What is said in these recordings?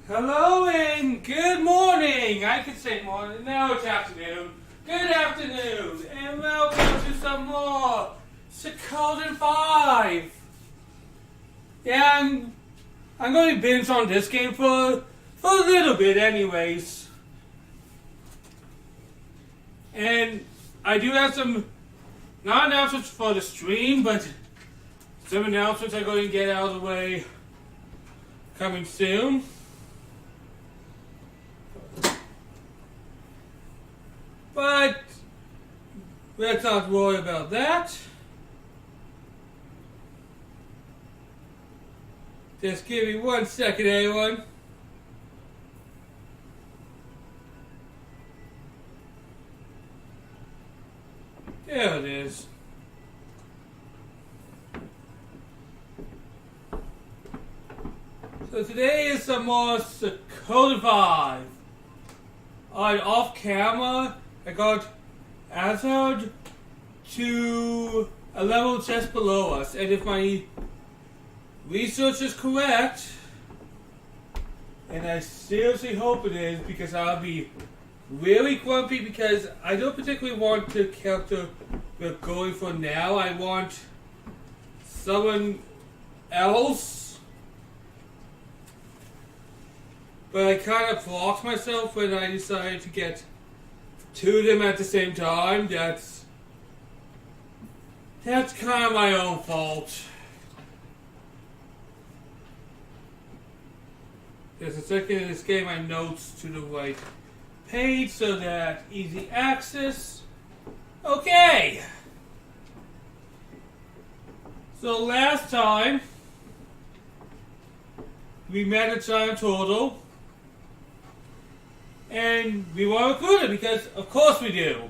Hello and good morning. I could say morning. Now it's afternoon. Good afternoon, and welcome to some more Suikoden V. Yeah, I'm going to binge on this game for a little bit, anyways. And I do have some not announcements for the stream, but some announcements I'm going to get out of the way coming soon. But let's not worry about that. Just give me 1 second, everyone. There it is. So today is the more Suikoden V. Off camera, I got Azard to a level just below us, and if my research is correct, and I seriously hope it is, because I'll be really grumpy because I don't particularly want the character we're going for now. I want someone else, but I kind of blocked myself when I decided to get two of them at the same time. That's kind of my own fault. There's a second in this game, my notes to the right page so that easy access. Okay. So last time we met a giant turtle. And we were recruited because, of course, we do.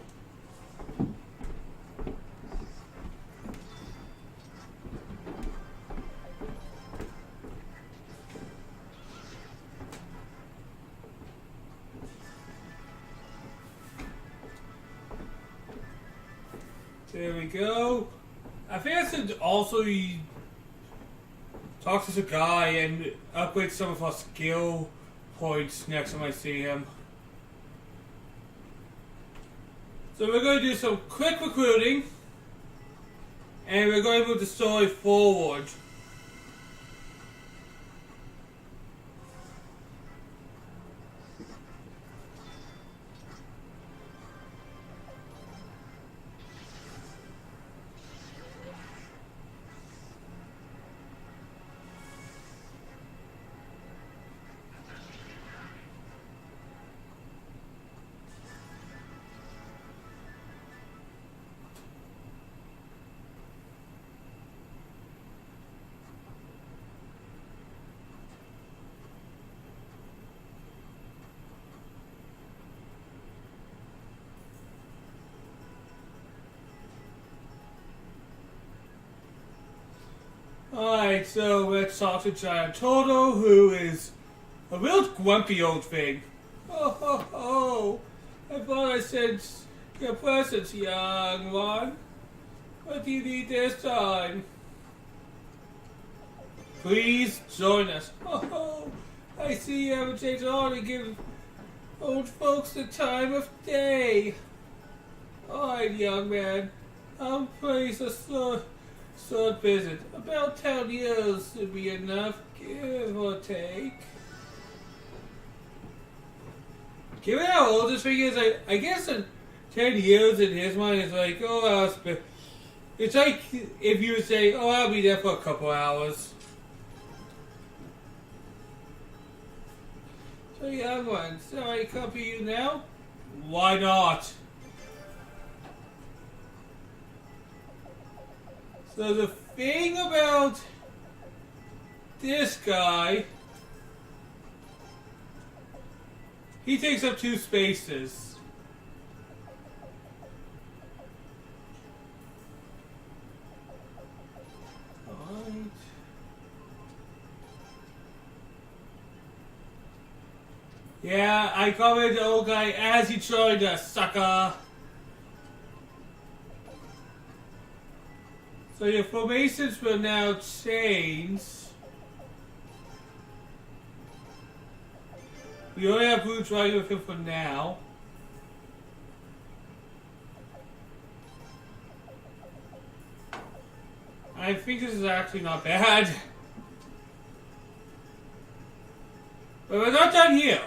There we go. I think I should also talk to the guy and upgrade some of our skill points next time I see him. So we're going to do some quick recruiting, and we're going to move the story forward. Alright, so let's talk to Giant Turtle, who is a real grumpy old thing. Oh, ho, ho. I thought I sent your presents, young one. What do you need this time? Please join us. Oh, ho. I see you haven't changed on to give old folks the time of day. Alright, young man. I'm pleased to short visit. About 10 years should be enough, give or take. Given how old this thing is, I guess 10 years in his mind is like, oh, it's like if you would say, oh, I'll be there for a couple hours. So, young one, shall I copy you now? Why not? So the thing about this guy, he takes up 2 spaces. Alright. Yeah, I covered the old guy as he joined us, sucker. So your formations will now change. We only have Blue Dragon with him for now. I think this is actually not bad. But we're not done here.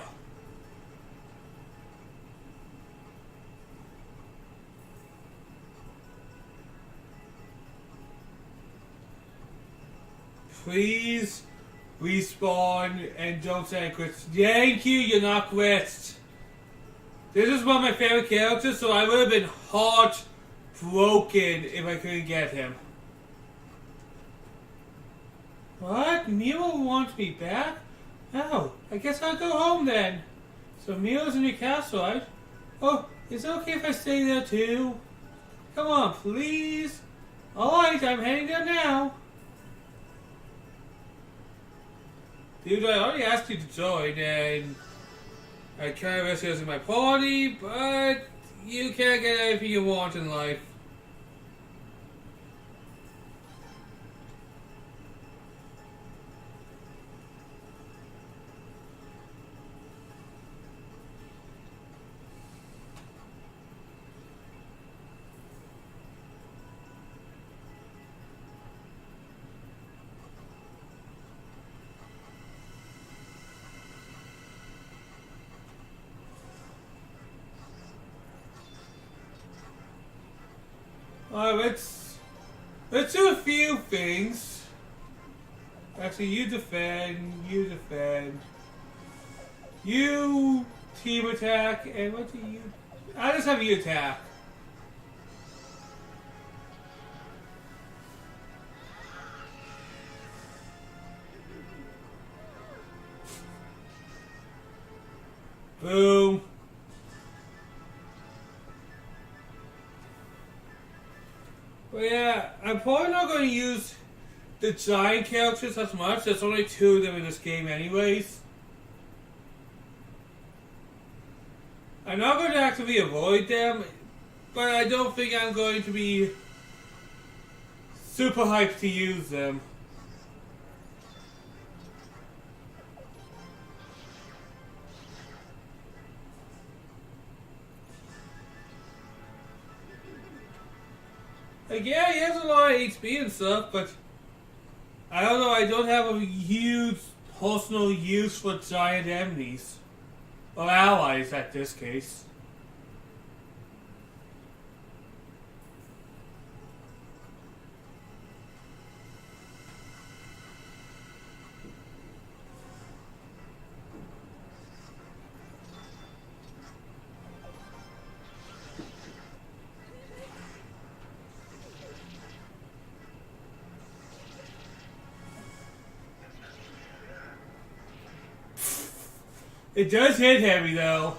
Please respawn and don't say quit. Thank you, you're not quit. This is one of my favorite characters, so I would have been heartbroken if I couldn't get him. What? Milo wants me back? Oh, I guess I'll go home then. So Milo's in your castle, right? Oh, is it okay if I stay there too? Come on, please. Alright, I'm heading there now. Dude, I already asked you to join, and I kind of wish you was in my party, but you can't get anything you want in life. Alright, let's do a few things. Actually, you defend, you team attack, and what do you... I just have you attack. Boom. Well, yeah, I'm probably not going to use the giant characters as much. There's only 2 of them in this game anyways. I'm not going to actively avoid them, but I don't think I'm going to be super hyped to use them. Like, yeah, he has a lot of HP and stuff, but I don't know, I don't have a huge personal use for giant enemies. Or allies, at this case. It does hit heavy, though.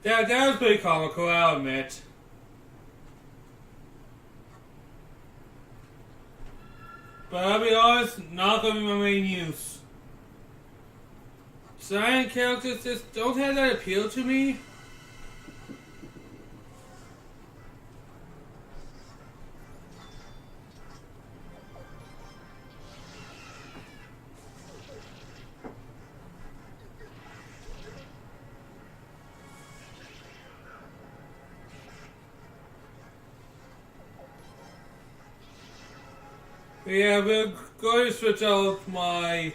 That was pretty comical, I'll admit. But I'll be honest, not gonna be my main use. Giant characters just don't have that appeal to me. Yeah, we're going to switch out my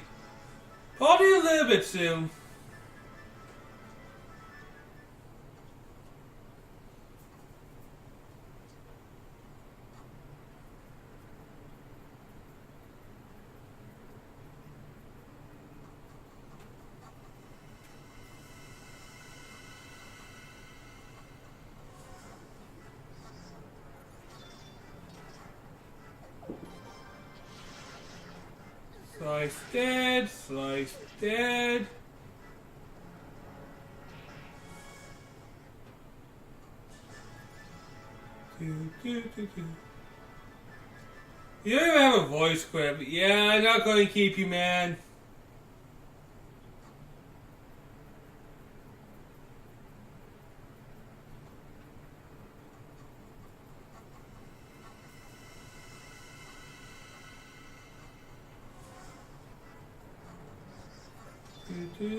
party a little bit soon. Slice dead, slice dead. You don't even have a voice clip. Yeah, I'm not going to keep you, man. But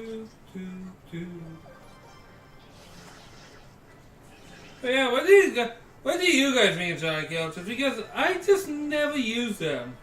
yeah, what do you guys mean giant skeletons? Because I just never use them.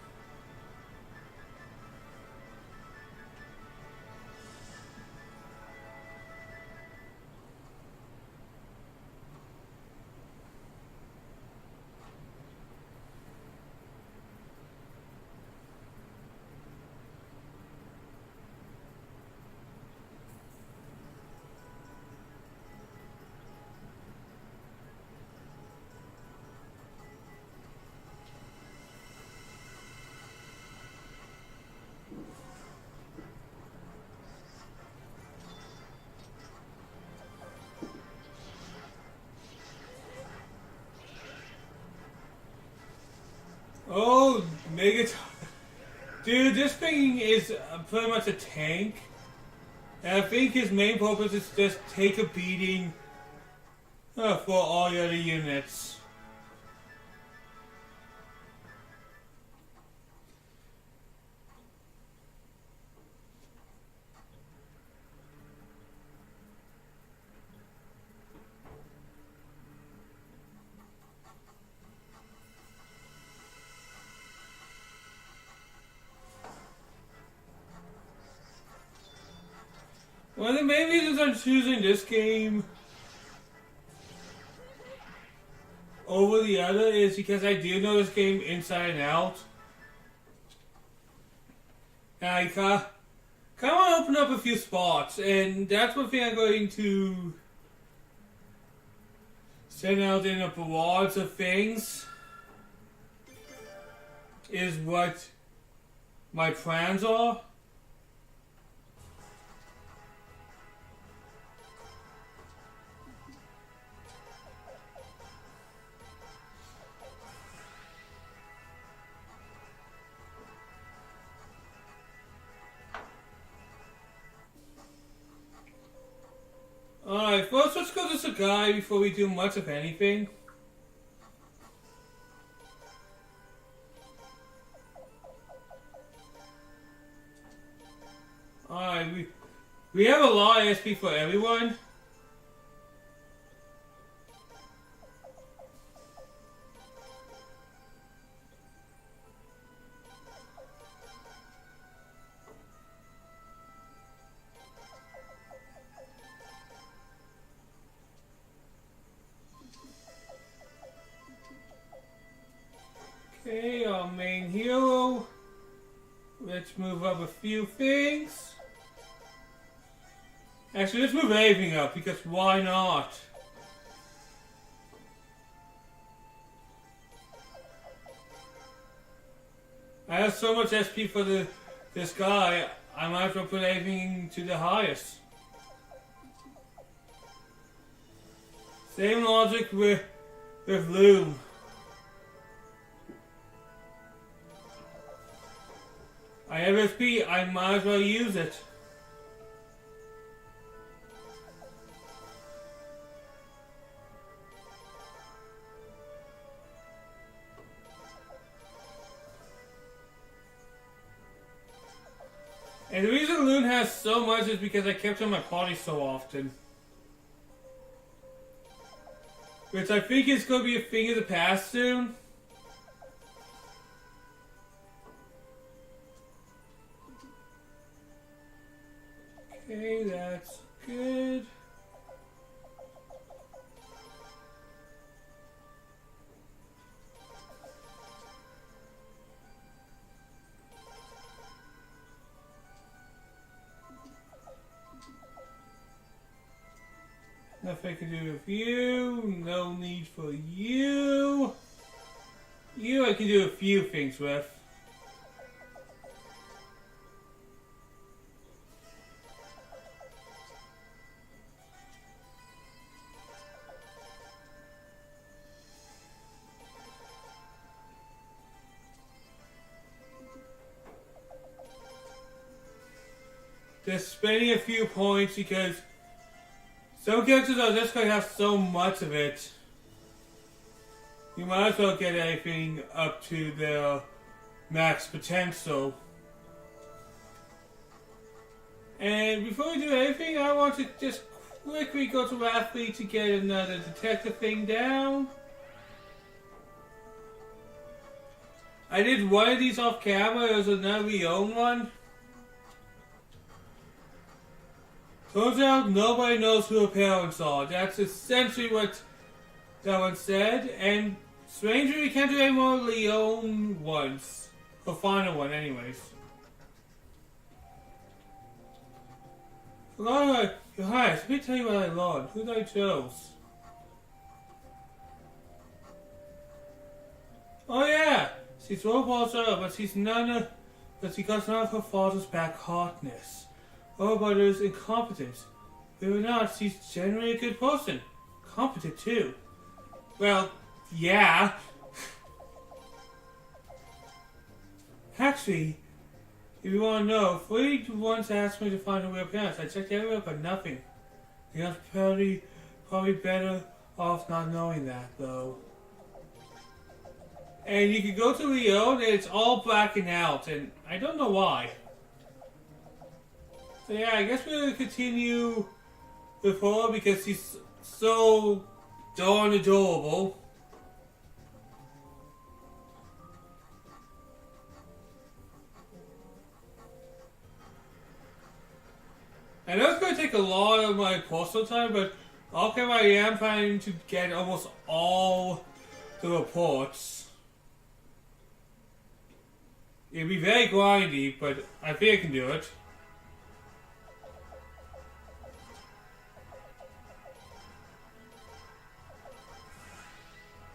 Oh, Mega. Dude, this thing is pretty much a tank. And I think his main purpose is just take a beating for all the other units. One of the main reasons I'm choosing this game over the other is because I do know this game inside and out. And I kind of want to open up a few spots, and that's one thing I'm going to send out in a barrage of things, is what my plans are. Alright, first let's go to Sagai before we do much of anything. Alright, we have a lot of SP for everyone. Okay, our main hero. Let's move up a few things. Actually, let's move everything up, because why not? I have so much SP for this guy, I might as well put everything to the highest. Same logic with Loom. I have SP, I might as well use it. And the reason Loon has so much is because I kept on my party so often. Which I think is going to be a thing of the past soon. Okay, that's good. Nothing I can do with you. No need for you. You I can do a few things with. Just spending a few points because some characters are just going to have so much of it. You might as well get everything up to their max potential. And before we do anything, I want to just quickly go to Rafley to get another detective thing down. I did one of these off camera. It was another Leon one. Turns out nobody knows who her parents are. That's essentially what that one said. And strangely, we can't do any more Leon ones. The final one, anyways. Alright, your Highness, let me tell you what I learned. Who I chose. Oh yeah! She's Robo's her, but she's because none of her father's back hardness. Her brother's incompetence. Believe it or not, she's generally a good person. Competent too. Well, yeah. Actually, if you want to know, Fleet once asked me to find her real parents. I checked everywhere, but nothing. I was probably better off not knowing that, though. And you can go to Leon, and it's all blacking out, and I don't know why. So yeah, I guess we're going to continue with her because she's so darn adorable. I know it's going to take a lot of my personal time, but okay, I am planning to get almost all the reports. It'll be very grindy, but I think I can do it.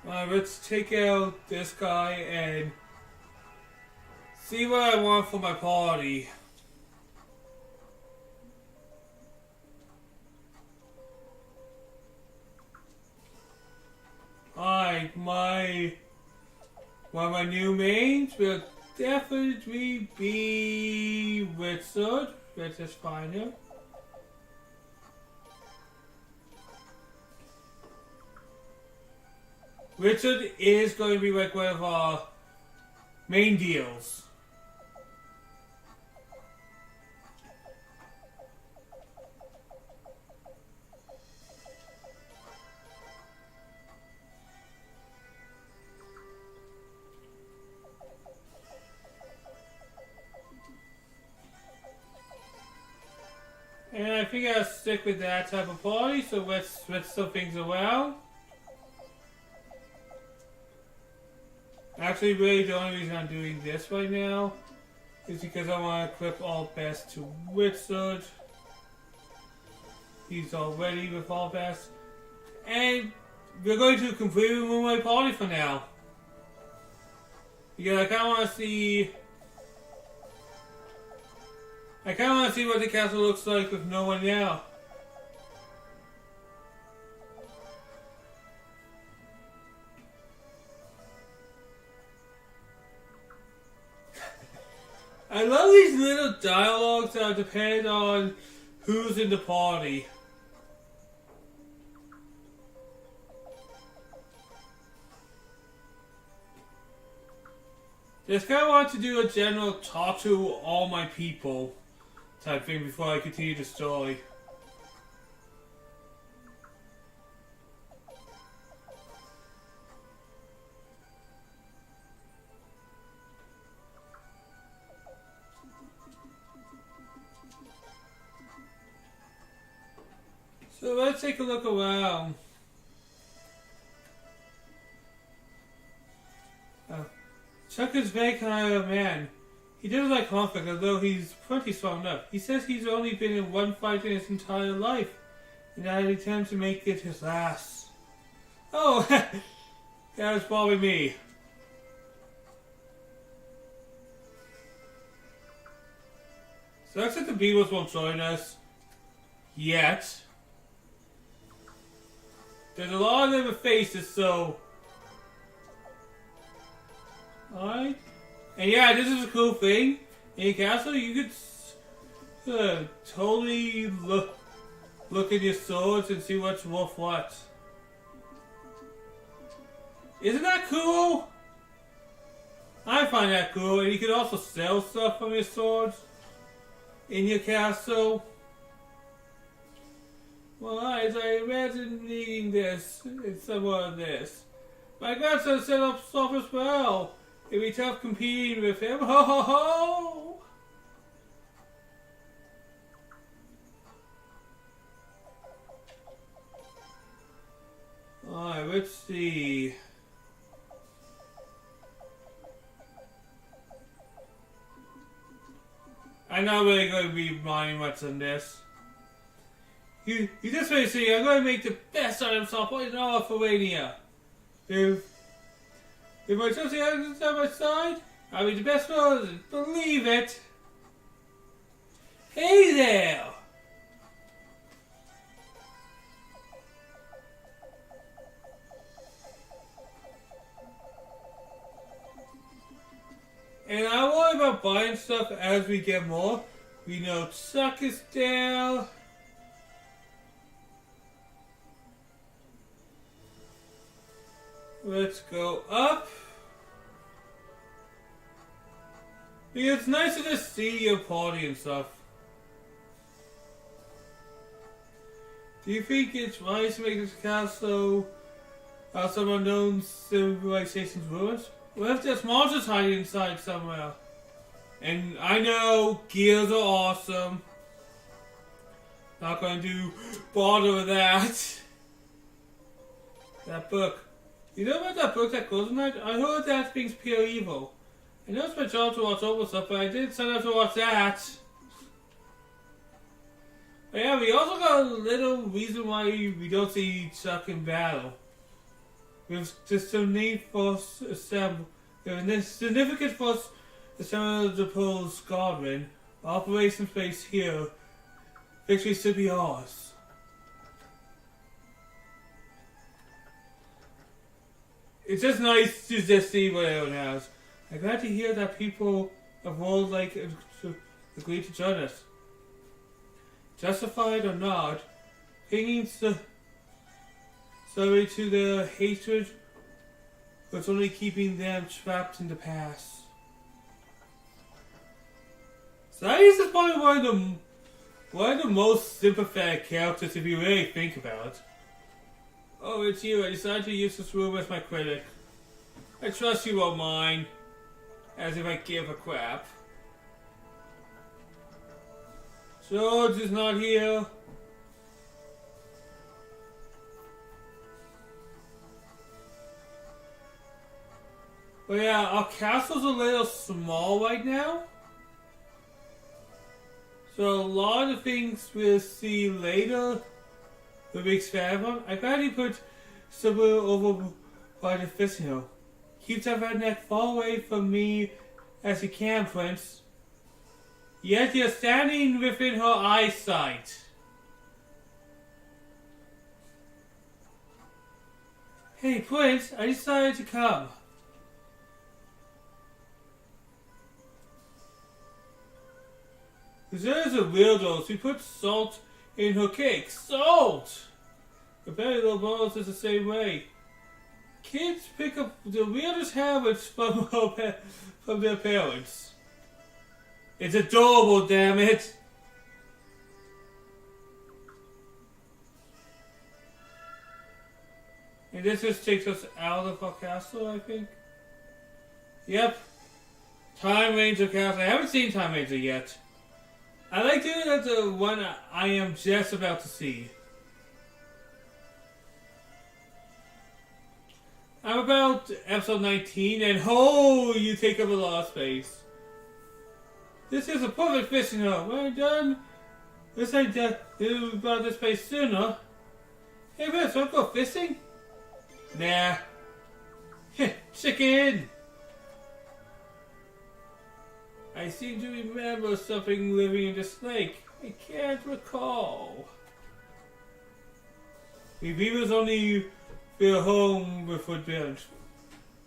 Let's take out this guy and see what I want for my party. Alright, one of my new mains will definitely be Richard. Let's just find him. Richard is going to be like one of our main deals. And I think I'll stick with that type of party, so let's switch some things around. Actually, really the only reason I'm doing this right now is because I want to equip all best to Wizard. He's already with all best. And we're going to completely remove my party for now. Because I kind of want to see... what the castle looks like with no one now. I love these little dialogues that depend on who's in the party. Just kind of want to do a general talk to all my people type thing before I continue the story. So let's take a look around. Chuck is very kind of a man. He doesn't like conflict, although he's pretty strong enough. He says he's only been in one fight in his entire life, and that he intends to make it his last. Oh, that was probably me. So looks like the Beatles won't join us yet. There's a lot of them faces, so... Alright. And yeah, this is a cool thing. In the castle, you could totally look at your swords and see what's worth what. Isn't that cool? I find that cool. And you can also sell stuff from your swords. in your castle? Well, as I imagine needing this, it's somewhat of this. My grandson set up stuff as well. It'd be tough competing with him. Ho ho ho! Alright, let's see. I'm not really going to be buying much on this. You just may see, I'm going to make the best out of software in all of Lithuania. If my association is on my side, I'll be the best one, believe it. Hey there! And I worry about buying stuff as we get more. We know Chuck is there. Let's go up. It's nice to just see your party and stuff. Do you think it's wise to make this castle some unknown civilization's ruins? What if there's monsters hiding inside somewhere? And I know gears are awesome. Not going to bother with that. That book. You know about that book that goes tonight? I heard that thing's pure evil. I know it's my job to watch over stuff, but I didn't sign up to watch that. But yeah, we also got a little reason why we don't see Chuck in battle. With just the need for assemble, the significant force assemble the Pole's squadron. Operation Space here. Victory should be ours. It's just nice to just see what everyone has. I'm glad to hear that people of world like agree to join us. Justified or not, clinging sorry to their hatred was only keeping them trapped in the past. Cyrus is probably one of the most sympathetic characters if you really think about it. Oh, it's you. I decided to use this room as my critic. I trust you won't mind. As if I give a crap. George is not here. But yeah, our castle's a little small right now. So a lot of things we'll see later will be expanded on. I glad you put somewhere over by the fishing hill. Keep that redneck far away from me as you can, Prince. Yet you're standing within her eyesight. Hey, Prince, I decided to come. There's a weirdo. She put salt in her cake. Salt! The very little girls is the same way. Kids pick up the weirdest habits from their parents. It's adorable, damn it! And this just takes us out of our castle, I think. Yep. Time Ranger castle. I haven't seen Time Ranger yet. I like doing that the one I am just about to see. I'm about episode 19 and oh, you take up a lot of space. This is a perfect fishing hole. When I'm done, this ain't about this place sooner. Hey, Vince, wanna go fishing? Nah. Chicken! I seem to remember something living in this lake. I can't recall. We beavers only feel home with footprints.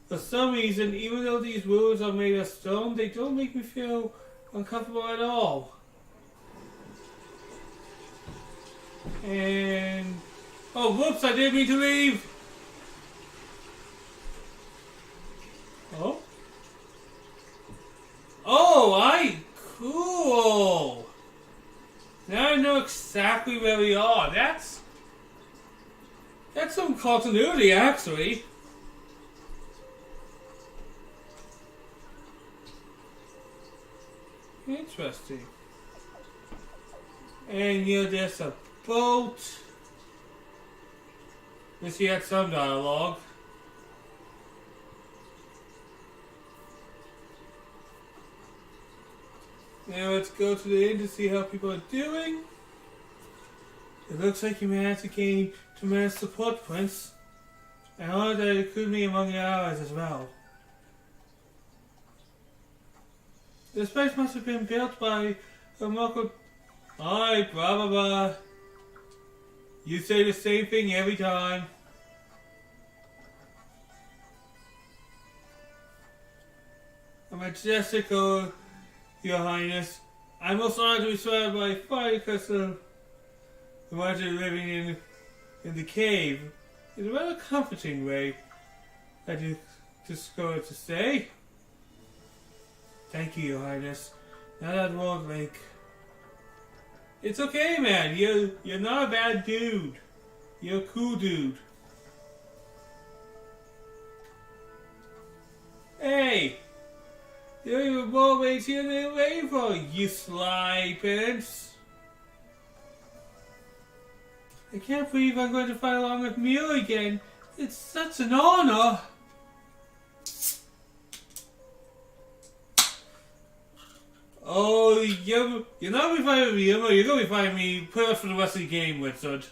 For some reason, even though these ruins are made of stone, they don't make me feel uncomfortable at all. And... oh, whoops, I didn't mean to leave! Oh? Oh, cool! exactly where we are. That's some continuity, actually. Interesting. And there's a boat. At least he had some dialogue. Now let's go to the inn to see how people are doing. It looks like you managed to gain tremendous support points. I honored that it included me among your allies as well. This place must have been built by a local... Alright, blah blah blah. You say the same thing every time. A majestical, Your Highness. I'm most honored to be surrounded by fire because of the legend living in the cave. In a rather comforting way, I do just go to say. Thank you, Your Highness. Now that won't make... It's okay, man. You're not a bad dude. You're a cool dude. Hey! There are even more mates here than waiting for, you sly pants. I can't believe I'm going to fight along with Mew again. It's such an honor. Oh, you're not going to be fighting me, you're going to be fighting me pretty much for the rest of the game, Wizard.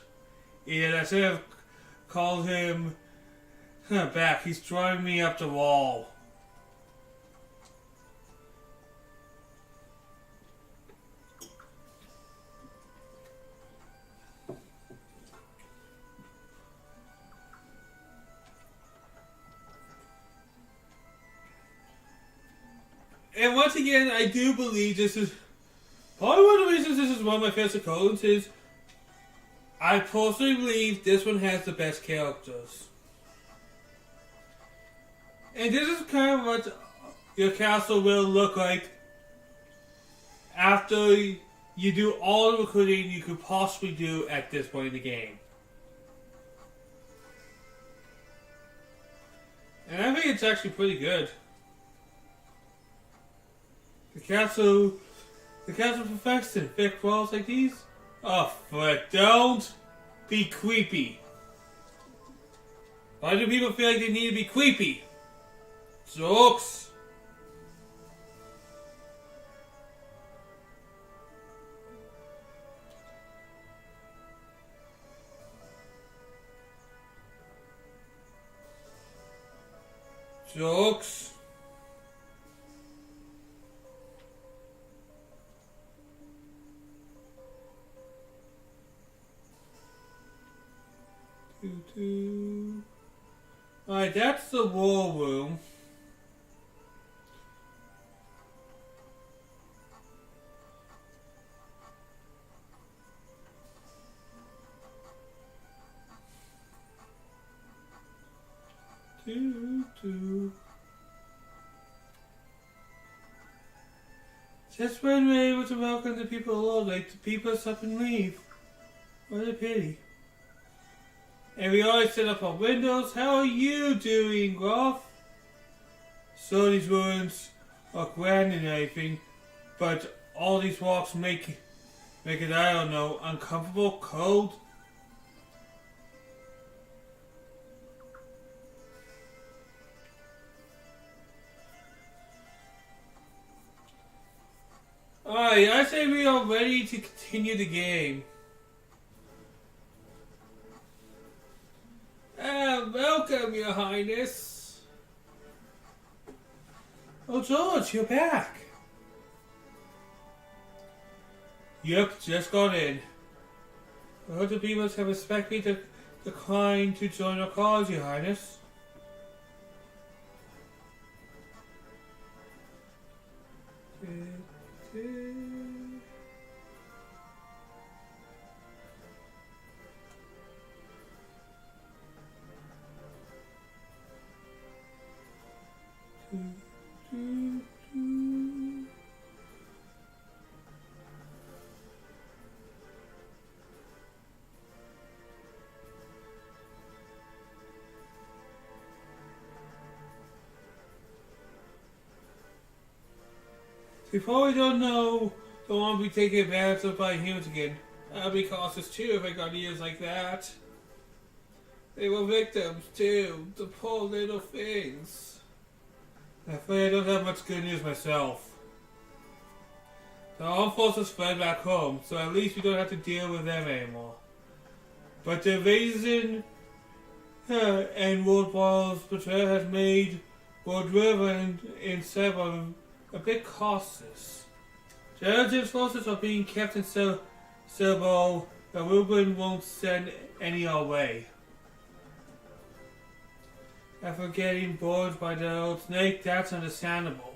Yeah, I should have called him back. He's driving me up the wall. And once again, I do believe this is probably one of the reasons this is one of my favorite codes is I personally believe this one has the best characters. And this is kind of what your castle will look like after you do all the recruiting you could possibly do at this point in the game. And I think it's actually pretty good. The castle perfection. Thick walls like these? Oh, but don't be creepy. Why do people feel like they need to be creepy? Jokes. Jokes. Alright, that's the war room. Just when we're able to welcome the people along, like the people up and leave. What a pity. And we always set up our windows. How are you doing, Groff? So these ruins are grand and everything, but all these walks make it, I don't know, uncomfortable, cold. Alright, I say we are ready to continue the game. Welcome, Your Highness. Oh, George, you're back. Yep, just got in. Other people have respectfully declined to join our cause, Your Highness. We probably don't want to be taken advantage of by humans again. I'd be cautious too if I got ears like that. They were victims too, the poor little things. I'm afraid I don't have much good news myself. The armed forces fled back home, so at least we don't have to deal with them anymore. But the invasion and World War's betrayal has made World River and Seba a bit cautious. Jared's forces are being kept in Sebo, but Ruben won't send any our way. After getting bored by the old snake, that's understandable.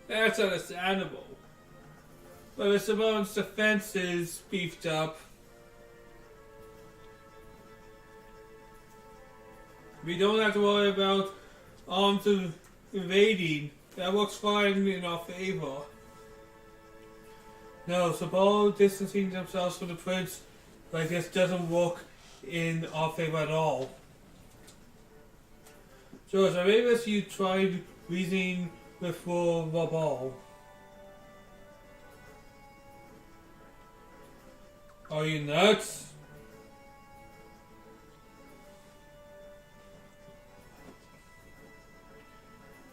That's understandable. But if Samoan's defense is beefed up, we don't have to worry about arms invading. That works fine in our favor. No, Sabal distancing themselves from the prince like this doesn't work in our favor at all. George, I maybe you tried reasoning with Rabal. Are you nuts?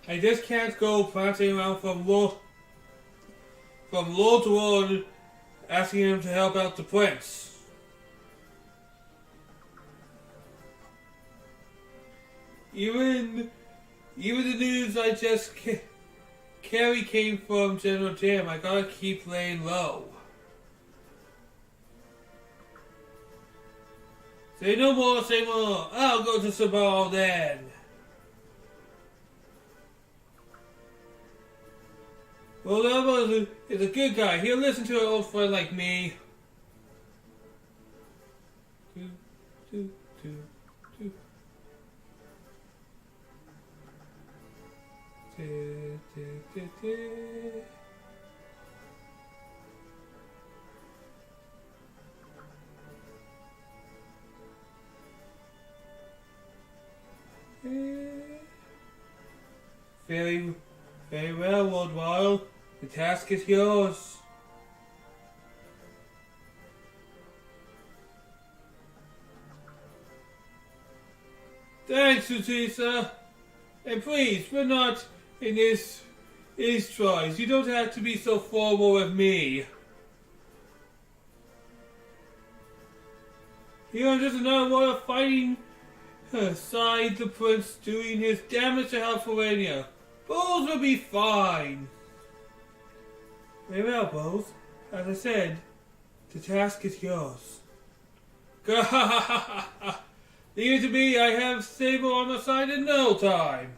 I just can't go prancing around from Lord to Lord asking him to help out the prince. Even the news I just carry came from General Jam. I gotta keep laying low. Say no more, say more. I'll go to Sabal then. Well, Elmo is a good guy. He'll listen to an old friend like me. Very, very well, Lord Wild. The task is yours. Thanks, Utisa. And please, we're not in this tries. You don't have to be so formal with me. You're just another one of fighting side the prince doing his damage to Halforania. Bulls will be fine. Very well, Bulls. As I said, the task is yours. Leave it to me. I have Sable on the side in no time.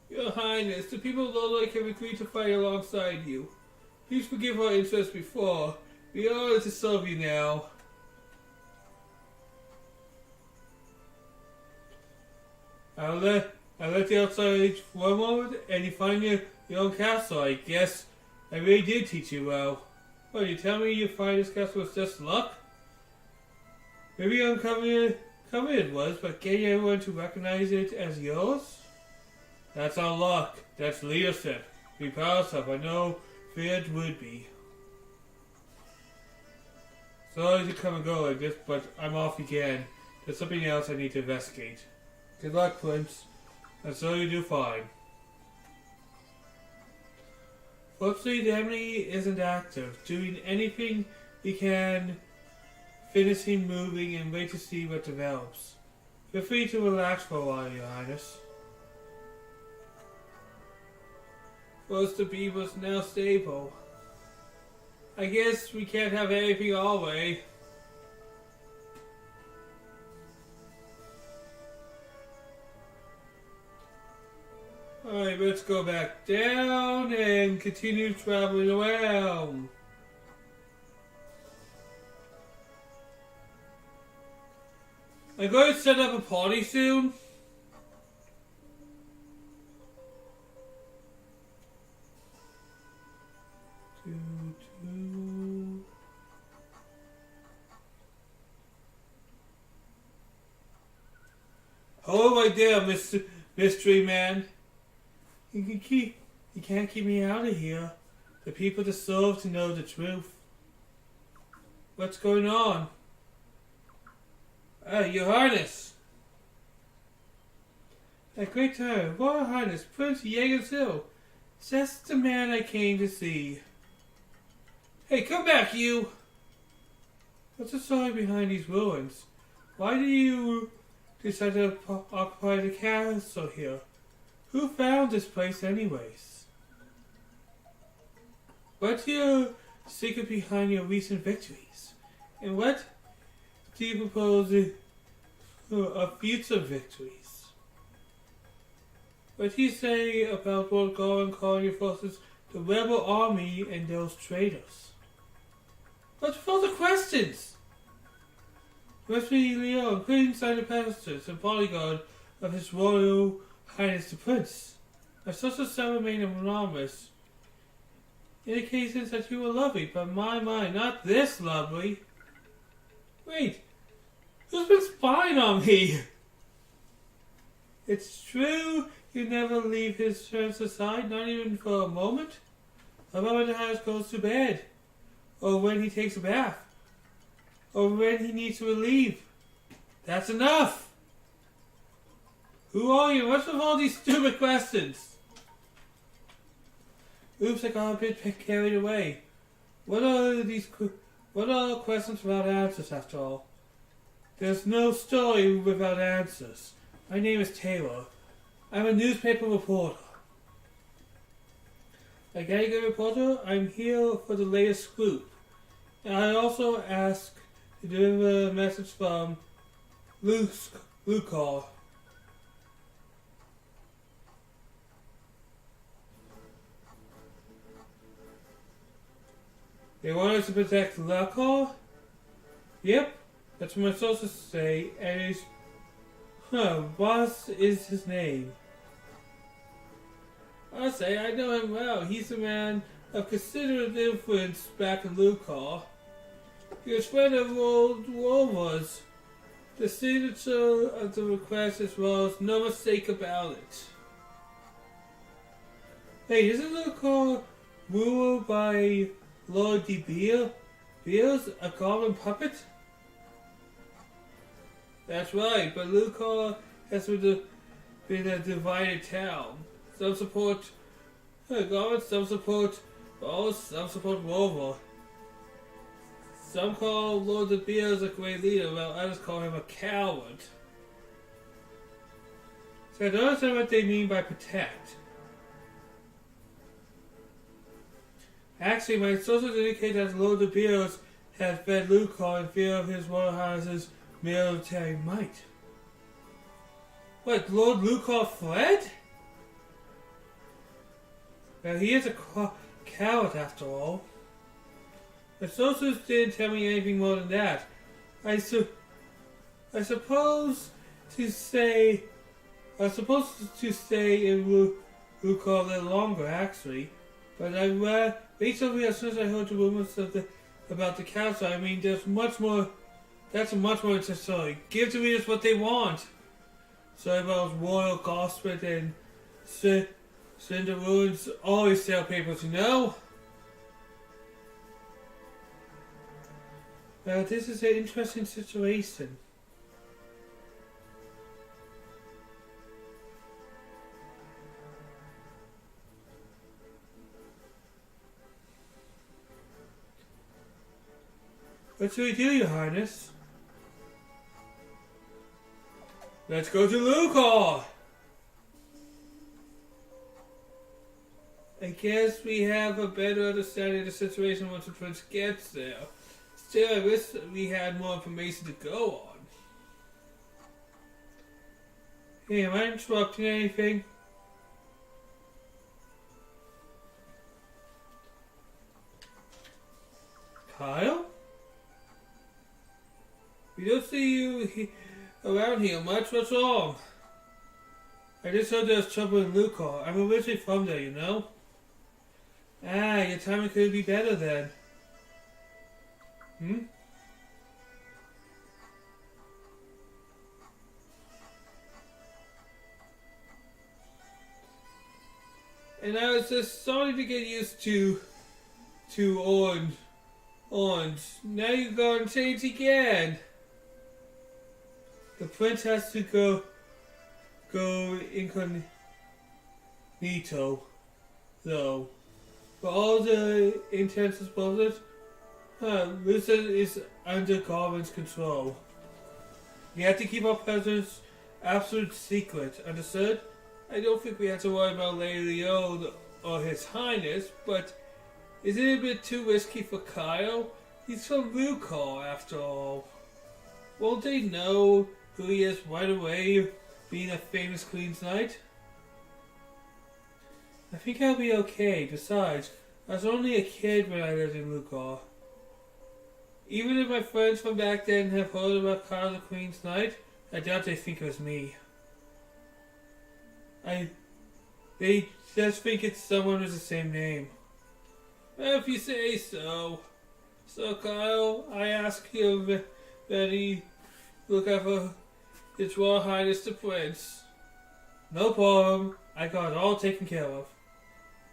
Your Highness, the people of Loloi have agreed to fight alongside you. Please forgive our interest before. We are honored to serve you now. I'll let you outside for a moment, and you find your own castle. I guess I really did teach you well. Well, you tell me you find this castle was just luck? Maybe uncovering it was, but getting everyone to recognize it as yours? That's our luck. That's leadership. Be proud of. I know feared would be. Sorry to come and go like this, but I'm off again. There's something else I need to investigate. Good luck, Prince. I'm sure you do fine. Fortunately, the enemy isn't active, doing anything he can, finishing moving, and wait to see what develops. Feel free to relax for a while, Your Highness. First the bee was now stable. I guess we can't have anything our way. Alright, let's go back down and continue traveling around. I'm going to set up a party soon. Hold right there, Mystery Man. You can't keep me out of here. The people deserve to know the truth. What's going on? Your Highness. A great time, Royal Highness, Prince Jagg. That's the man I came to see. Hey, come back, you! What's the story behind these ruins? Why do you decide to occupy the castle here? Who found this place anyways? What's your secret behind your recent victories? And what do you propose of future victories? What do you say about Lord Goron calling your forces the rebel army and those traitors? What's with all the questions? Must be Leo, including Sign of Pastors and bodyguard of His Royal Highness the Prince. My social cell remain anonymous, indications that you were lovely, but my mind, not this lovely. Wait, who's been spying on me? It's true you never leave his friends aside, not even for a moment? How about when the house goes to bed? Or when he takes a bath? Or when he needs to relieve? That's enough! Who are you? What's with all these stupid questions? Oops, I got a bit carried away. What are questions without answers after all? There's no story without answers. My name is Taylor. I'm a newspaper reporter. Like any good reporter, I'm here for the latest scoop. And I also ask to deliver a message from Lucar. They want us to protect Lucar? Yep, that's what my sources say, and his boss is his name. I'll say I know him well. He's a man of considerable influence back in Lucar. He was friend of World War was. The signature of the request as well as no mistake about it. Hey, isn't Lucar ruled by Lord De Beer? Beer's a goblin puppet? That's right, but Lucar has been a divided town. Some support goblins, some support Balls, some support Rover. Some call Lord De Beer a great leader, while others call him a coward. So I don't understand what they mean by protect. Actually, my sources indicate that Lord De Beer has fed Lucar in fear of his Royal Highness's military might. What, Lord Lucar fled? Well, he is a coward after all. My sources didn't tell me anything more than that. I suppose to stay in Lucar a little longer, actually. But I recently, as soon as I heard the rumors about the council, I mean, there's much more. That's a much more interesting story. Give the readers what they want. Sorry about royal gossip and Cinder Ruins always sell papers, you know? Well, this is an interesting situation. What should we do, Your Highness? Let's go to Lucar! I guess we have a better understanding of the situation once the prince gets there. Still, I wish we had more information to go on. Hey, am I interrupting anything? Kyle? We don't see you around here much. What's wrong? I just heard there's trouble in Lucar. I'm originally from there, you know? Ah, your timing could be better then. And I was just starting to get used to orange. Now you're going to change again. The prince has to go incognito, though. For all the intents and purposes, Lizard is under Garvin's control. We have to keep our presence absolute secret, understood? I don't think we have to worry about Lady Leone or His Highness, but is it a bit too risky for Kyle? He's from Lucor, after all. Won't they know who he is right away, being a famous Queen's Knight? I think I'll be okay. Besides, I was only a kid when I lived in Lucor. Even if my friends from back then have heard about Kyle the Queen's Knight, I doubt they think it was me. They just think it's someone with the same name. Well, if you say so. So Kyle, I ask you that he look out for His Royal Highness the Prince. No problem. I got it all taken care of.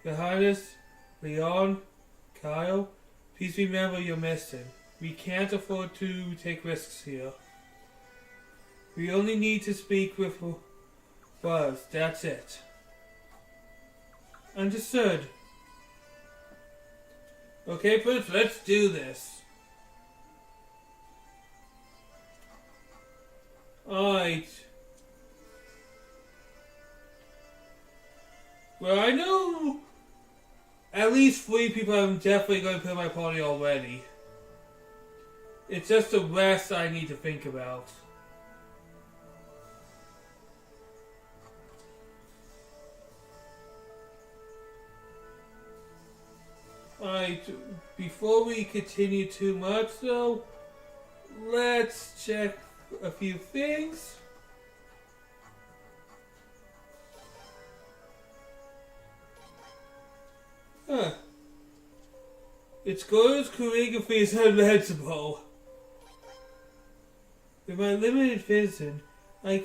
Your Highness, Leon, Kyle, please remember you're missing. We can't afford to take risks here. We only need to speak with Buzz, that's it. Understood. Okay, Prince, let's do this. Alright. Well, I know at least 3 people I'm definitely going to put in my party already. It's just the rest I need to think about. Alright, before we continue too much though, let's check a few things. Its girl's choreography is unmatchable. With my limited vision, I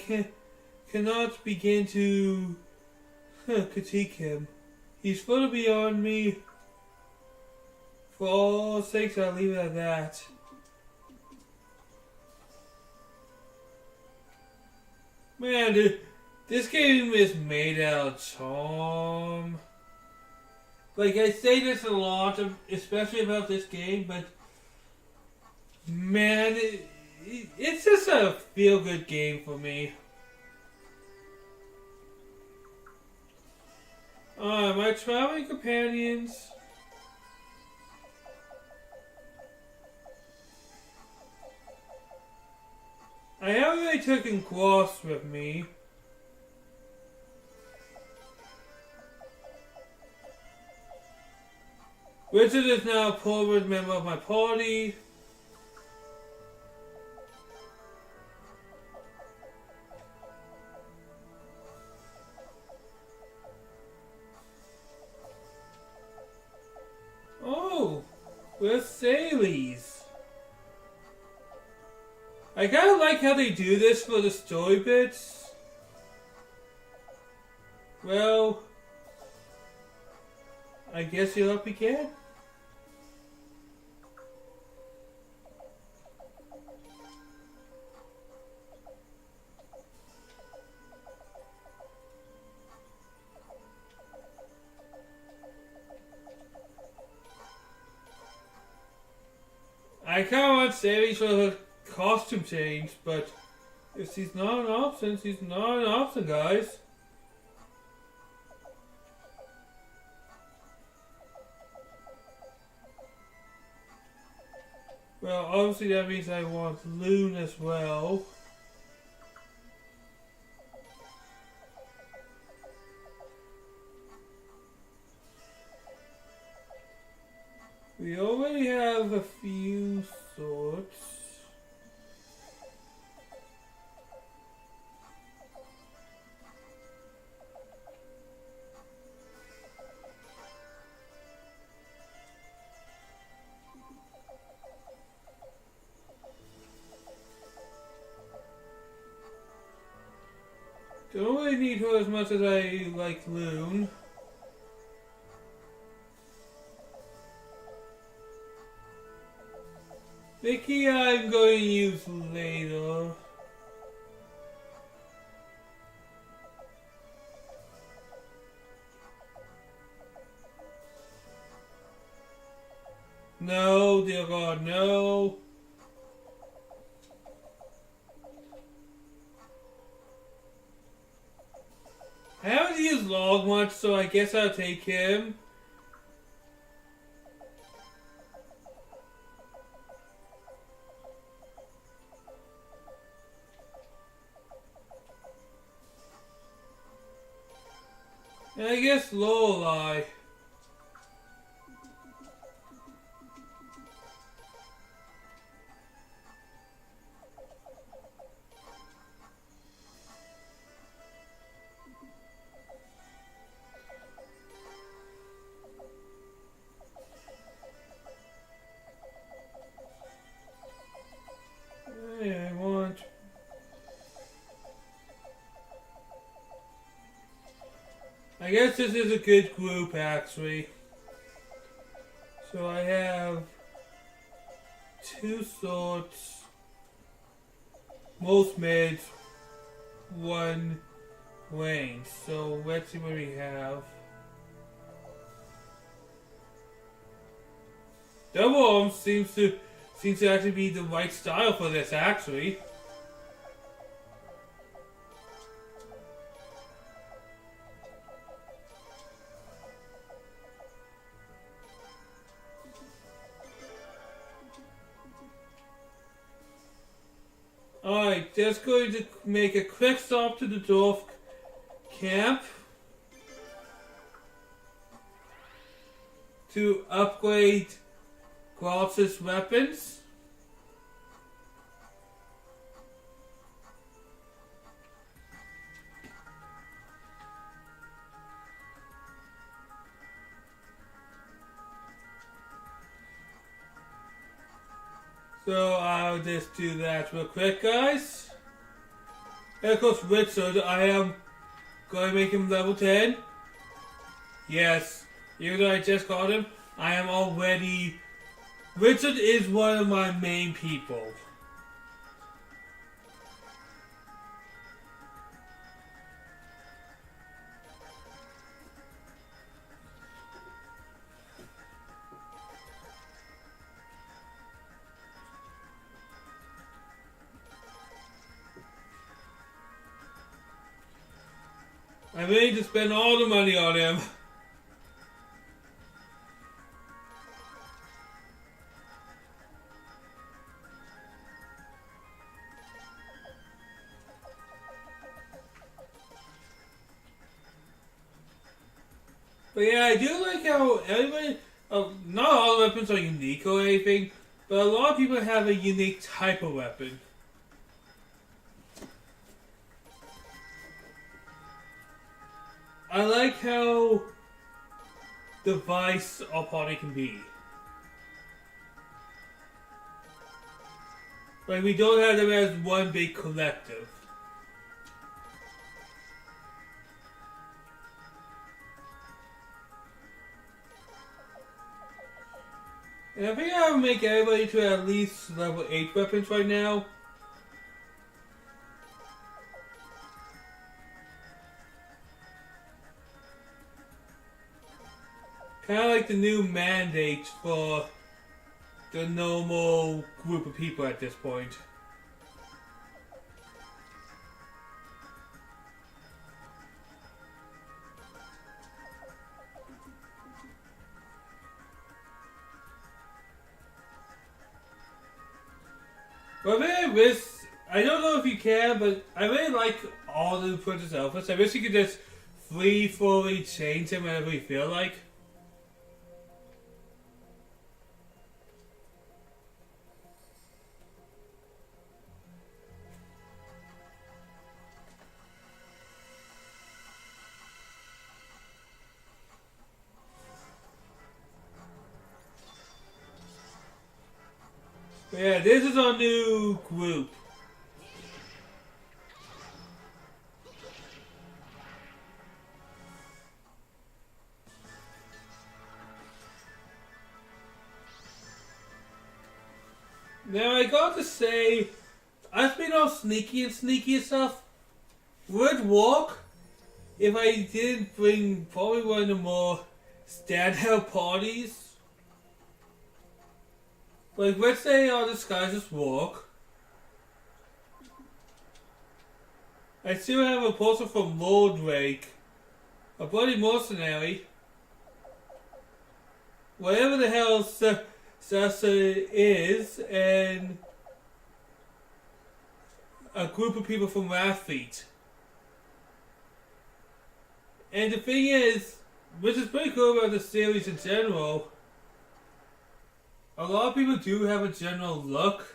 cannot begin to critique him. He's far beyond me. For all sakes, I'll leave it at that. Man, this game is made out of charm. Like, I say this a lot, especially about this game, but man, it's just a feel-good game for me. My traveling companions. I haven't really taken Gloss with me. Richard is now a permanent member of my party. Oh, we're Salies. I kinda like how they do this for the story bits. Well, I guess you're up again. I kinda want Sammy for her costume change, but if she's not an option, she's not an option, guys. Well, obviously that means I want Loon as well. We already have a few sorts. Don't really need her as much as I like Loon. Mickey I'm going to use later. No, dear God, no. I haven't used Log much, so I guess I'll take him. And I guess Lorelei. I want. I guess this is a good group actually. So I have 2 swords, most mids, 1 range. So let's see what we have. Double arms seems to actually be the right style for this actually. Alright, just going to make a quick stop to the dwarf camp to upgrade Gross's weapons. So I'll just do that real quick, guys. And of course, Richard, I am going to make him level 10. Yes, even though I just got him, I am already... Richard is one of my main people. I'm ready to spend all the money on him. But yeah, I do like how everybody, not all the weapons are unique or anything, but a lot of people have a unique type of weapon. I like how diverse our party can be. Like, we don't have them as one big collective. And I think I would make everybody to at least level 8 weapons right now. Kind of like the new mandate for the normal group of people at this point. But I don't know if you can, but I really like all the Princess outfits. I wish you could just fully change them whenever you feel like. But yeah, this is our new group. Now I got to say, I've been all sneaky and stuff. Would work if I did bring probably one of the more standout parties. Like, let's say all disguises work. I still have a poster from Lord Drake, a bloody mercenary. Whatever the hell Sasa is, and a group of people from Rathfeet. And the thing is, which is pretty cool about the series in general, a lot of people do have a general look.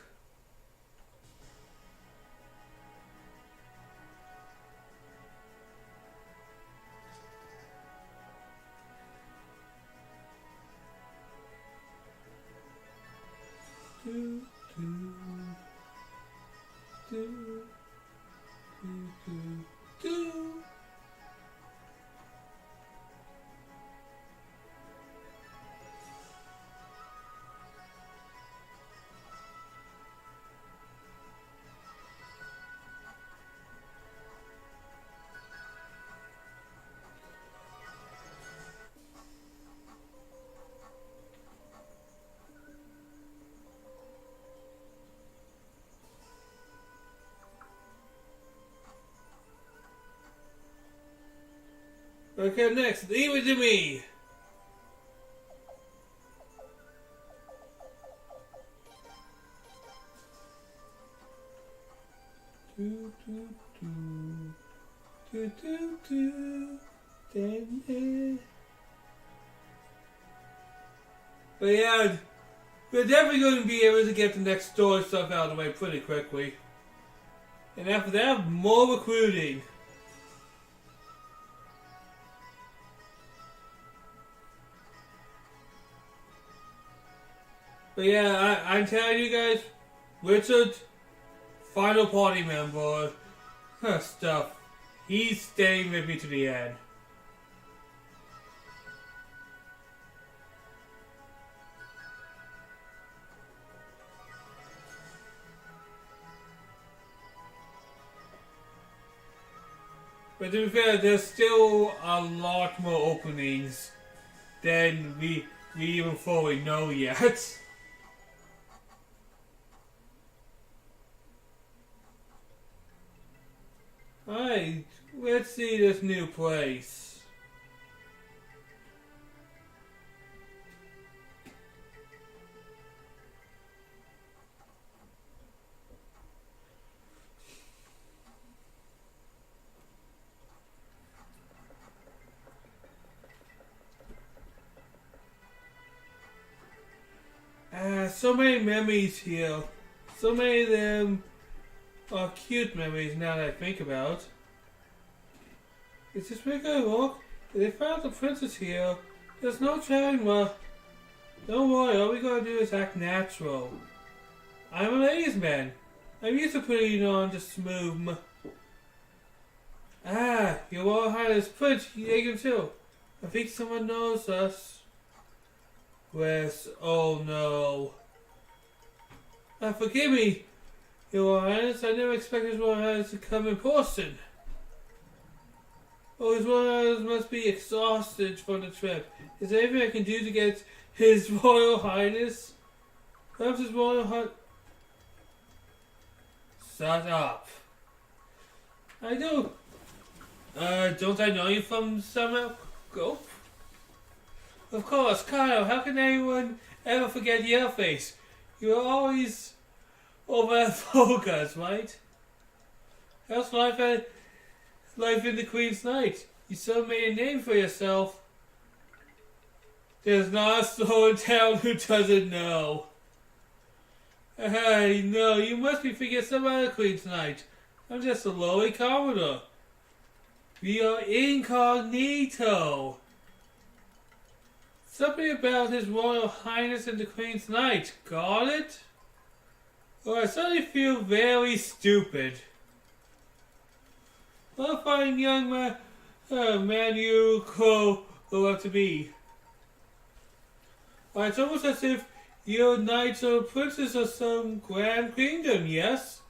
Okay, next, leave it to me. But yeah, we're definitely going to be able to get the next story stuff out of the way pretty quickly. And after that, more recruiting. But yeah, I'm telling you guys, Richard, final party member, stuff, he's staying with me to the end. But to be fair, there's still a lot more openings than we even fully know yet. Alright, let's see this new place. So many memories here. So many of them are cute memories now that I think about. Is this really gonna work? They found the princess here. There's no telling what. Don't worry, all we gotta do is act natural. I'm a ladies' man. I'm used to putting on the smooth. Your Royal Highness Prince Jagg too. I think someone knows us. Wes, oh no. Forgive me, Your Highness. I never expected His Royal Highness to come in person. Oh, His Royal Highness must be exhausted from the trip. Is there anything I can do to get His Royal Highness? Perhaps His Royal Highness... Shut up. I do. Don't I know you from somewhere? Go. Of course, Kyle, how can anyone ever forget your face? You're always over at Volga's, right? How's life in the Queen's Knight? You so made a name for yourself. There's not a soul in town who doesn't know. Hey, no, you must be forgetting some other Queen's Knight. I'm just a lowly commoner. We are incognito. Something about His Royal Highness and the Queen's Knight. Got it? Oh, I suddenly feel very stupid. What a fine young man you grow up to be. It's almost as if You're knights or princes of some grand kingdom, yes?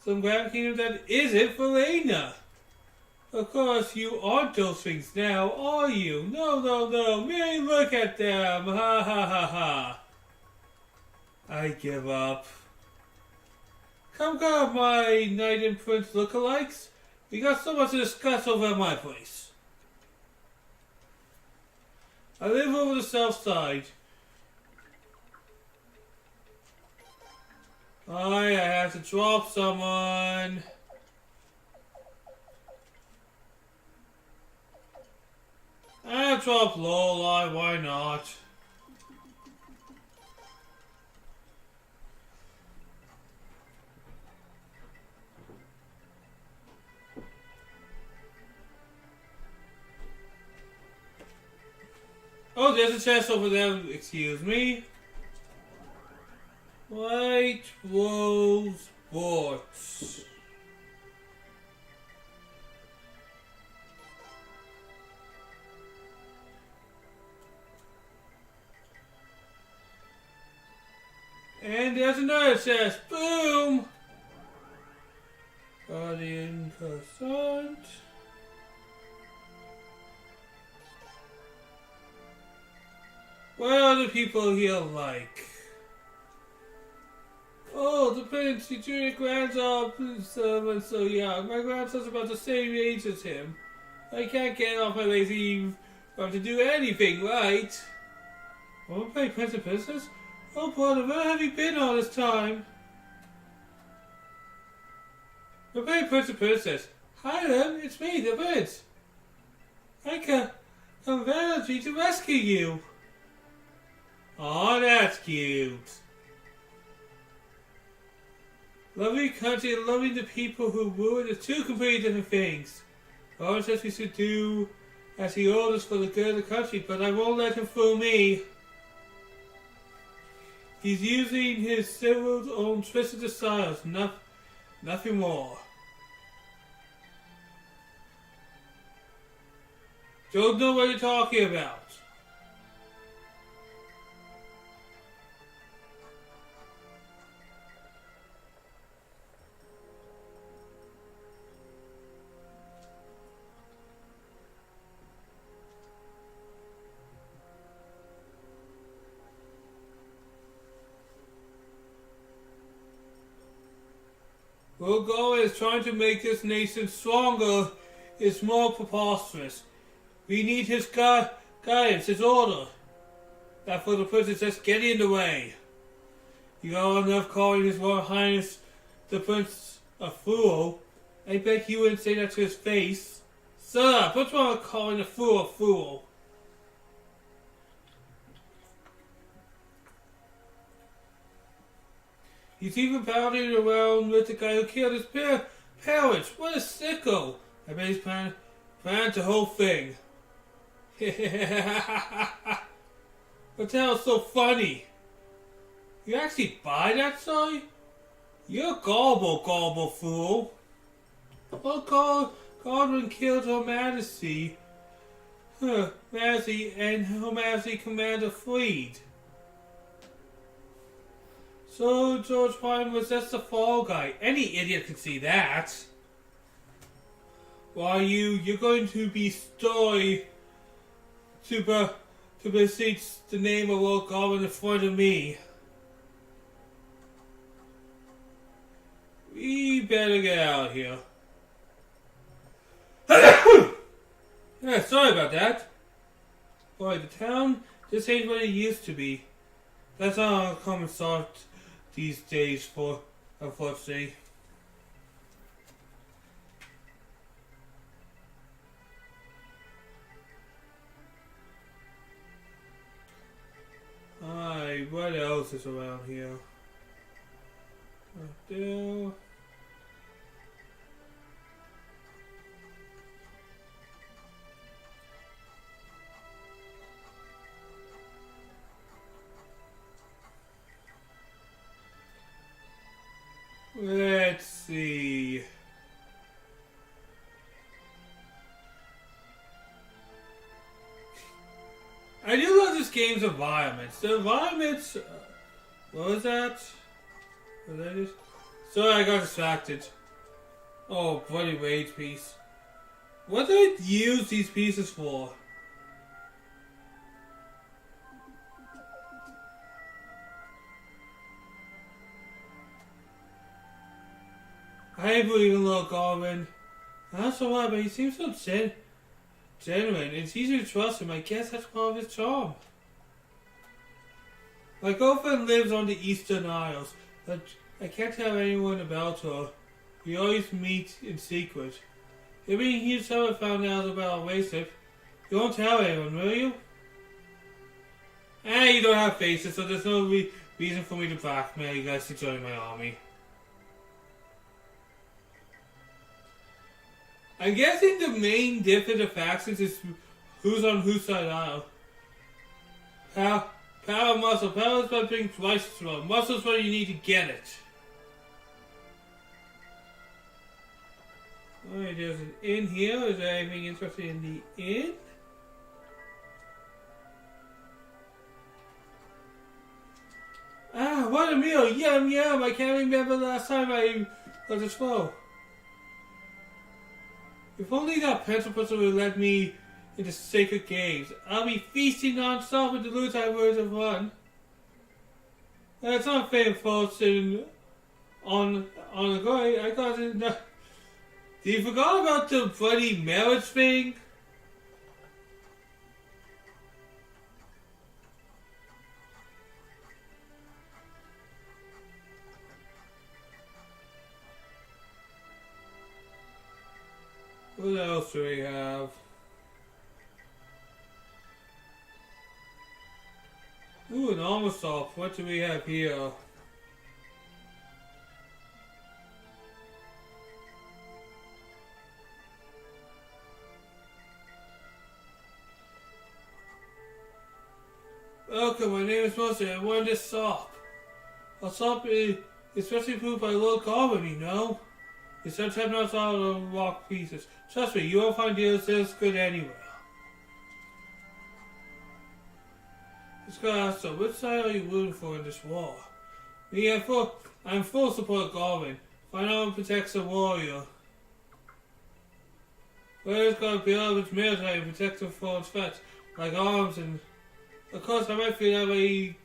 Some grand kingdom that isn't Verena. Of course, you aren't those things now, are you? No, no, no. Merely look at them. Ha ha ha ha. I give up. Come, come, my knight and prince lookalikes. We got so much to discuss over at my place. I live over the south side. I have to drop someone. I'll drop Lowline, why not? Oh, there's a chest over there, excuse me. White Rose Sports. And there's another chest. Boom! Guardian Croissant. What are the people here like? Oh, the prince, your junior grandson, so young. My grandson's about the same age as him. I can't get off my lazy eve to do anything right. Want to play Prince and Princess? Oh, brother, where have you been all this time? We're playing Prince and Princess. Hi, them, it's me, the prince. I come vanity to rescue you. Aw, that's cute. Loving country and loving the people who rule is two completely different things. Lawrence says we should do as he orders for the good of the country, but I won't let him fool me. He's using his civil's own twisted desires, nothing more. Don't know what you're talking about. Rogo is trying to make this nation stronger. It's more preposterous. We need his guidance, his order. That for the princess just getting in the way. You got enough calling his Royal Highness the Prince a fool. I bet you wouldn't say that to his face. Sir, what's wrong with calling a fool a fool? He's even pounding around with the guy who killed his parents. What a sicko. I bet he's planned the whole thing. But that was so funny. You actually buy that, sorry? You're gullible fool. Well, Godwin killed Her Majesty. Her Majesty and Her Majesty Commander freed. So George Prime was just a fall guy. Any idiot could see that. While you're going to be story to beseech the name of Lord Godwin in front of me. We better get out of here. Yeah, sorry about that. Boy, the town just ain't what it used to be. That's not a common thought these days, for unfortunately. Alright, what else is around here? Right there. Let's see. I do love this game's environments. The environments What was that? Was that it? Sorry, I got distracted. Oh, bloody rage piece. What do I use these pieces for? I believe in little Garvin. I don't know why, but he seems so genuine. It's easy to trust him. I guess that's part of his charm. My girlfriend lives on the Eastern Isles, but I can't tell anyone about her. We always meet in secret. If you someone found out about our relationship, you won't tell anyone, will you? You don't have faces, so there's no reason for me to blackmail you guys to join my army. I'm guessing the main difference of factions is who's on whose side aisle. Power muscle. Power is about being twice strong. Muscle is what you need to get it. Alright, there's an inn here. Is there anything interesting in the inn? What a meal! Yum yum! I can't remember last time I was a slow. If only that pencil person would let me into sacred games, I'll be feasting non-stop with the Lutai words of fun. That's not fair for sitting on the go. I got it. Did you forgot about the bloody marriage thing? What else do we have? Ooh, an armor stop. What do we have here? Welcome, my name is Mostly. I wanted this shop. A shop is especially approved by Lord Carbon, you know? It's sometimes not out of rock pieces. Trust me, you won't find deals this good anywhere. Just gotta ask though, which side are you rooting for in this war? Me, I'm full support of Garvin. Find out and protects the warrior. Warrior's gotta build up its military and protect them from threats, like arms and... Of course, I might feel that way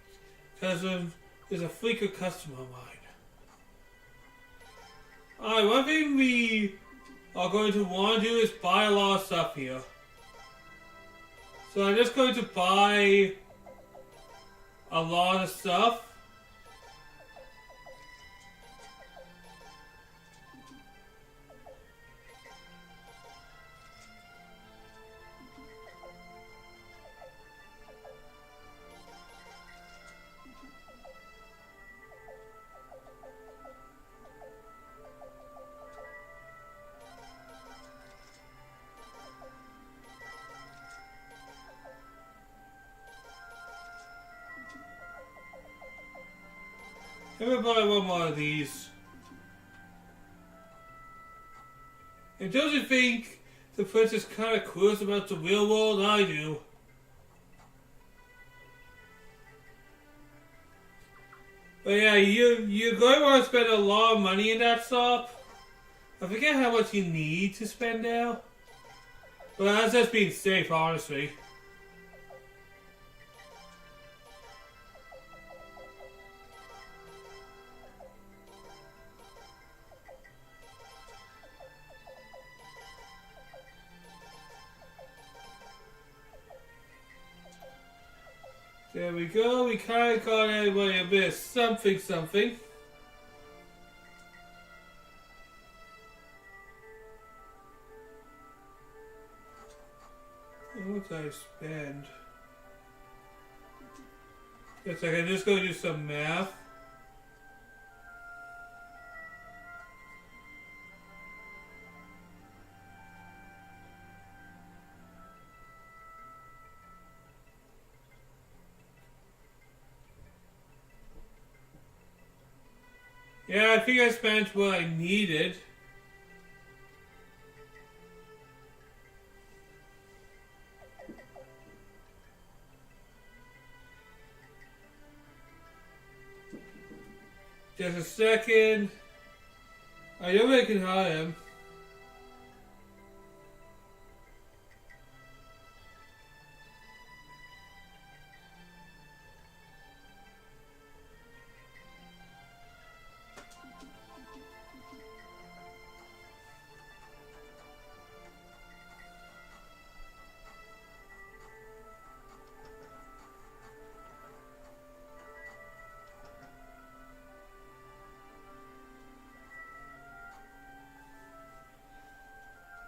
because there's a frequent customer of mine. Alright, one thing we are going to want to do is buy a lot of stuff here. So I'm just going to buy a lot of stuff. Let me buy one more of these. And don't you think the princess kind of curious about the real world? I do. But yeah, you're going to want to spend a lot of money in that shop. I forget how much you need to spend now. But that's just being safe, honestly. There we go, we kind of got everybody a bit of something. What did I spend? It's like I'm just going to do some math. Yeah, I think I spent what I needed. Just a second. I know I can hire him.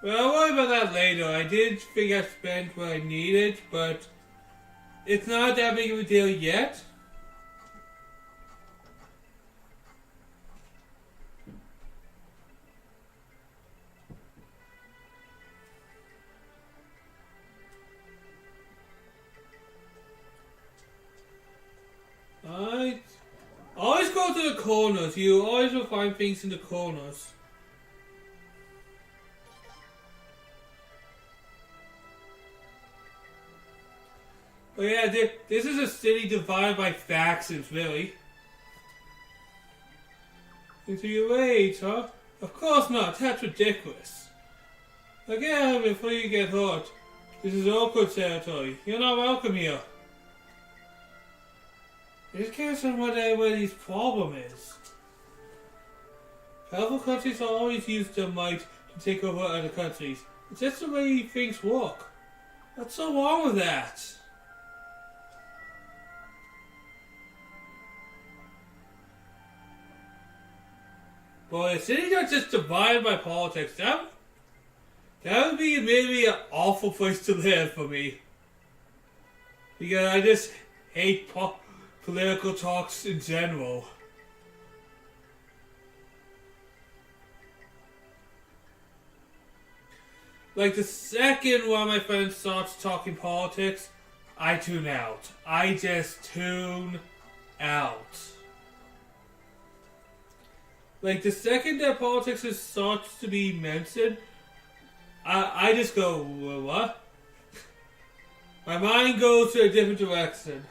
Well, I'll worry about that later. I did think I spent what I needed, but it's not that big of a deal yet. Alright. Always go to the corners. You always will find things in the corners. But yeah, this is a city divided by factions, really. Into your age, huh? Of course not, that's ridiculous. Now get out of it before you get hurt. This is awkward territory. You're not welcome here. I just can't understand what everybody's problem is. Powerful countries always use their might to take over other countries. It's just the way things work. What's so wrong with that? Boy, a city that's just divided by politics, that would be maybe an awful place to live for me. Because I just hate political talks in general. Like the second one of my friends starts talking politics, I tune out. I just tune out. Like the second that politics starts to be mentioned, I just go, what? My mind goes to a different direction.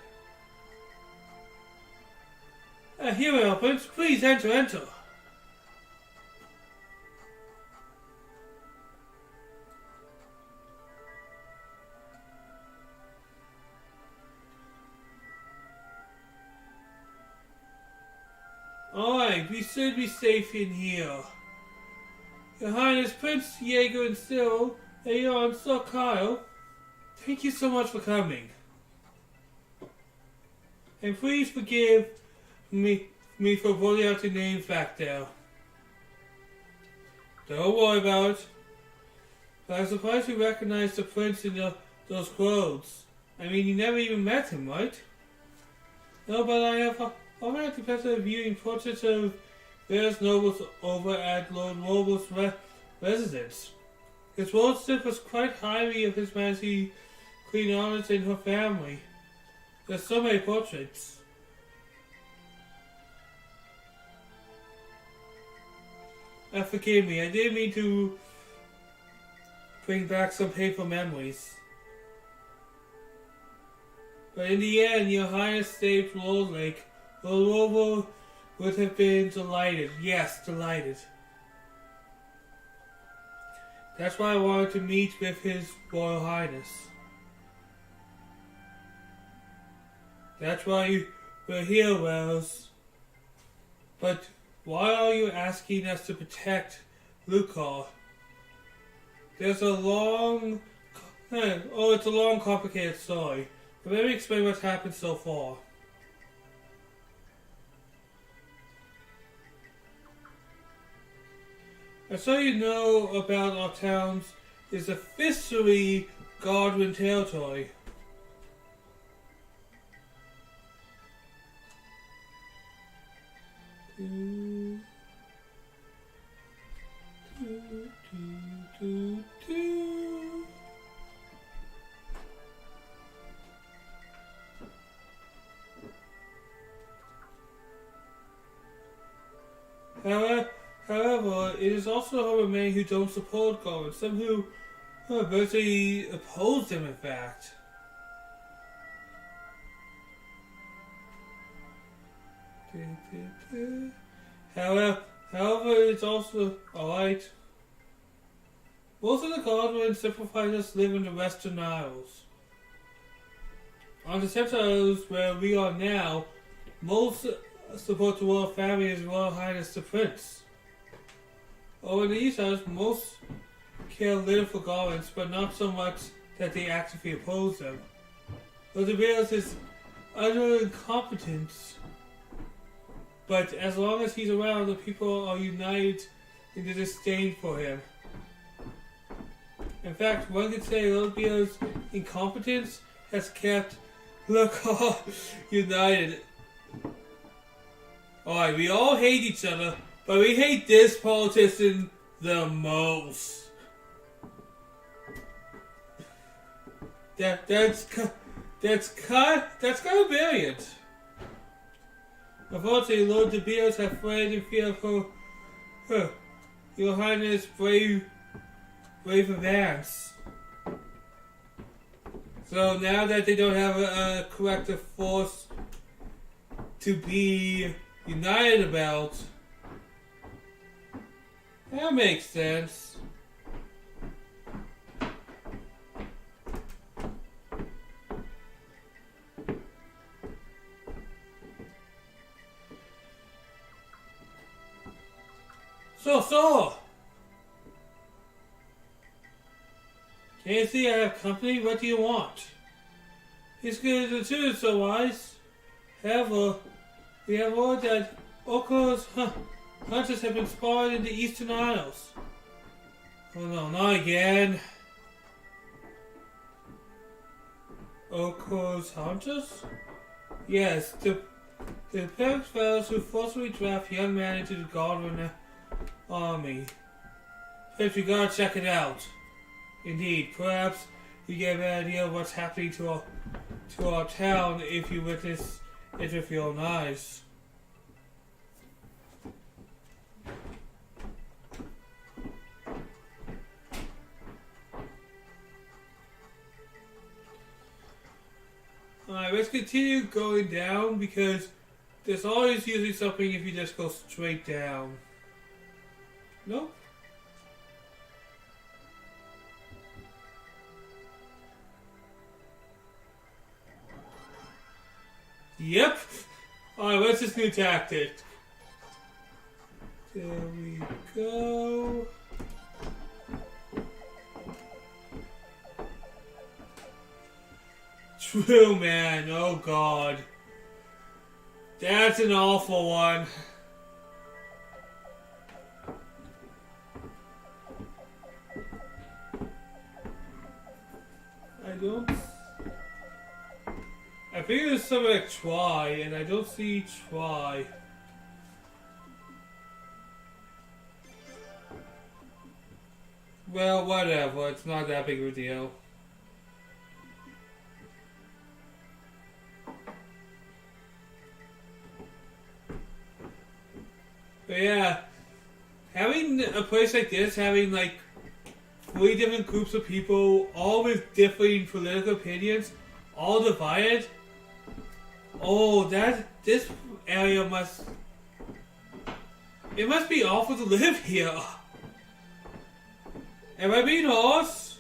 Here we are, Prince. Please enter. Alright, we should be safe in here. Your Highness, Prince Jagg and Cyril, Aeon, Sir Kyle, thank you so much for coming. And please forgive me for pulling out your names back there. Don't worry about it. But I'm surprised you recognized the prince in those clothes. I mean, you never even met him, right? No, but I have already had the pleasure of viewing portraits of various nobles over at Lord Robles' residence. His lordship was quite highly of His Majesty Queen Honors and her family. There's so many portraits. Forgive me, I didn't mean to bring back some painful memories. But in the end, Your Highness saved Lord Lake. Lord Roble would have been delighted. Yes, delighted. That's why I wanted to meet with His Royal Highness. That's why we're here, Wells. But why are you asking us to protect Lucar? There's a long... it's a long, complicated story. But let me explain what's happened so far. So you know about our towns is officially Godwin territory. However, it is also home of many who don't support Godwin, some who virtually oppose him, in fact. However, it's also alright. Most of the Godwin sympathizers live in the Western Isles. On the Central Isles, where we are now, most support the royal family as Royal Highness the Prince. Over in the East Isles, most care little for Godwins, but not so much that they actively oppose them. What reveals his utter incompetence. But as long as he's around, the people are united in the disdain for him. In fact, one could say Lord Beo's incompetence has kept Local united. Alright, we all hate each other, but we hate this politician the most. That's kind of brilliant. Unfortunately, Lord De Beers have fled in fear of her, Your Highness' brave advance. So now that they don't have a collective force to be united about, that makes sense. So. Can't see I have company? What do you want? He's good as the two, so wise. However, we have heard that Oko's hunters have been spotted in the Eastern Isles. Oh no, not again. Oko's hunters? Yes, the parents fellows who forcibly draft young men into the Godwin army. But we gotta check it out. Indeed, perhaps you get an idea of what's happening to our town if you witness it with your own eyes. Alright, let's continue going down because there's always usually something if you just go straight down. Nope. Yep. Alright, what's this new tactic? There we go. True, man. Oh, God. That's an awful one. I think there's something like try, and I don't see try. Well, whatever. It's not that big of a deal. But yeah, having a place like this, having like 3 different groups of people, all with differing political opinions, all divided. Oh, this area must be awful to live here. Am I being honest?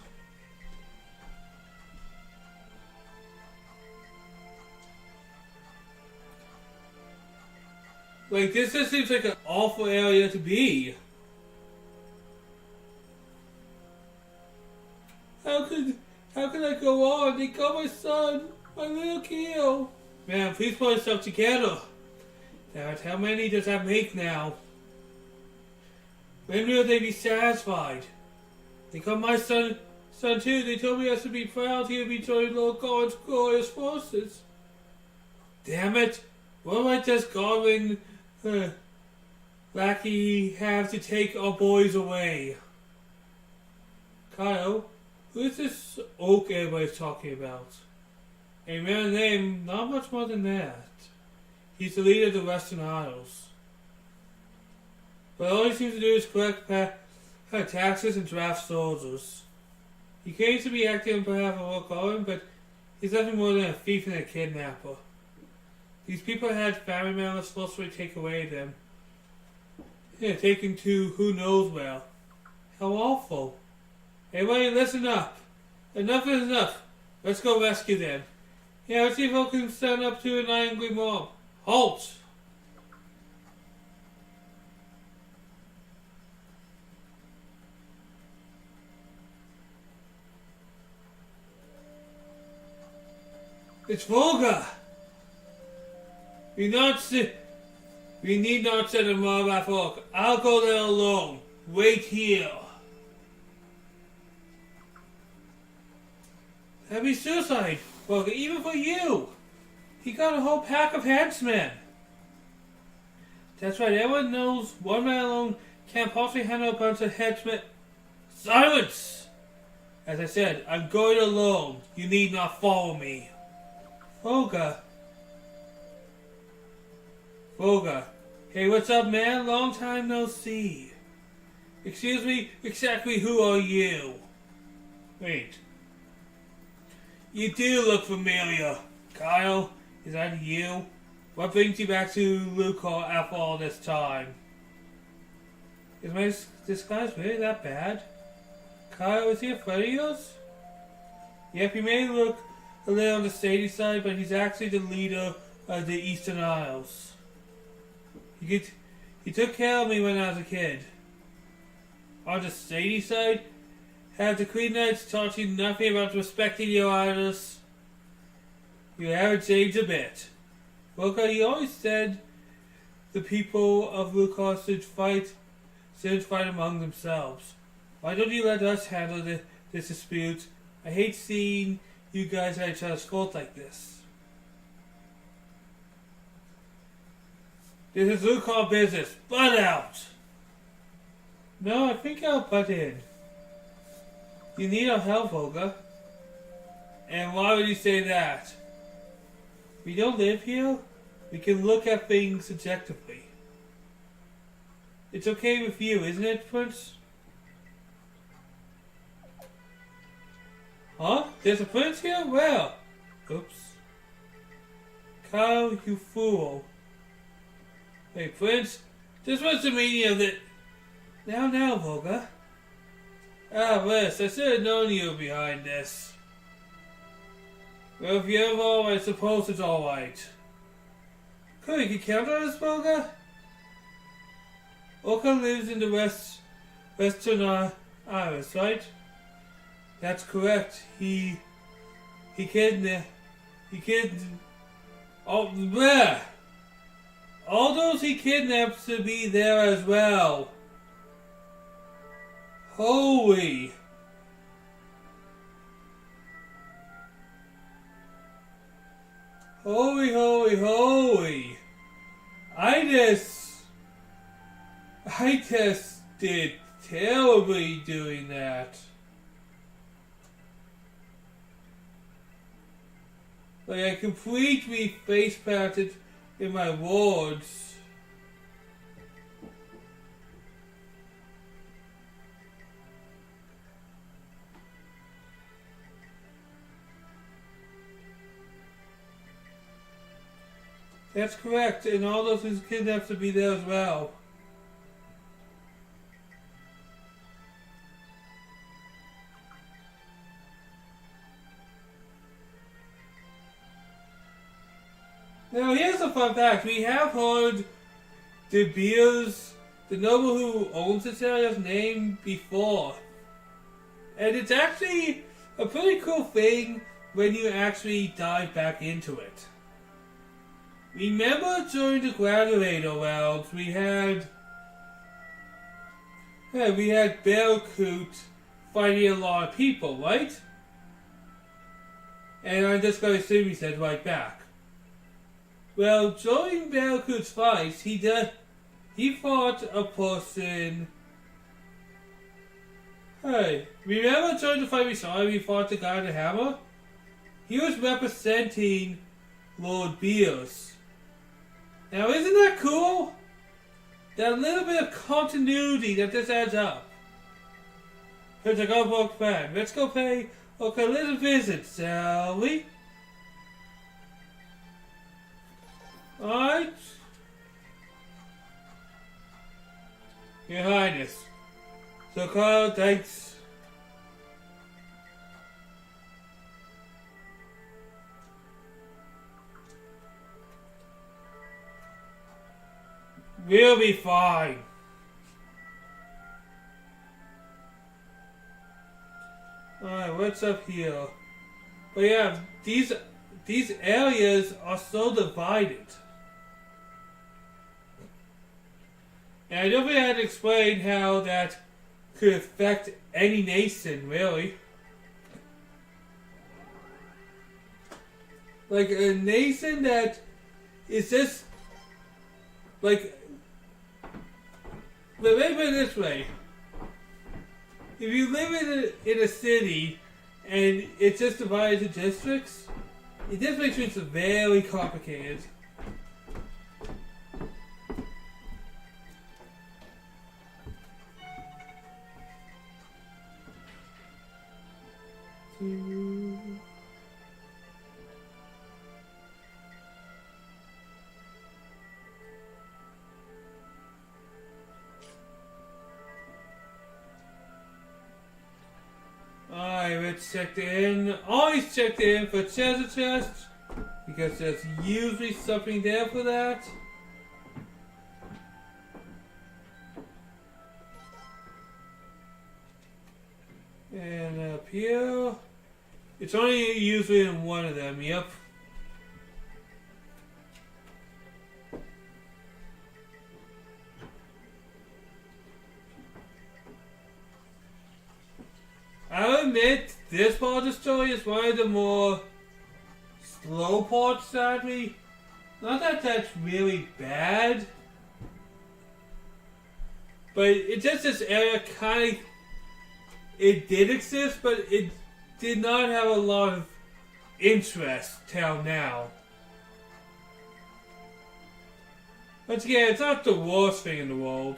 Like, this just seems like an awful area to be. How could I go on? They got my son, my little kid. Man, please put yourself together. Damn it, how many does that make now? When will they be satisfied? They got my son too. They told me I should be proud he would be joining Lord God's glorious forces. Damn it! What might this Godwin lackey have to take our boys away? Kyle, who is this oak everybody's talking about? A man named, not much more than that. He's the leader of the Western Isles. But all he seems to do is collect taxes and draft soldiers. He claims to be acting on behalf of Lord Godwin, but he's nothing more than a thief and a kidnapper. These people had family members forcefully take away them. Yeah, taken to who knows where. How awful. Everybody listen up. Enough is enough. Let's go rescue them. Yeah, let's see if I can stand up to an angry mob. Halt! It's Volga! We need not send a mob after all. I'll go there alone. Wait here. That'd be suicide, Volga, even for you. He got a whole pack of henchmen. That's right, everyone knows one man alone can't possibly handle a bunch of henchmen. Silence! As I said, I'm going alone. You need not follow me. Volga. Volga. Hey, what's up, man? Long time no see. Excuse me, exactly who are you? Wait. You do look familiar. Kyle, is that you? What brings you back to Lucor after all this time? Is my disguise really that bad? Kyle, is he a friend of yours? Yep, he may look a little on the shady side, but he's actually the leader of the Eastern Isles. He took care of me when I was a kid. On the shady side, have the Queen Knights taught you nothing about respecting your idols? You haven't changed a bit. Volga, you always said the people of Lucor should fight among themselves. Why don't you let us handle this dispute? I hate seeing you guys at each other's fault like this. This is Lucor business. Butt out! No, I think I'll butt in. You need our help, Volga. And why would you say that? We don't live here. We can look at things subjectively. It's okay with you, isn't it, Prince? Huh? There's a prince here? Where? Oops. Kyle, you fool. Hey, Prince, this was the meaning of it. Now, Volga. Ah, Wes, I should have known you were behind this. Well, if you're involved, I suppose it's alright. Cool, you can count on us, Volga? Oka lives in the western Isles, right? That's correct. He oh, bleh! All those he kidnaps to be there as well. Holy! Holy! I just did terribly doing that. Like I completely face planted in my words. That's correct, and all those whose kids have to be there as well. Now here's a fun fact. We have heard De Beers, the noble who owns this area's name before. And it's actually a pretty cool thing when you actually dive back into it. Remember during the Gladiator rounds we had Bearcoot fighting a lot of people, right? And I'm just going to assume he said right back. Well, during Bearcoot's fights, he fought a person. Hey, remember during the fight we saw he fought the guy with the hammer? He was representing Lord Beers. Now, isn't that cool? That little bit of continuity that this adds up. Here's a go book fan. Let's go pay a little visit, shall we? Alright. Your Highness. So Kyle, thanks. We'll be fine. Alright, what's up here? But yeah, these areas are so divided. And I don't think I had to explain how that could affect any nation, really. Like a nation that is just like, but let me put it this way. If you live in a city and it's just divided into districts, it just makes things very complicated. Alright, let's check in. Always check in for treasure chests, because there's usually something there for that. And up here, it's only usually in one of them, yep. I'll admit, this part of the story is one of the more slow parts, sadly. Not that that's really bad, but it's just this area kind of, it did exist, but it did not have a lot of interest till now. But yeah, it's not the worst thing in the world.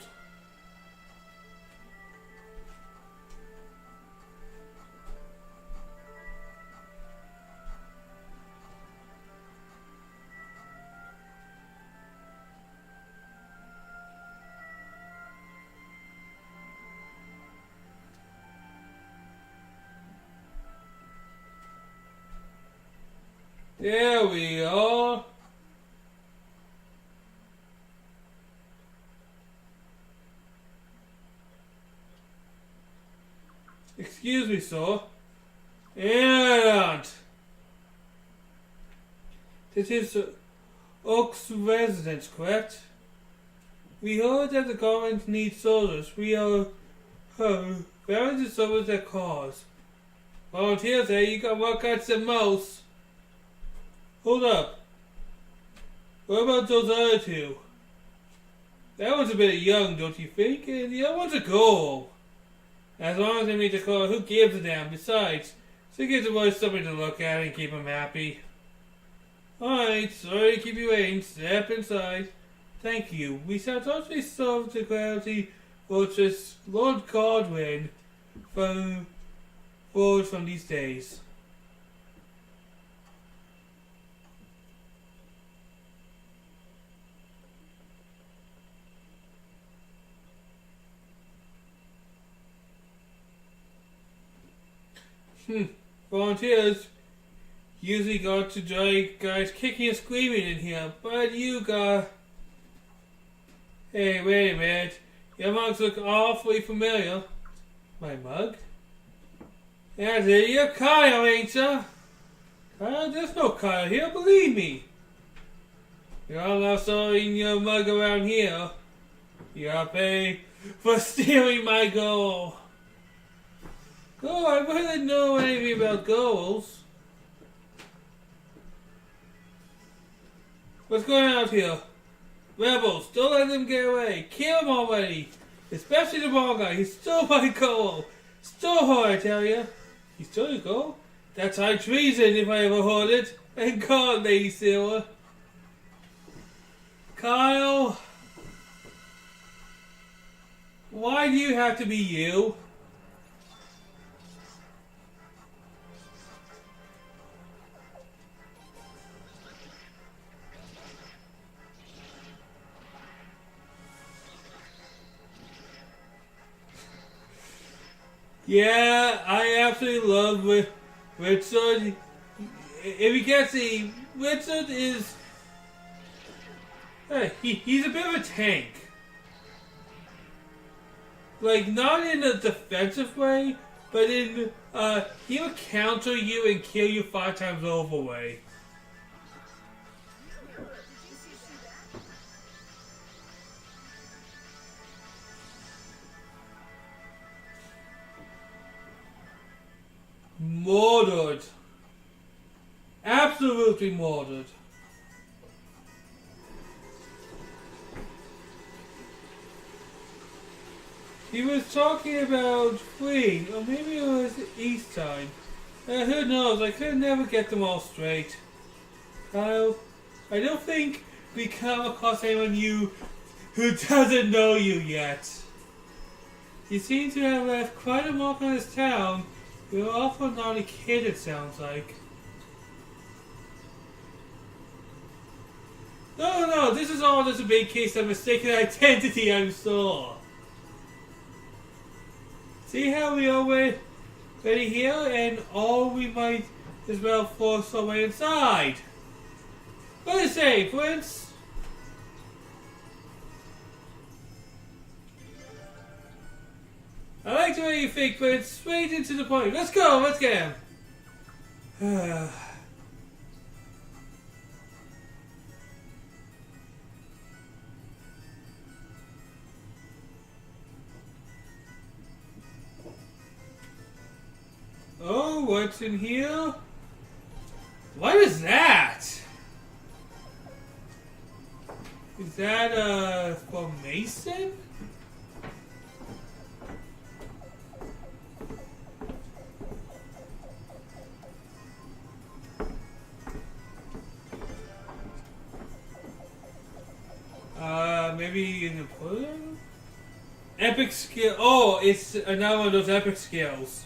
There we are. Excuse me, sir. And this is Oak's residence, correct? We heard that the government needs soldiers. We are very to service their cause. Volunteers, hey, you got work at the most. Hold up. What about those other two? That one's a bit young, don't you think? And the other one's a girl. As long as they meet the call, who gives a damn? Besides, she gives the boys something to look at and keep them happy. Alright, sorry to keep you waiting. Step inside. Thank you. We shall totally serve the clarity fortress Lord Godwin forward from these days. Volunteers usually got to drag guys kicking and screaming in here, but you got... Hey, wait a minute. Your mugs look awfully familiar. My mug? That's it, you're Kyle, ain't ya? Kyle, there's no Kyle here, believe me. You're all not throwing your mug around here. You gotta pay for stealing my gold. Oh, I really don't know anything about goals. What's going on out here? Rebels, don't let them get away. Kill them already. Especially the ball guy. He stole my goal. Stole her, I tell you. He stole your goal? That's high treason if I ever heard it. Thank God, Lady Silver. Kyle. Why do you have to be you? Yeah, I absolutely love Richard. If you can't see, Richard is... he's a bit of a tank. Like, not in a defensive way, but in, he'll counter you and kill you 5 times over way. Murdered. Absolutely murdered. He was talking about free, or maybe it was East time. Who knows? I could never get them all straight. I don't think we come across anyone new who doesn't know you yet. You seem to have left quite a mark on this town. You're awful naughty kid, it sounds like. No, this is all just a big case of mistaken identity, I'm sure. See how we already here, and all we might as well force our way inside. What do you say, Prince? I like the way you think, but it's straight into the point. Let's go, let's get him. Oh, what's in here? What is that? Is that, for Mason? Maybe Napoleon? Epic skill. Oh, it's another one of those epic skills.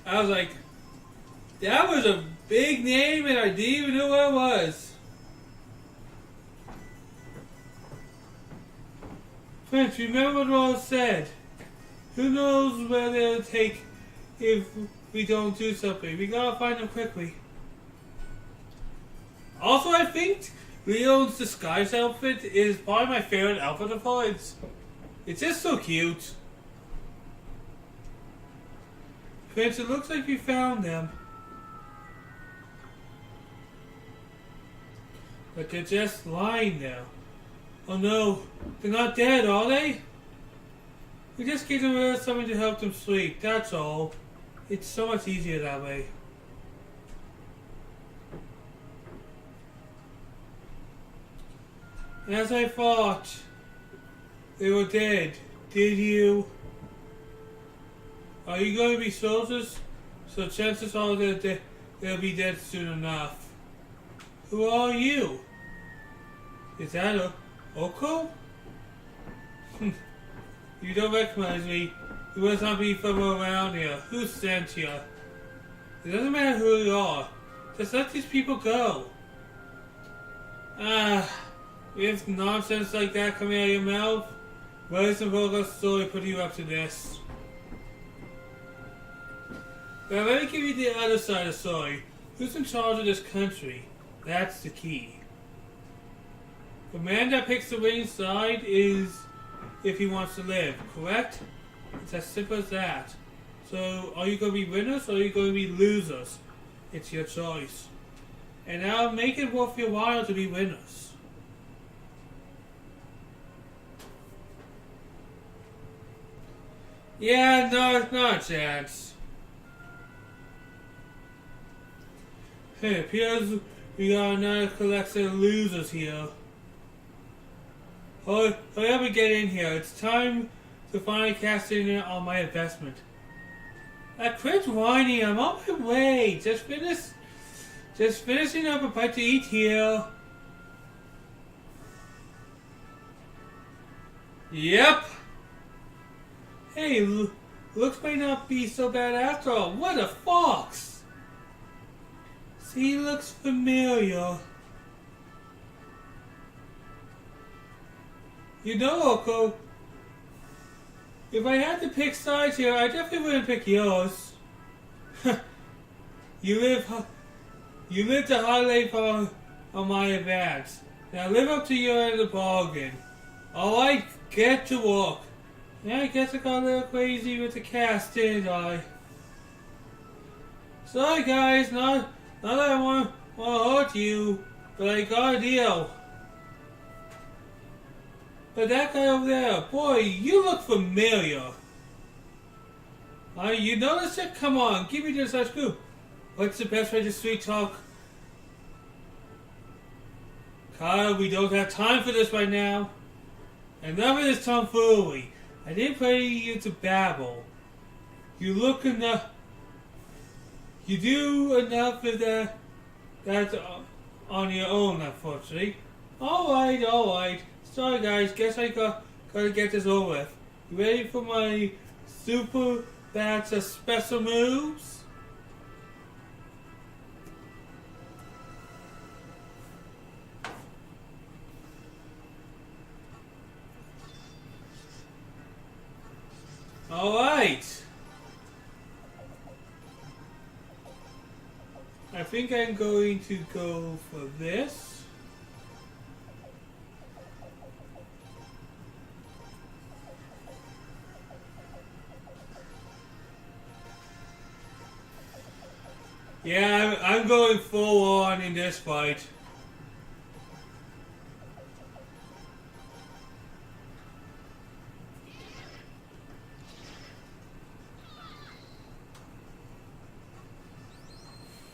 I was like, that was a big name and I didn't even know what it was. Prince, remember what Rose said. Who knows where they'll take if we don't do something. We gotta find them quickly. Also, I think Leon's disguise outfit is probably my favorite outfit of all. It's just so cute. Prince, it looks like we found them. But they're just lying there. Oh no, they're not dead, are they? We just gave them something to help them sleep, that's all. It's so much easier that way. As I thought, they were dead. Did you? Are you going to be soldiers? So chances are that they'll be dead soon enough. Who are you? Is that a Oko? You don't recognize me. You must not be from around here. Who sent you? It doesn't matter who you are. Just let these people go. If nonsense like that coming out of your mouth, where's the vulgar story put you up to this? But let me give you the other side of the story. Who's in charge of this country? That's the key. The man that picks the winning side is if he wants to live, correct? It's as simple as that. So, are you going to be winners or are you going to be losers? It's your choice. And I'll make it worth your while to be winners. Yeah, no, not a chance. Hey, it appears we got another collection of losers here. Hurry up and get in here. It's time to finally cash in on my investment. Quit whining. I'm on my way. Just finishing up a bite to eat here. Yep. Hey, looks may not be so bad after all. What a fox! See, he looks familiar. You know, Oko, if I had to pick sides here, I definitely wouldn't pick yours. you live to highlight on my advance. Now live up to your end of the bargain. Alright, get to work. Yeah, I guess I got a little crazy with the cast, didn't I? Sorry guys, not that I want to hurt you, but I got a deal. But that guy over there, boy, you look familiar. You noticed it? Come on, give me just such scoop. What's the best way to sweet talk? Kyle, we don't have time for this right now. Enough of this tomfoolery. I didn't pay you to babble. You look enough. You do enough of that. That's on your own, unfortunately. Alright. Sorry guys, guess I gotta get this over with. You ready for my super batch of special moves? Alright. I think I'm going to go for this. Yeah, I'm going full on in this fight.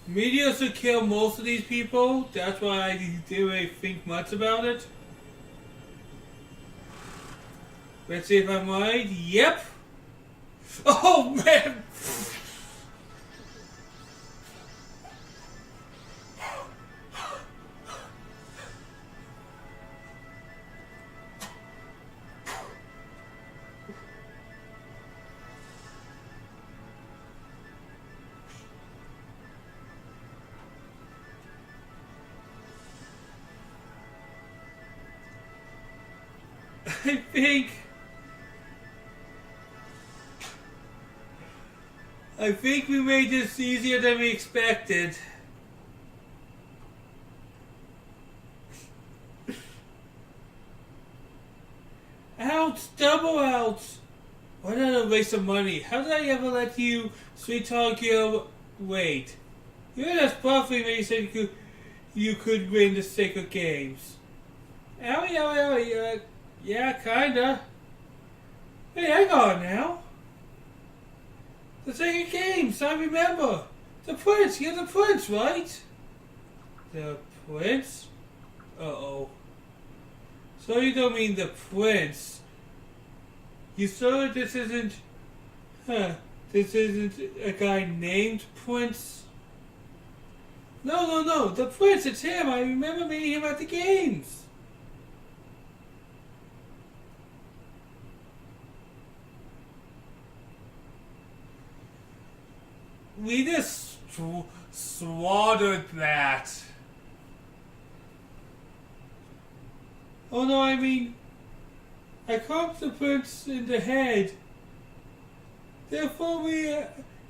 Meteors will kill most of these people. That's why I didn't really think much about it. Let's see if I'm right. Yep. Oh man. I think we made this easier than we expected. Ouch! Double ouch! What a waste of money. How did I ever let you sweet talk your wait? You're just bluffing when you said you could win the sacred games. Owie. Yeah, kinda. Hey, hang on now. The sacred games, I remember. The prince, you're the prince, right? The prince? Uh-oh. So you don't mean the prince. You sure this isn't... this isn't a guy named Prince? No, the prince, it's him. I remember meeting him at the games. We just slaughtered that. Oh no, I mean, I caught the prince in the head. Therefore we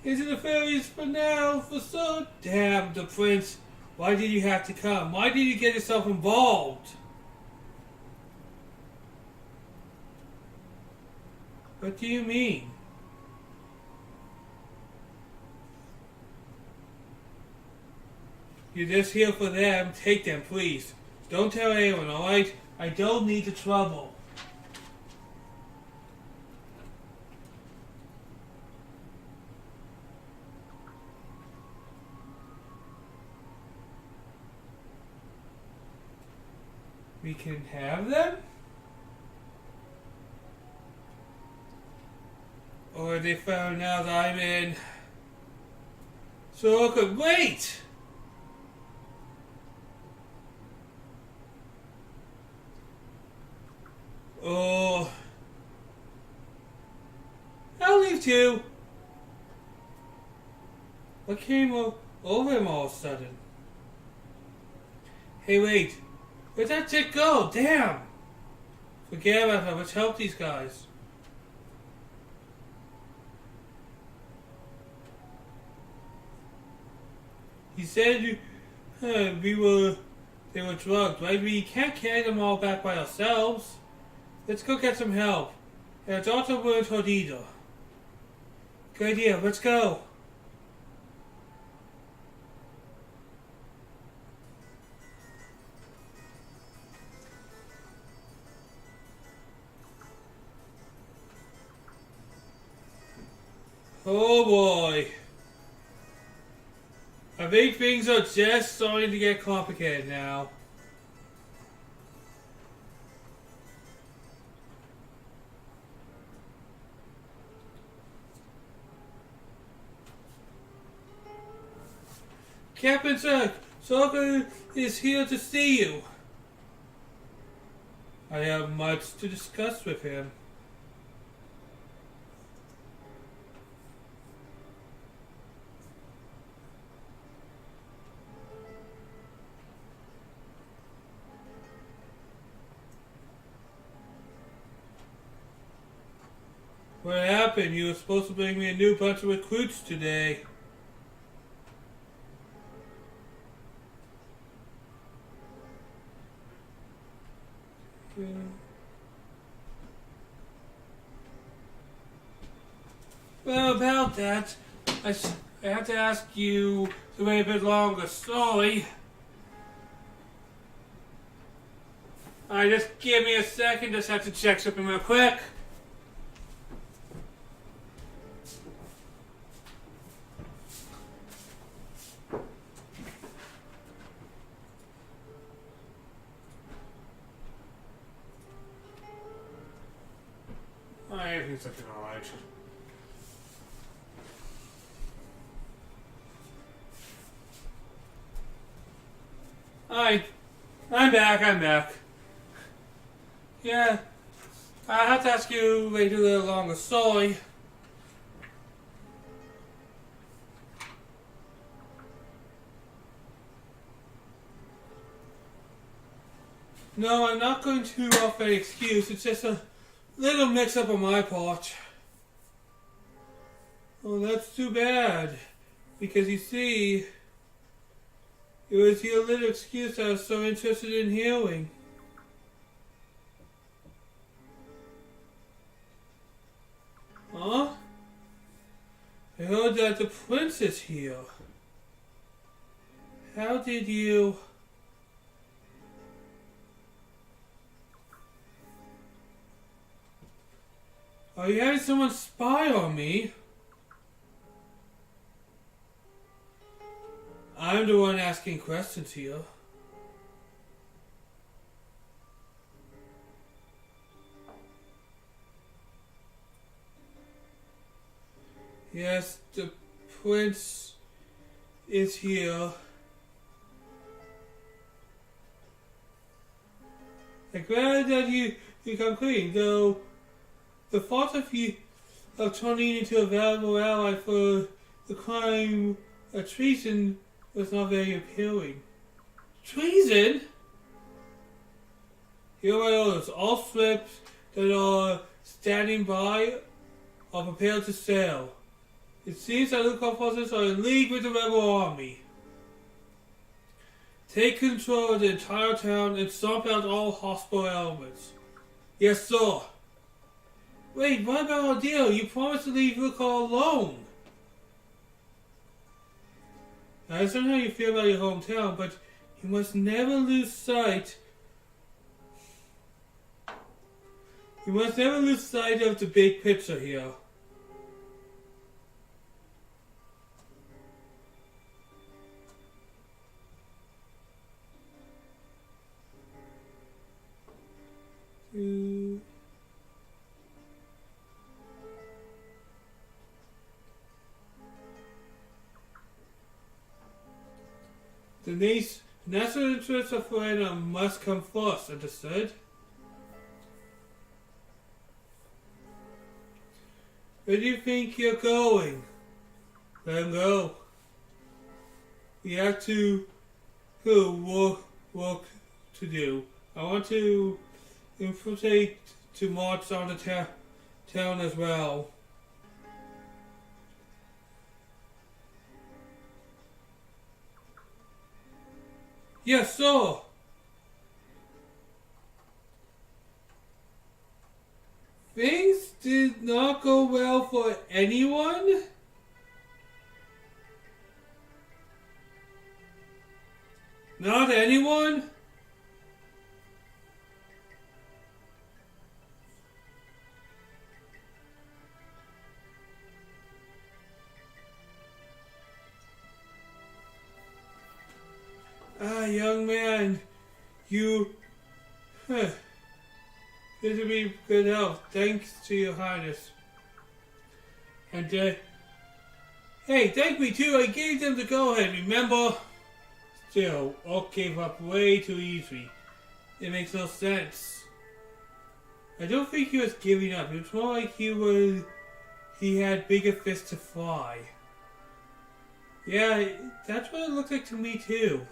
into the fairies for now, for so damn the prince. Why did you have to come? Why did you get yourself involved? What do you mean? You're just here for them. Take them, please. Don't tell anyone, alright? I don't need the trouble. We can have them? Or they found out I'm in... So, okay, wait! Oh, I'll leave too. What came over him all of a sudden? Hey, wait. Where'd that chick go? Damn. Forget about her. Let's help these guys. He said they were drugged, right? We can't carry them all back by ourselves. Let's go get some help. And it's also word toward either. Good idea, let's go. Oh boy. I think things are just starting to get complicated now. Captain Jagg, Soccer is here to see you. I have much to discuss with him. What happened? You were supposed to bring me a new bunch of recruits today. Well, about that, I have to ask you to wait a bit longer. Sorry. Alright, just give me a second. Just have to check something real quick. Everything's looking alright. Alright, I'm back. Yeah, I have to ask you to wait a little longer, sorry. No, I'm not going to offer an excuse, it's just a little mix-up on my part. Oh, that's too bad. Because you see, it was your little excuse I was so interested in hearing. Huh? I heard that the prince is here. How did you... Are you having someone spy on me? I'm the one asking questions here. Yes, the prince is here. I'm glad that you come clean, though the thought of turning into a valuable ally for the crime of treason was not very appealing. Treason? Here are my orders. All ships that are standing by are prepared to sail. It seems that local forces are in league with the rebel army. Take control of the entire town and stomp out all hostile elements. Yes, sir. Wait, what about our deal? You promised to leave Luca alone. I understand how you feel about your hometown, but you must never lose sight. You must never lose sight of the big picture here. The national interests of Florida must come first, understood? Where do you think you're going? Let him go. We have to work to do. I want to infiltrate to march on the town as well. Yes, sir. Things did not go well for anyone? Not anyone? Ah, young man, you appear to be good health, thanks to your highness. And, hey, thank me too, I gave them the go-ahead, remember? Still, all gave up way too easy. It makes no sense. I don't think he was giving up, it's more like he had bigger fists to fry. Yeah, that's what it looked like to me too.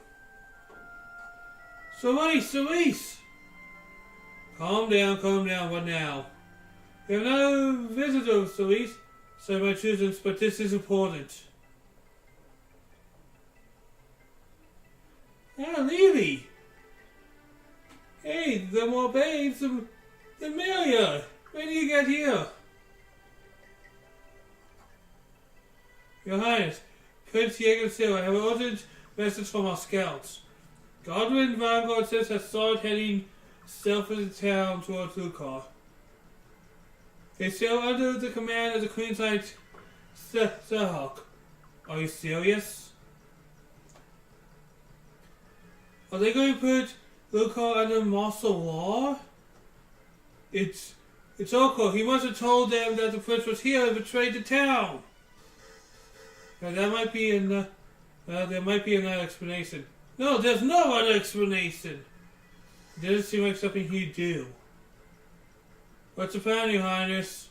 Cerise! Calm down, what now? We have no visitors, Cerise. Sorry, my children, but this is important. Ah, Lily! Hey, the more babes, the merrier! When did you get here? Your Highness, Prince Jagg, I have an urgent message from our scouts. Godwin Vanguard says has started heading south of the town towards Lucar. They sail under the command of the Queen's Knight Sahawk. Are you serious? Are they going to put Lucar under martial law? It's Oko. He must have told them that the prince was here and betrayed the town. Now that might be there might be another explanation. No, there's no other explanation. It doesn't seem like something he'd do. What's the plan, Your Highness?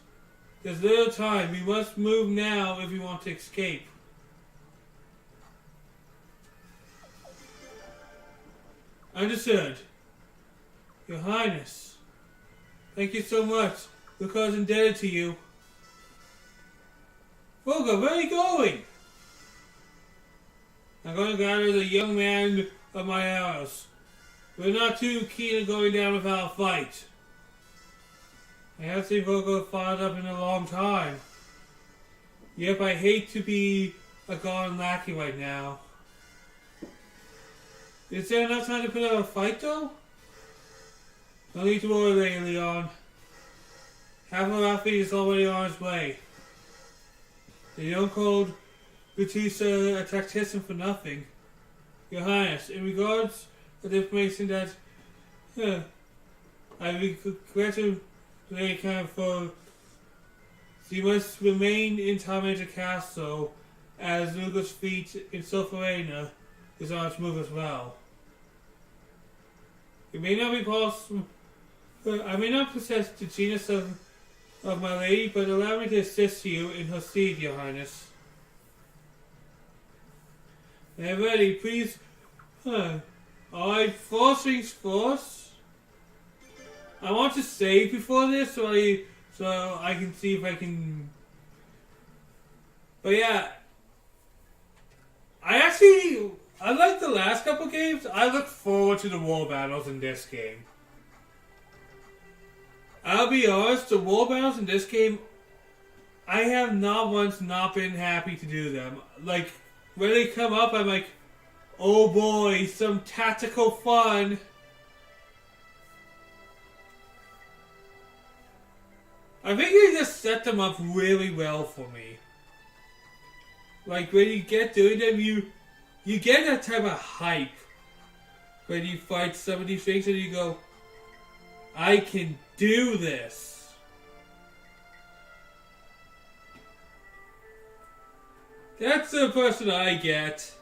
There's little time. We must move now if we want to escape. Understood. Your Highness. Thank you so much. Lucar's indebted to you. Volga, where are you going? I'm going to gather the young man of my arrows. We're not too keen on going down without a fight. I haven't seen Volga fired up in a long time. Yep, I hate to be a god lackey right now. Is there enough time to put up a fight though? No need to worry, Leon. Half of our fleet is already on its way. The young cold Batista attacked Hisson for nothing. Your Highness, in regards to the information that I regret to lay account for, you must remain in Talmage Castle as Lugar's fleet in Sulphurana is on its move as well. It may not be possible. I may not possess the genius of my lady, but allow me to assist you in her stead, Your Highness. Now ready, please. Alright, first things first. I want to save before this so I can see if I can. But yeah, I like the last couple games. I look forward to the war battles in this game. I'll be honest, the war battles in this game, I have not once not been happy to do them. Like, when they come up, I'm like, oh boy, some tactical fun. I think they just set them up really well for me. Like, when you get doing them, you get that type of hype. When you fight some of these things and you go, I can do this. That's the person I get.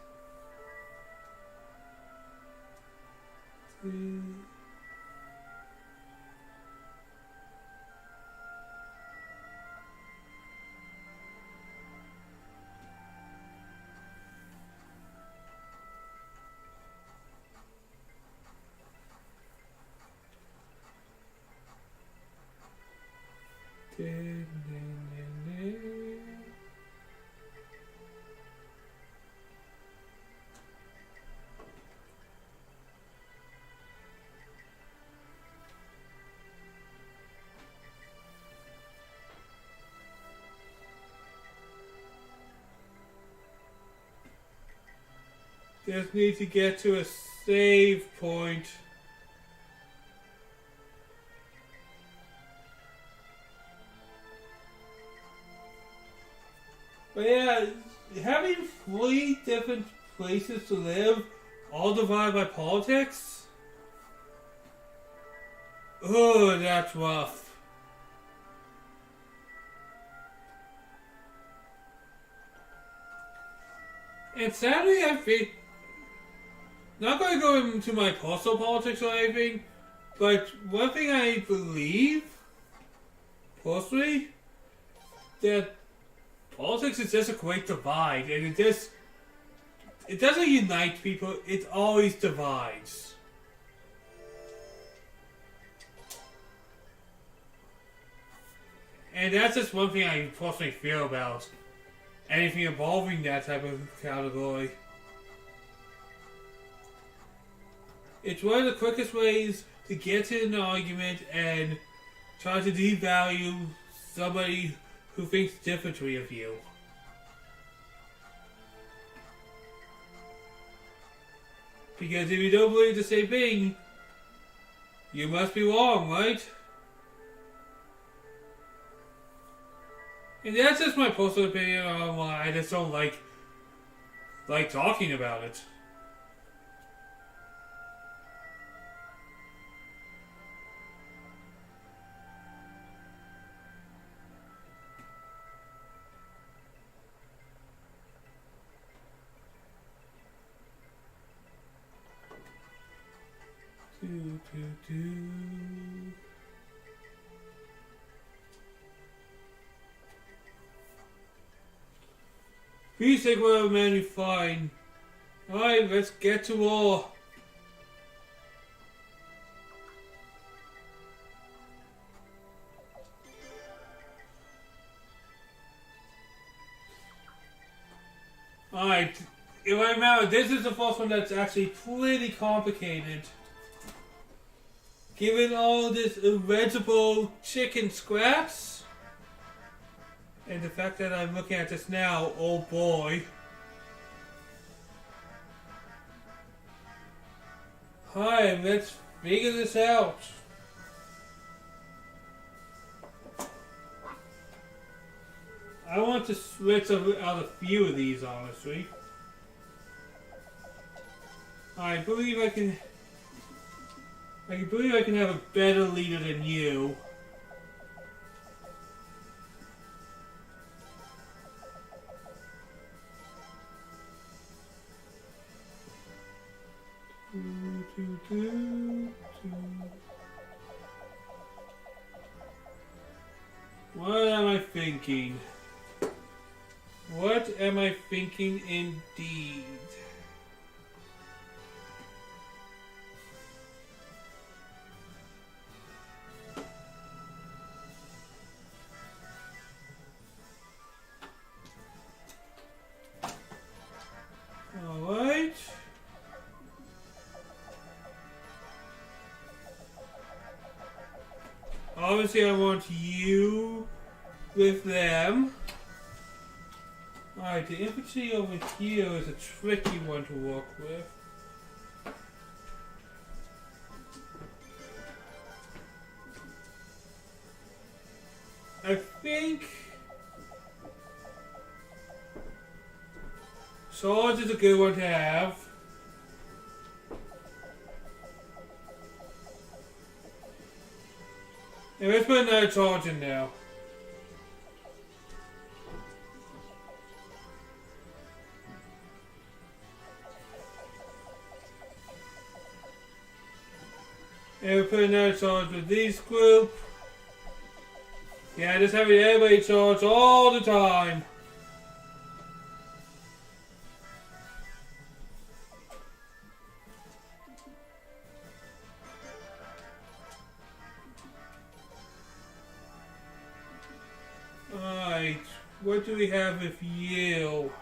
Just need to get to a save point. But yeah, having 3 different places to live, all divided by politics? Oh, that's rough. And sadly, I think, not going to go into my personal politics or anything, but one thing I believe, personally, that politics is just a great divide, and it doesn't unite people, it always divides. And that's just one thing I personally feel about anything involving that type of category. It's one of the quickest ways to get to an argument and try to devalue somebody who thinks differently of you. Because if you don't believe the same thing, you must be wrong, right? And that's just my personal opinion on why I just don't like talking about it. Please take whatever man you find. Alright, let's get to war. Alright, if I remember, this is the first one that's actually pretty complicated. Given all this vegetable chicken scraps, and the fact that I'm looking at this now, oh boy. Alright, let's figure this out. I want to switch out a few of these, honestly. I believe I can have a better leader than you. What am I thinking? What am I thinking indeed? Alright. Obviously I want you with them. Alright, the infantry over here is a tricky one to work with. I think swords is a good one to have. And let's put another charge in now. And we'll put another charge with this group. Yeah, just having everybody charge all the time. Alright, what do we have with you?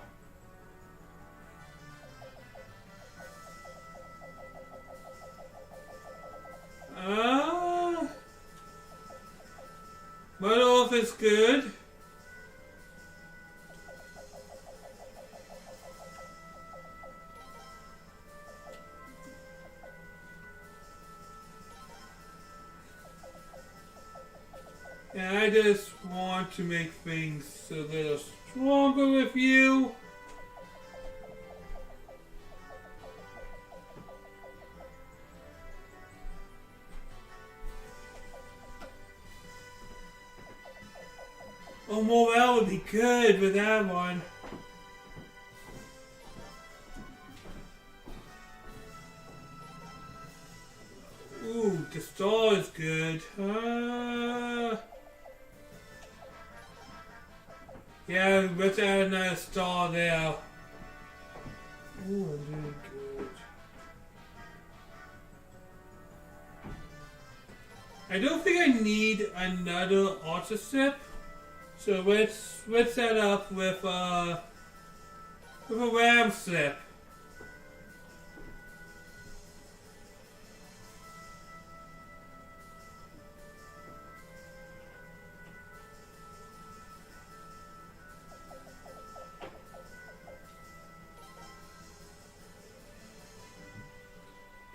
Mud off is good. And I just want to make things a little stronger with you. Oh, morale would be good with that one. Ooh, the star is good. Yeah, let's add another star there. Ooh, I'm doing good. I don't think I need another auto sip. So let's set up with a ram slip.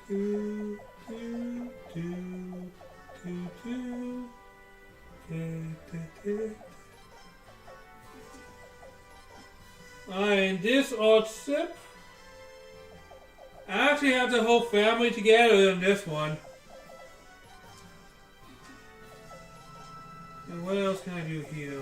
Do, do, do, do, do. And this odd sip, I actually have the whole family together in this one. And what else can I do here?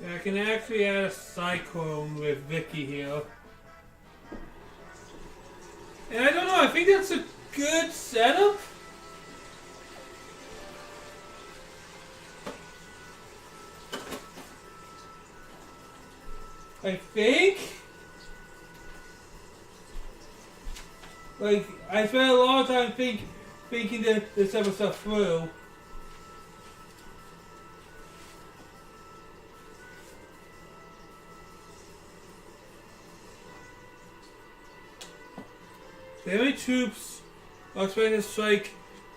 So I can actually add a cyclone with Vicky here. And I don't know, I think that's a good setup. I think. Like, I spent a lot of time thinking this type of stuff through. The enemy troops are expected to strike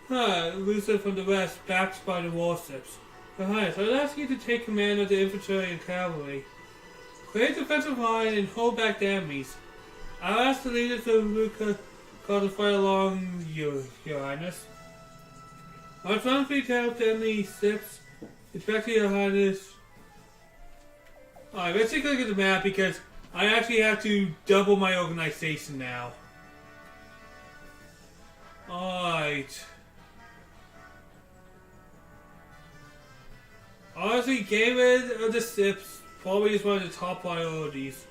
loosen from the west, backed by the warships. Behind, so I'd ask you to take command of the infantry and cavalry. Create a defensive line and hold back the enemies. I'll ask the leaders to call the fight along your highness. Our front fleet to help the enemy ships. Expect your highness. Alright, let's take a look at the map because I actually have to double my organization now. Alright. Honestly, getting rid of the ships probably is one of the top priorities.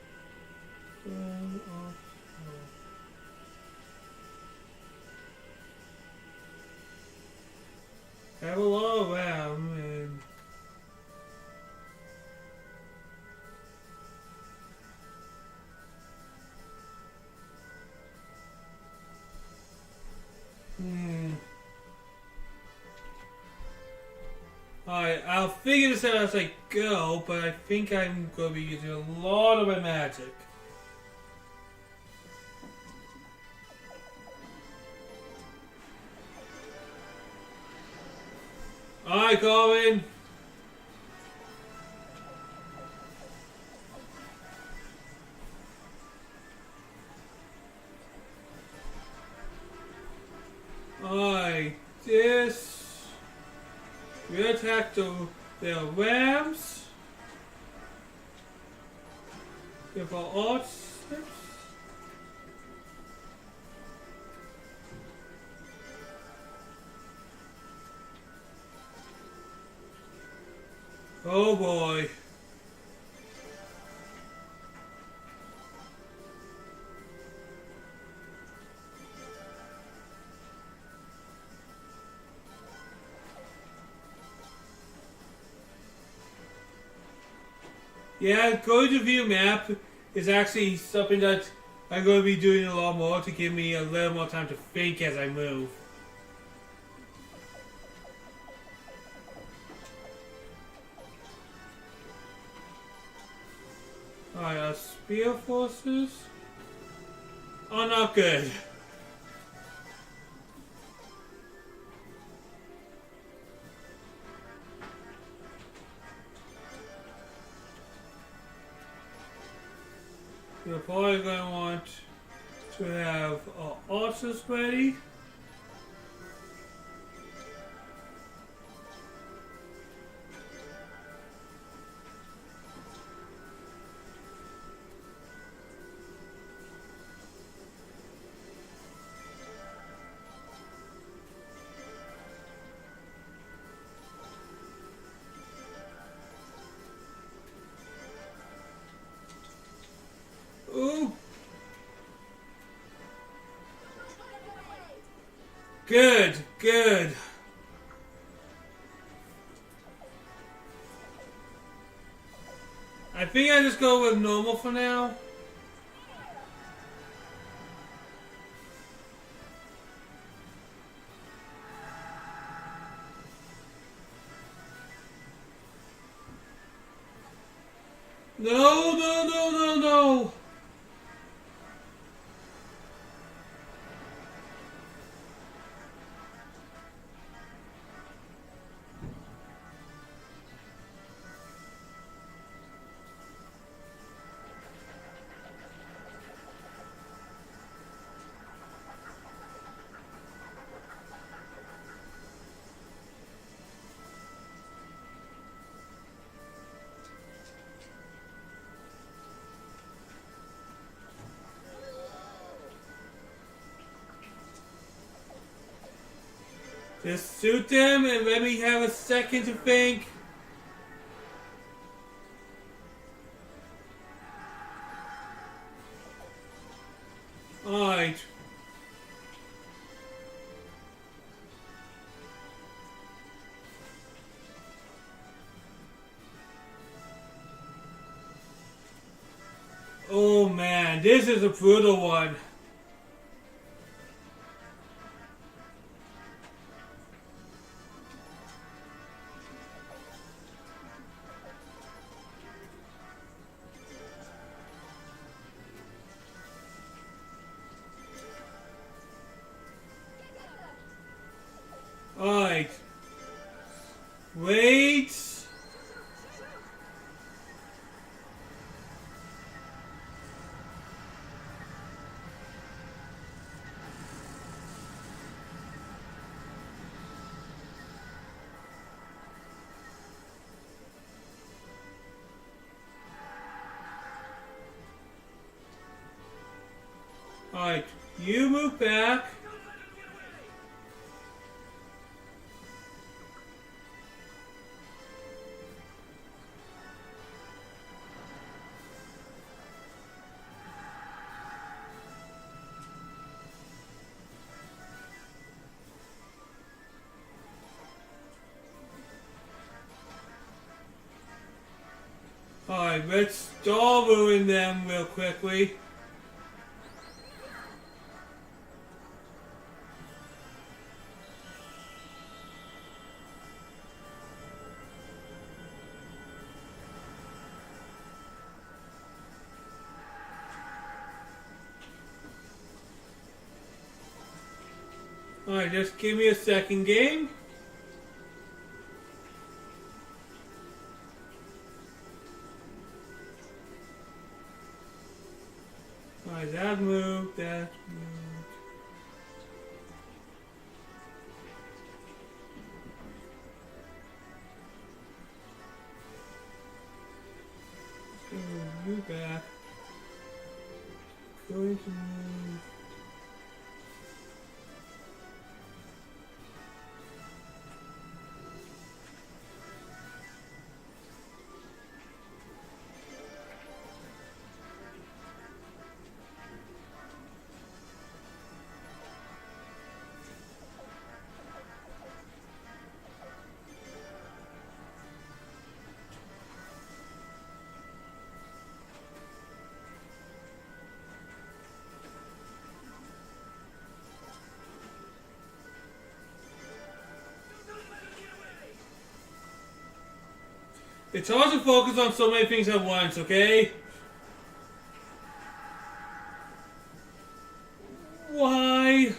I have a lot of RAM and Alright, I'll figure this out as I go, but I think I'm going to be using a lot of my magic. Alright, Colin. Alright, this. We attack the rams. With our odds. Oh boy. Yeah, going to view map is actually something that I'm going to be doing a lot more to give me a little more time to think as I move. Alright, our spear forces are not good. You're probably going to want to have archers ready. Ooh. Good, good. I think I just go with normal for now. No, no, no, no, no. Just shoot them and let me have a second to think. Alright. Oh man, this is a brutal one. Alright. Wait. Alright, you move back. Alright, let's stall ruin them real quickly. Alright, just give me a second game. Alright, that moved, that moved. Let's go move you back. Going to move. It's hard to focus on so many things at once, okay? Why?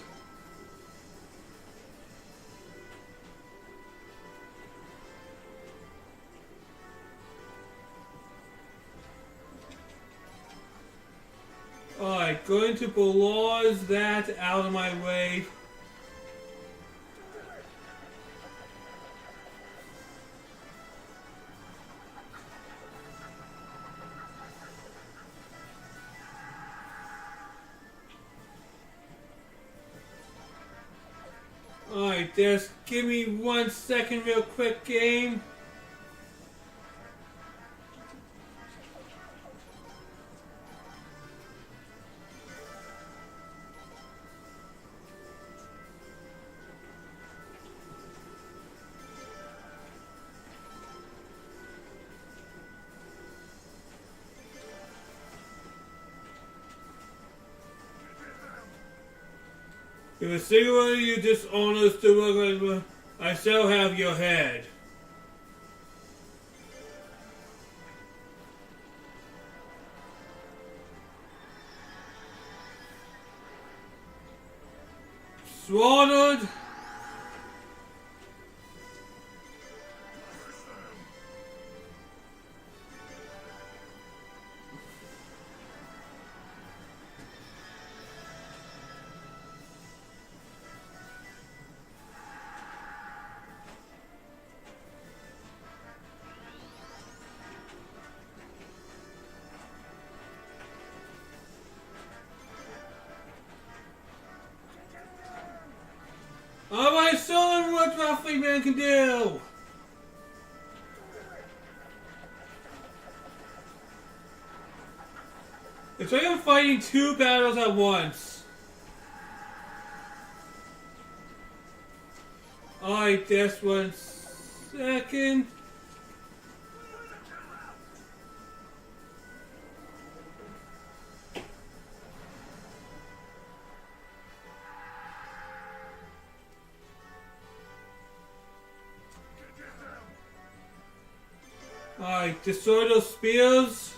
Alright, going to blast that out of my way. Alright, just give me 1 second real quick, game. If a single one of you dishonors to work, I shall have your head. Slaughtered. Alright, so what roughly man can do. It's like I'm fighting 2 battles at once. Alright, just 1 second. Alright, destroy those spears.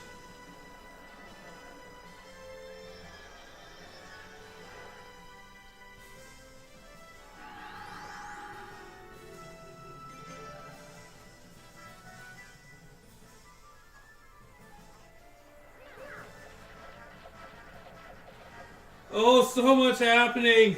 Oh, so much happening.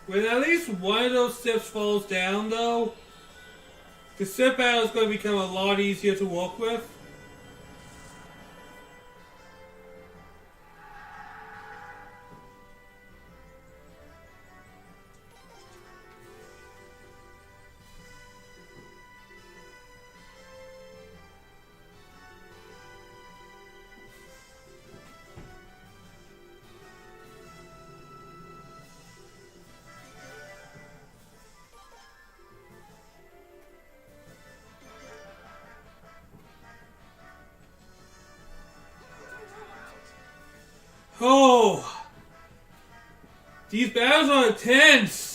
When at least one of those ships falls down, though, the ship battle is going to become a lot easier to work with. Oh, these battles are intense.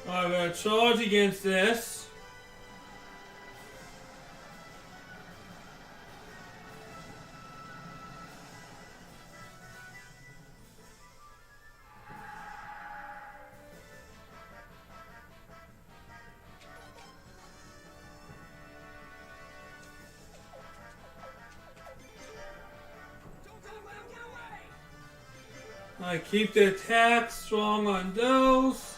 I'm going to charge against this. I keep the attack strong on those.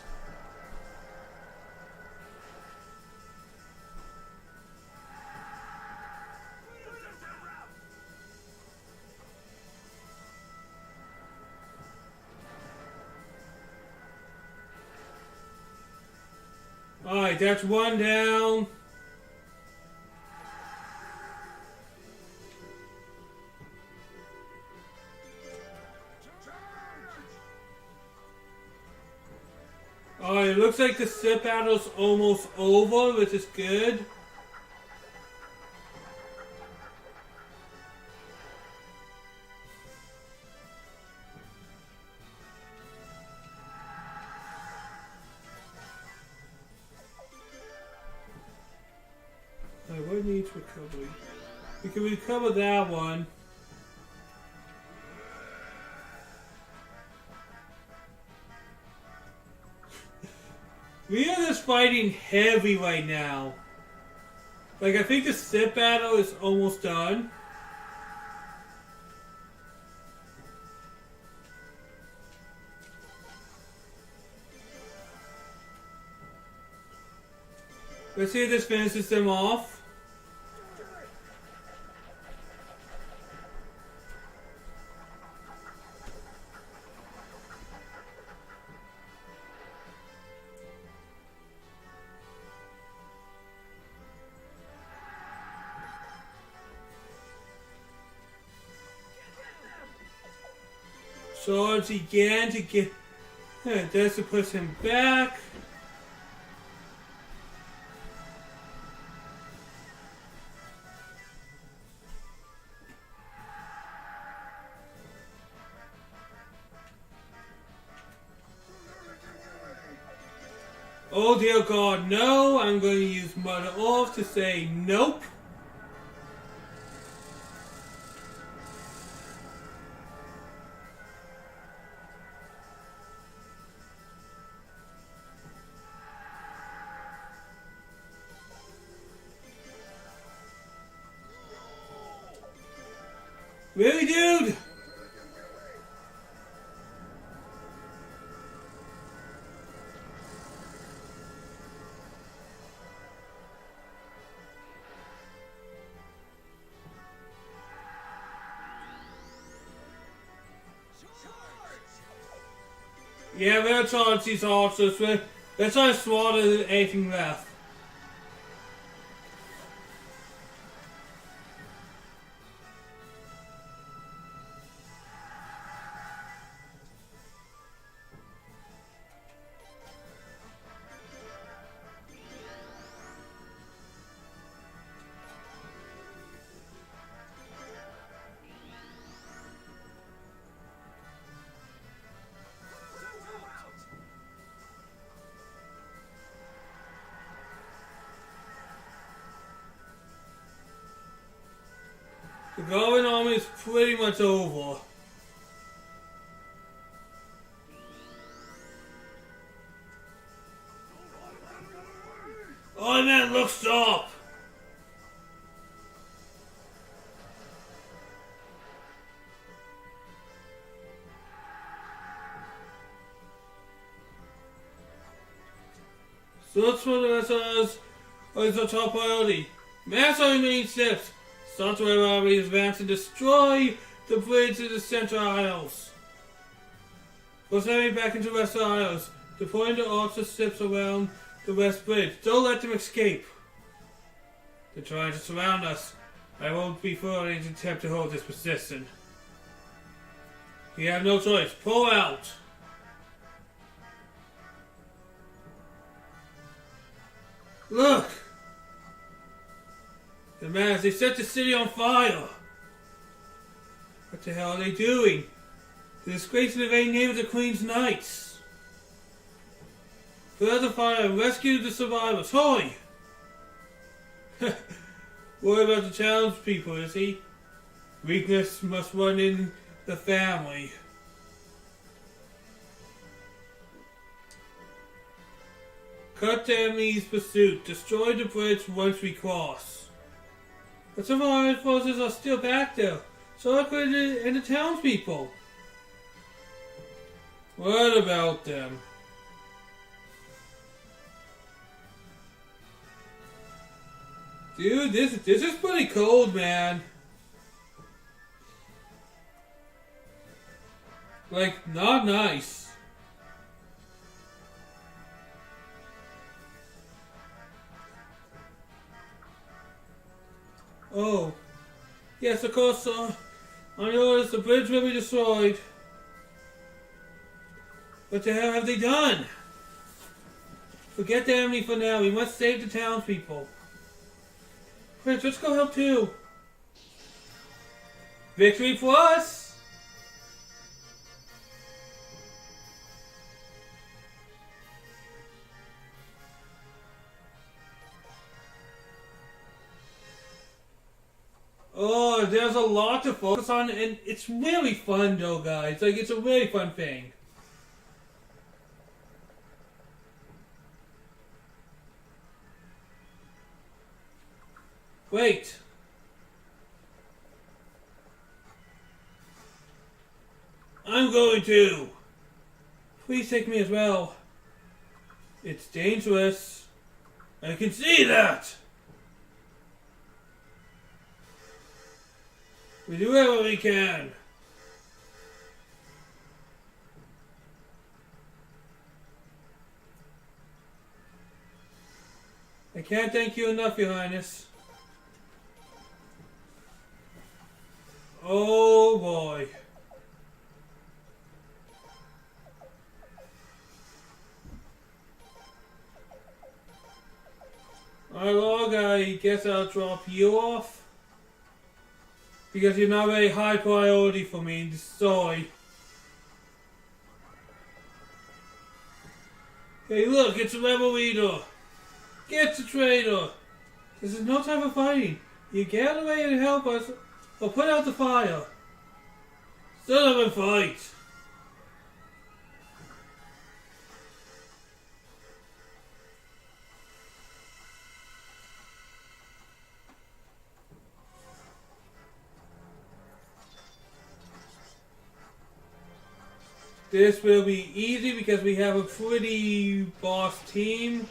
Alright, that's one down. Alright, it looks like the sit battle's almost over, which is good. Alright, what needs recovery? We can recover that one. We are just fighting heavy right now. Like, I think the sit battle is almost done. Let's see if this finishes them off. Charge again to get... That's to push him back. Oh dear God, no! I'm going to use Mother Earth to say nope. Really, dude? Yeah, we're gonna charge these archers. Let's try to slaughter anything left. The Goblin army is pretty much over. Oh man, look, stop! Search for the rest of us is our top priority. Mass our remaining steps. Software army advance and destroy the bridge to the Central Isles. Force enemy back into West Isles, deploying the archer ships around the West Bridge. Don't let them escape. They're trying to surround us. I won't be further to attempt to hold this position. We have no choice. Pull out! Look! The man, they set the city on fire! What the hell are they doing? They're disgracing the very name of the Queen's Knights! Put out the fire and rescue the survivors! Hurry! Worry about the townspeople, is he? Weakness must run in the family. Cut the enemy's pursuit. Destroy the bridge once we cross. But some of our forces are still back there. So are the townspeople. What about them? Dude, this is pretty cold, man. Like, not nice. Yes, of course, sir. On your orders, the bridge will be destroyed. What the hell have they done? Forget the enemy for now. We must save the townspeople. Prince, let's go help too. Victory for us! Oh, there's a lot to focus on, and it's really fun though, guys. Like, it's a really fun thing. Wait. I'm going to. Please take me as well. It's dangerous. I can see that. We do whatever we can. I can't thank you enough, Your Highness. Oh boy. Alright, log, I guess I'll drop you off. Because you're not a high priority for me, sorry. Hey look, it's a rebel leader. Get the traitor. This is no time for fighting. You get out of the way and help us, or put out the fire. Set up and fight. This will be easy because we have a pretty boss team.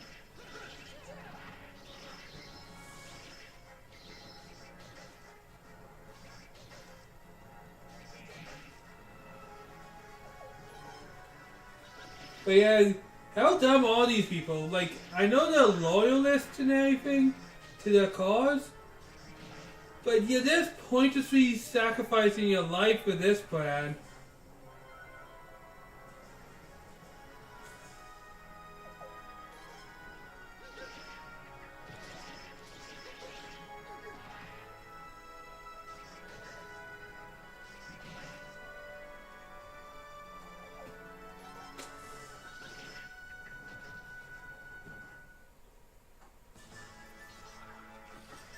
But yeah, how dumb are these people? Like, I know they're loyalists and everything to their cause, but you're just pointlessly sacrificing your life for this plan.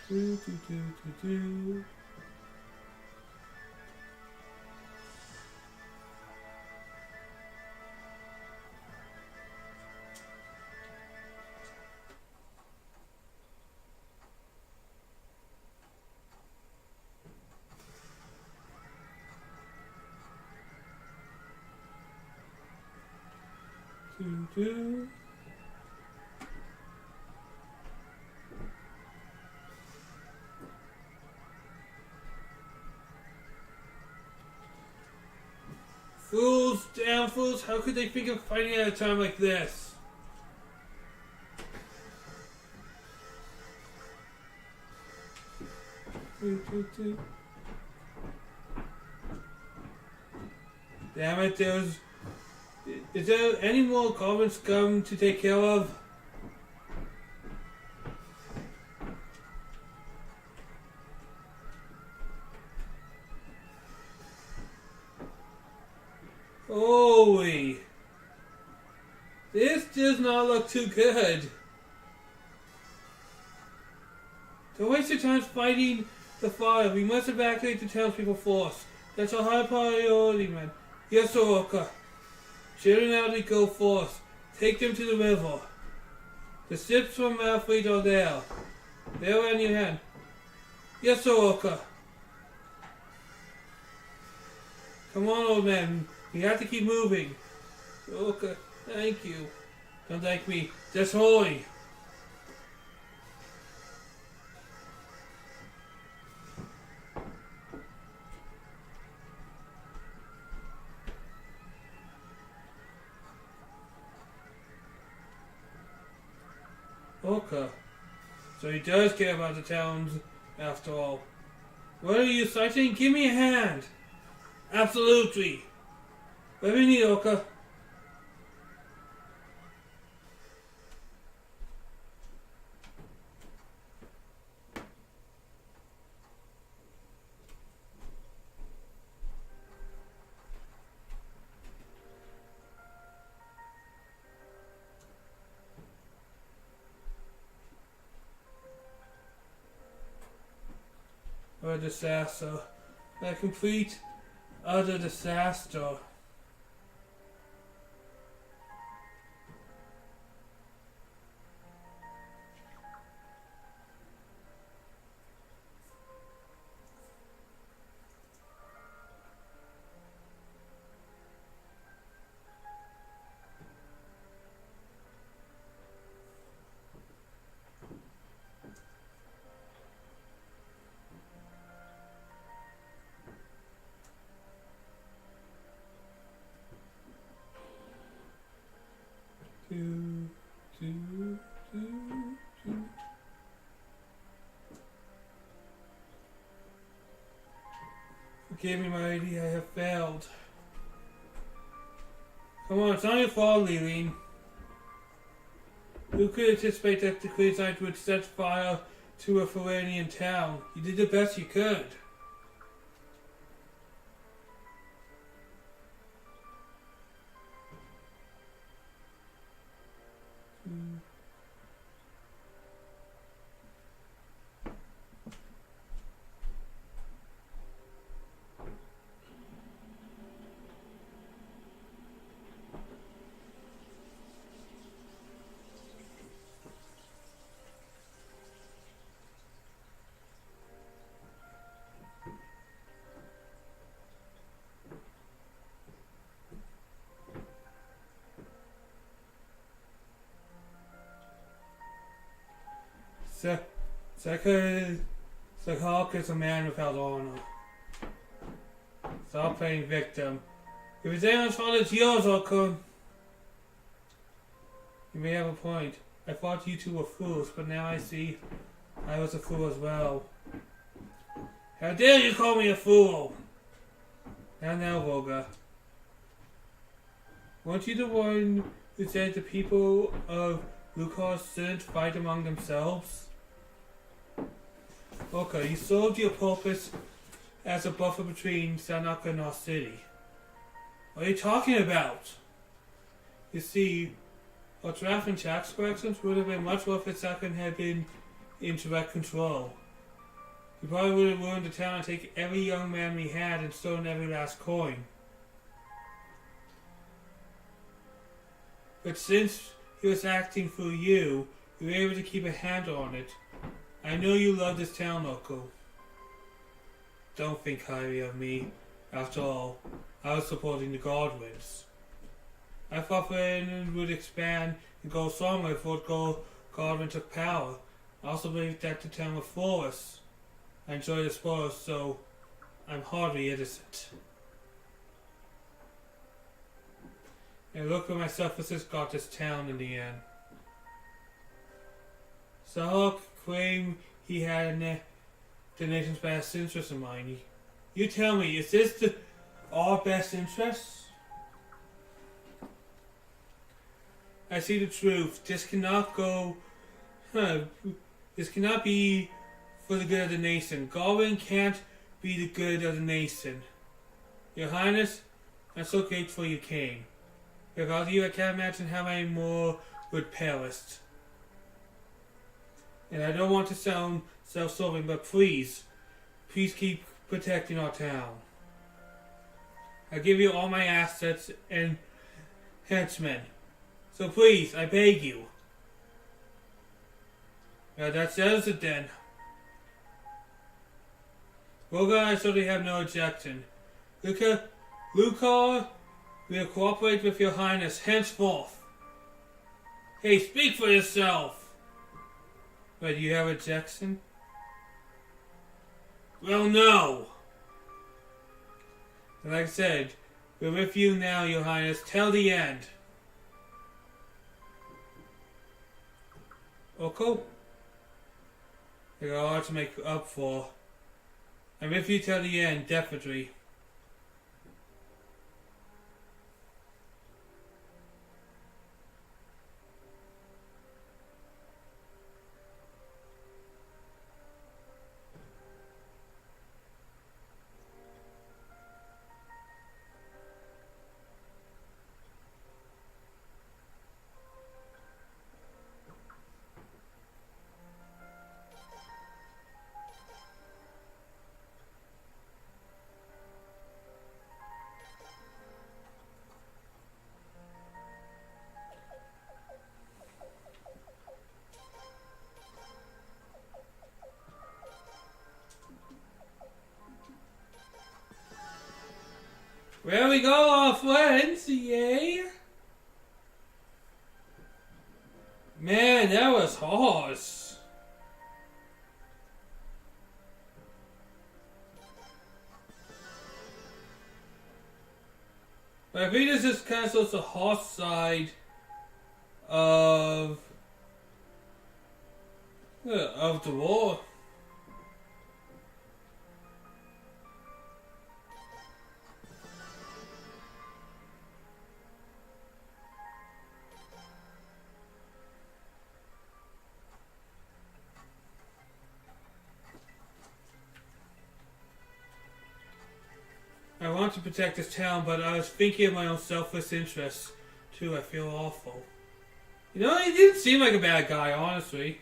Do, do, do, do, do. Do, do. Fools, damn fools, how could they think of fighting at a time like this? Damn it, is there any more common scum to take care of? Holy. This does not look too good. Don't waste your time fighting the fire. We must evacuate the townspeople first. That's a high priority, man. Yes, Soroka. Sharon and Aldi go first. Take them to the river. The ships from our fleet are there. They're in your hand. Yes, Soroka. Come on, old man. We have to keep moving. Okay, thank you. Don't thank me. Just hurry. Okay. So he does care about the towns after all. What are you citing? Give me a hand. Absolutely. What do we need, Oka? What a disaster. A complete, utter disaster. Do, do, do, do. Forgive me, my lady, I have failed. Come on, it's not your fault, Leeline. Who could anticipate that the Queensland would set fire to a Feranian town? You did the best you could. Hawk is a man without honor. Stop playing victim. If it's anyone's fault, it's yours, Okun. You may have a point. I thought you two were fools, but now I see I was a fool as well. How dare you call me a fool? Now, Volga. Weren't you the one who said the people of Lucas shouldn't fight among themselves? Okay, you served your purpose as a buffer between Sanaka and our city. What are you talking about? You see, our draft and tax corrections would have been much worse if Sakan had been in direct control. He probably would have ruined the town and taken every young man we had and stolen every last coin. But since he was acting for you, we were able to keep a handle on it. I know you love this town, Oko. Don't think highly of me. After all, I was supporting the Godwins. I thought Ferdinand would expand and go stronger before Godwin took power. I also believed that the town was flawless. I enjoy the spoils, so I'm hardly innocent. And look at my selflessness got this town in the end. Sahok claimed he had the nation's best interest in mind. You tell me, is this our best interest? I see the truth. This cannot be for the good of the nation. Godwin can't be the good of the nation. Your Highness, I'm so grateful you came. Without you, I can't imagine how many more would perish. And I don't want to sound self-serving, but please keep protecting our town. I'll give you all my assets and henchmen. So please, I beg you. Now that settles it then. Roga and I certainly have no objection. Luca, we'll cooperate with your Highness henceforth. Hey, speak for yourself! But you have objection? Well, no! Like I said, we're with you now, your Highness, till the end. Oko? I got a lot to make up for. I'm with you till the end, definitely. There we go, our friends, yay! Man, that was horse. But I think this is kind of sort of the horse side of the war. I want to protect this town, but I was thinking of my own selfish interests, too. I feel awful. You know, he didn't seem like a bad guy, honestly.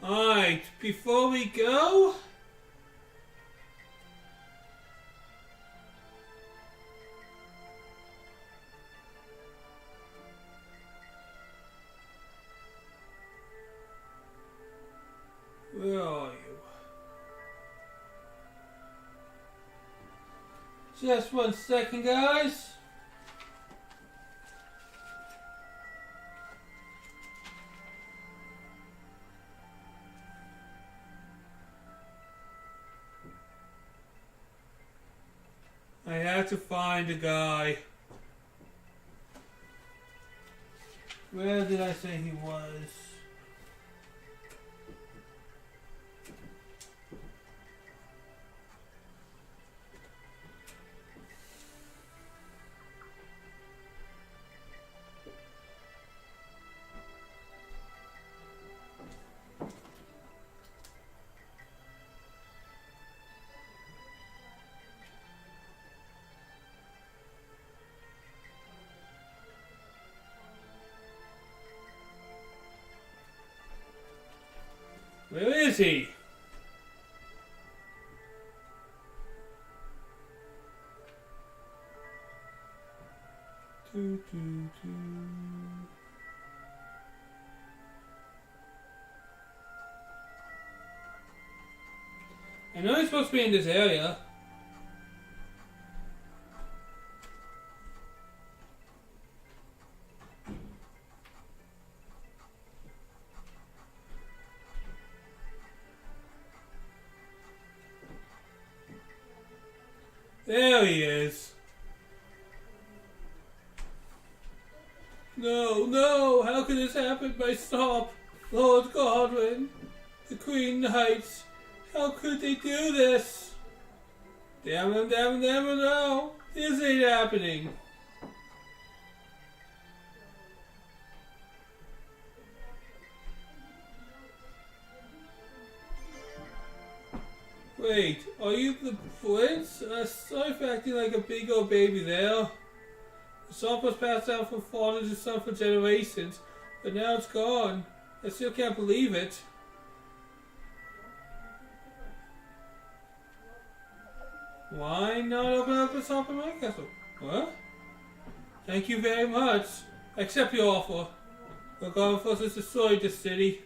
Alright, before we go... Where are you? Just 1 second, guys. I had to find a guy. Where did I say he was? Where is he? I know he's supposed to be in this area. There he is. No, no, how could this happen? My stop, Lord Godwin, the Queen Knights. How could they do this? Damn them, no. This ain't happening. Wait, are you the prince? Sorry for acting like a big old baby there. The song was passed down from father to son for generations, but now it's gone. I still can't believe it. Why not open up a shop in my castle? What? Thank you very much. I accept your offer. The god forces destroyed this city.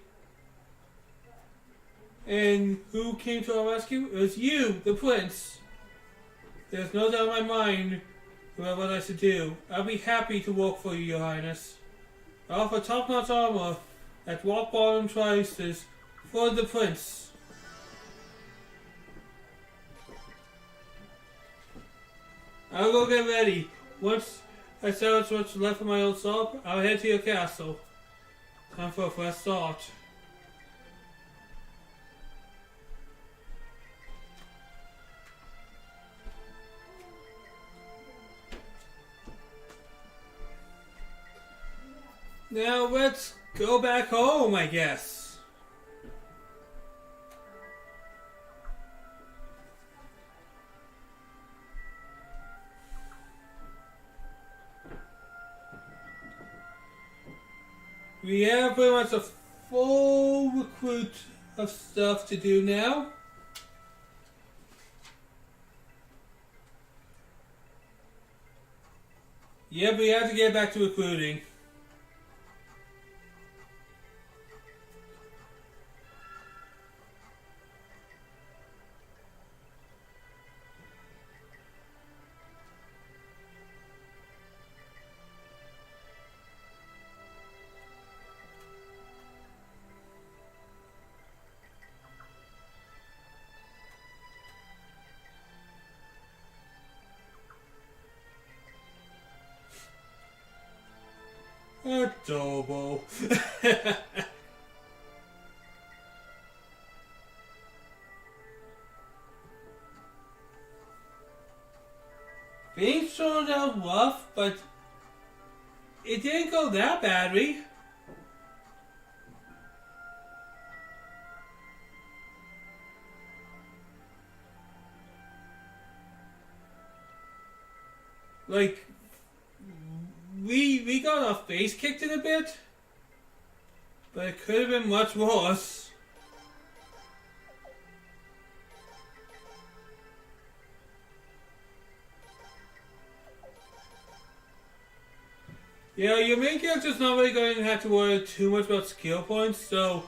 And who came to our rescue? It was you, the prince. There's no doubt in my mind about what I should do. I'll be happy to work for you, your highness. I offer top-notch armor at rock-bottom prices for the prince. I'll go get ready. Once I salvage what's left of my old shop, I'll head to your castle. Time for a fresh start. Now let's go back home, I guess. We have pretty much a full recruit of stuff to do now. Yep, we have to get back to recruiting. Adorable. Things started out rough, but it didn't go that badly. Like, we got our face kicked in a bit, but it could have been much worse. Yeah, your main character's not really going to have to worry too much about skill points, so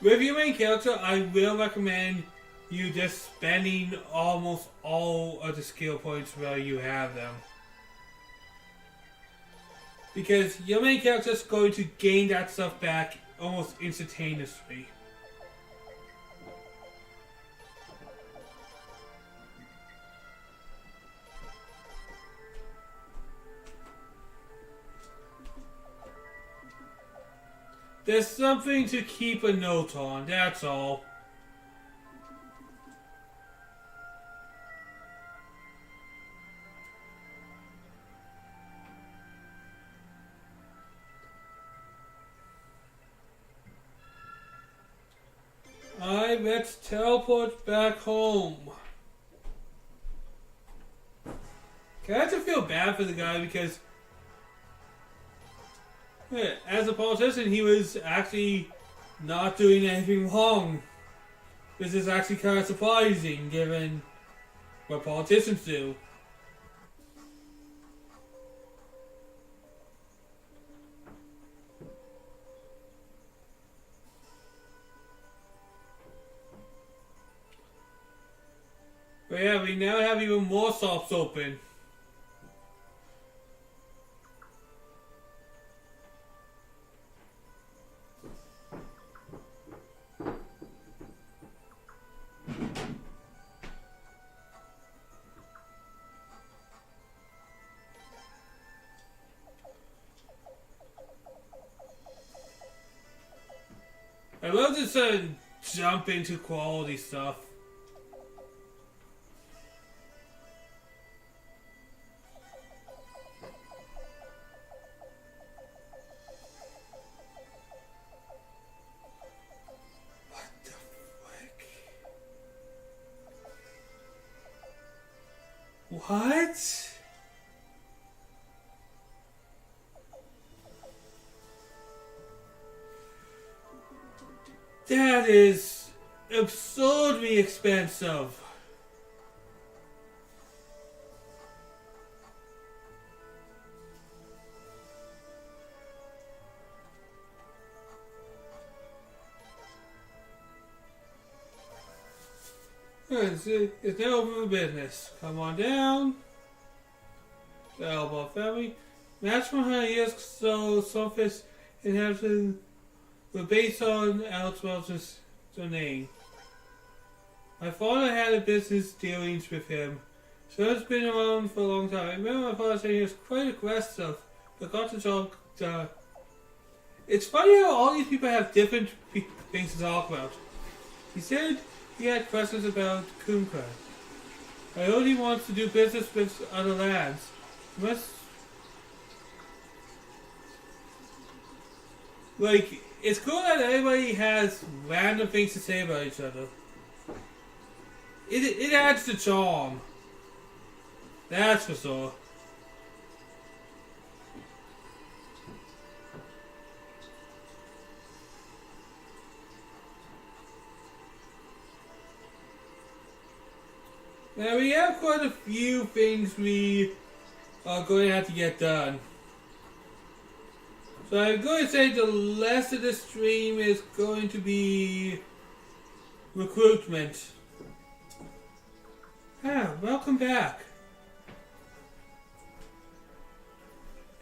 with your main character, I will recommend you just spending almost all of the skill points where you have them. Because your main character is going to gain that stuff back almost instantaneously. There's something to keep a note on, that's all. Alright, let's teleport back home. I have to feel bad for the guy because as a politician, he was actually not doing anything wrong. This is actually kind of surprising given what politicians do. But yeah, we now have even more shops open. I love this jump into quality stuff. What? That is absurdly expensive. It's now open for business. Come on down. The Elbow family. Match 100 years so surface inhabited were based on Elswell's name. My father had a business dealings with him, So it's been around for a long time. I remember my father saying he was quite aggressive, but got the job done. It's funny how all these people have different things to talk about. He said he had questions about Kumquat. I know he wants to do business with other lands. He must... Like, it's cool that everybody has random things to say about each other. It adds the charm. That's for sure. Now we have quite a few things we are going to have to get done. So I'm going to say the rest of the stream is going to be recruitment. Ah, welcome back.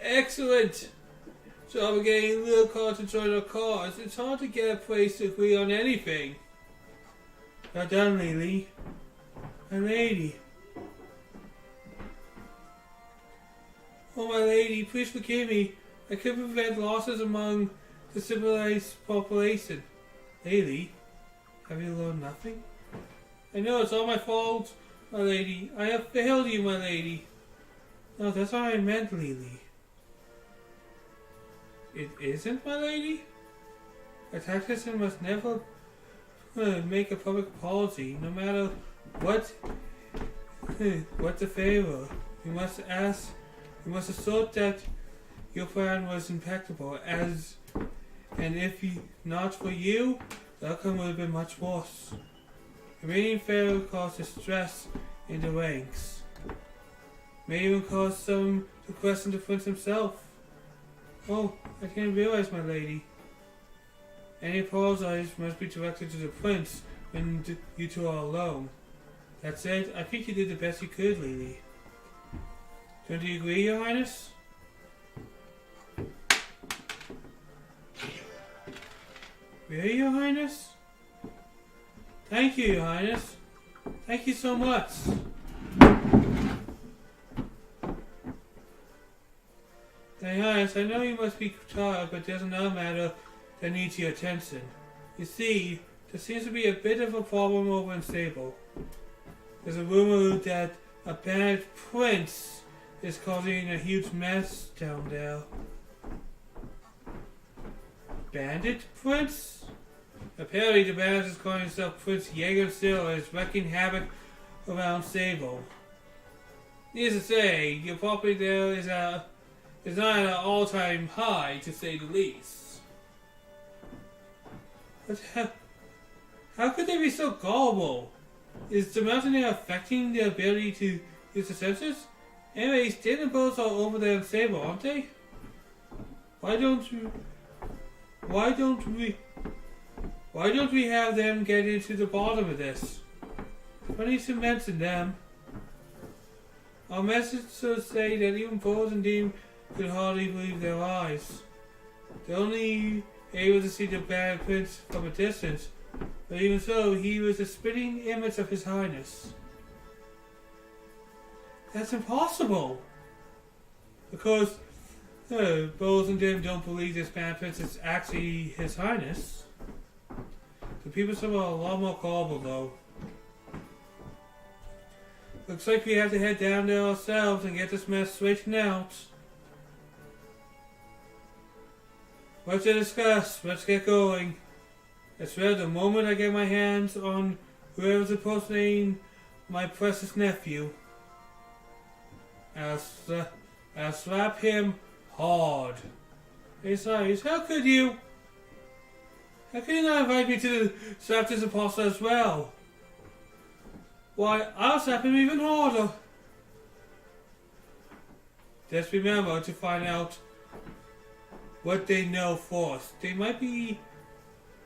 Excellent job of getting little cars to join our cars. It's hard to get a place to agree on anything. Well done, Lily. My lady. Oh, my lady, please forgive me. I could prevent losses among the civilized population. Lily, have you learned nothing? I know it's all my fault, my lady. I have failed you, my lady. No, that's what I meant, Lily. It isn't, my lady? A tactician must never make a public apology, no matter what the favor. You must assert that your plan was impeccable, and if not for you, the outcome would have been much worse. Remaining failure caused distress in the ranks. May even cause some to question the prince himself. Oh, I didn't realize, my lady. Any apologies must be directed to the prince when you two are alone. That said, I think you did the best you could, Lily. Don't you agree, Your Highness? Really, Your Highness? Thank you, Your Highness. Thank you so much. Your Highness, I know you must be tired, but there's another matter that needs your attention. You see, there seems to be a bit of a problem over in Sable. There's a rumor that a bad prince is causing a huge mess down there. Bandit Prince? Apparently the bandit is calling himself Prince Jagg still and is wreaking havoc around Sable. Needless to say, your property there is not at an all-time high, to say the least. But how could they be so gullible? Is the mountain air affecting their ability to use the senses? Anyways, Dan and Bose are over there in Sable, aren't they? Why don't we have them get into the bottom of this? Funny to mention them. Our messengers say that even Bose and Dean could hardly believe their eyes. They're only able to see the bad prince from a distance, but even so, he was a spitting image of His Highness. That's impossible! Because Bose and Dim don't believe this bad prince is actually His Highness. The people are a lot more gullible, though. Looks like we have to head down there ourselves and get this mess straightened out. What to discuss? Let's get going. I swear the moment I get my hands on whoever's impersonating my precious nephew, I'll slap him hard. Hey, Cyrus, how could you? How can you not invite me to slap this imposter as well? Why, I'll slap him even harder. Just remember to find out what they know first. They might be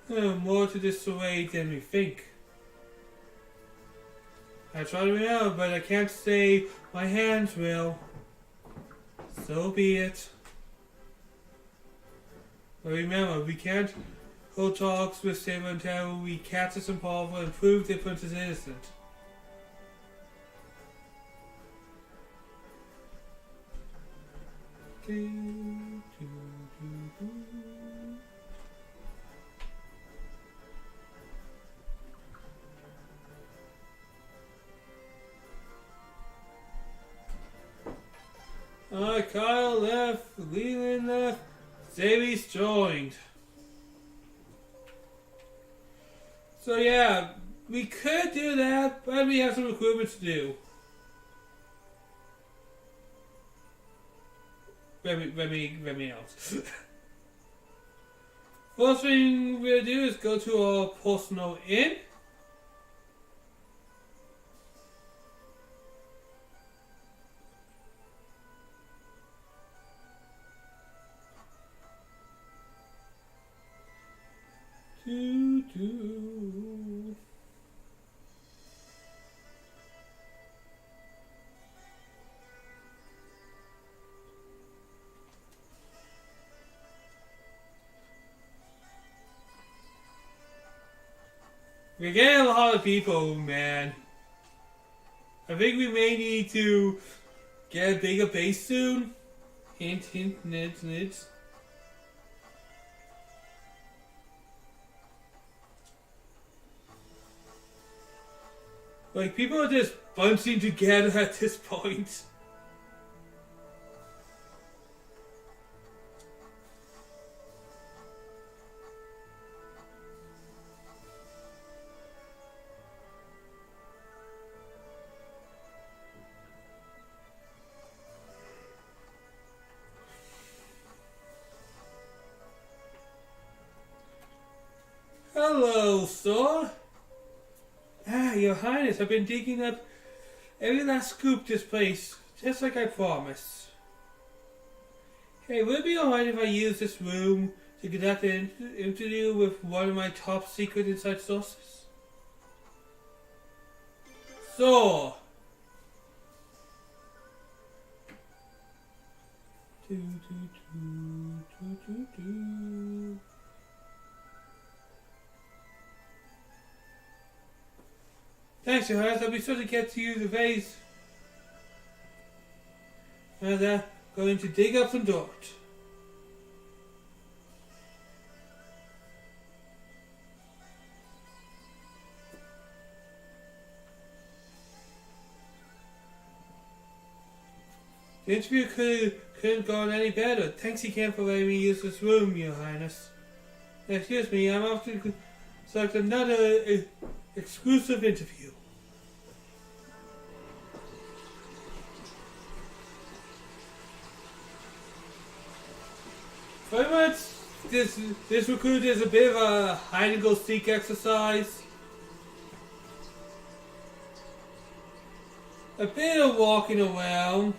more to this charade than we think. I try to remember, but I can't say my hands will. So be it. But remember, we can't hold talks with Saber until we catch us in power and prove the prince is innocent. Kyle left, Leland left, Zavi's joined. So yeah, we could do that, but we have some recruitment to do. Remy else. First thing we'll do is go to our personal inn. We're getting a lot of people, man. I think we may need to get a bigger base soon. Hint, hint, nids, nids. Like, people are just bunching together at this point. Hello, sir. Your Highness, I've been digging up every last scoop this place, just like I promised. Hey, would it be alright if I use this room to conduct an interview with one of my top secret inside sources? So... Thanks, Your Highness. I'll be sure to get to you the vase. And going to dig up some dirt. The interview couldn't have gone any better. Thanks again for letting me use this room, Your Highness. Excuse me, I'm off to select another exclusive interview. Pretty much, this recruit is a bit of a hide and go seek exercise. A bit of walking around.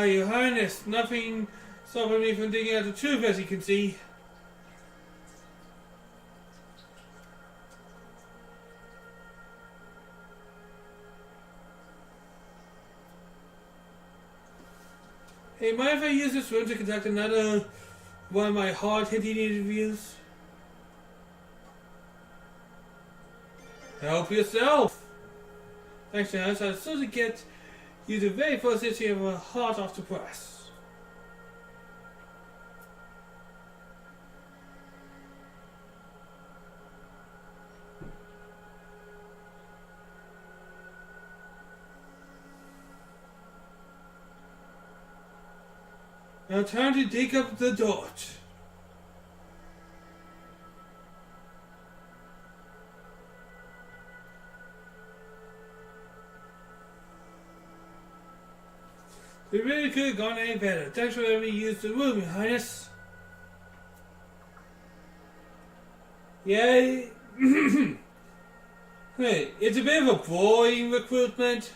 Your Highness, nothing stopping me from digging out the truth, as you can see. Hey, mind if I use this room to conduct another one of my hard-hitting interviews? Help yourself! Thanks, Your Highness. I'll still get you the very first issue of a Hot Off the Press. Now time to dig up the dirt. We really could have gone any better. Thanks for letting me use the room, Your Highness. Yay. Hey, it's a bit of a boring recruitment,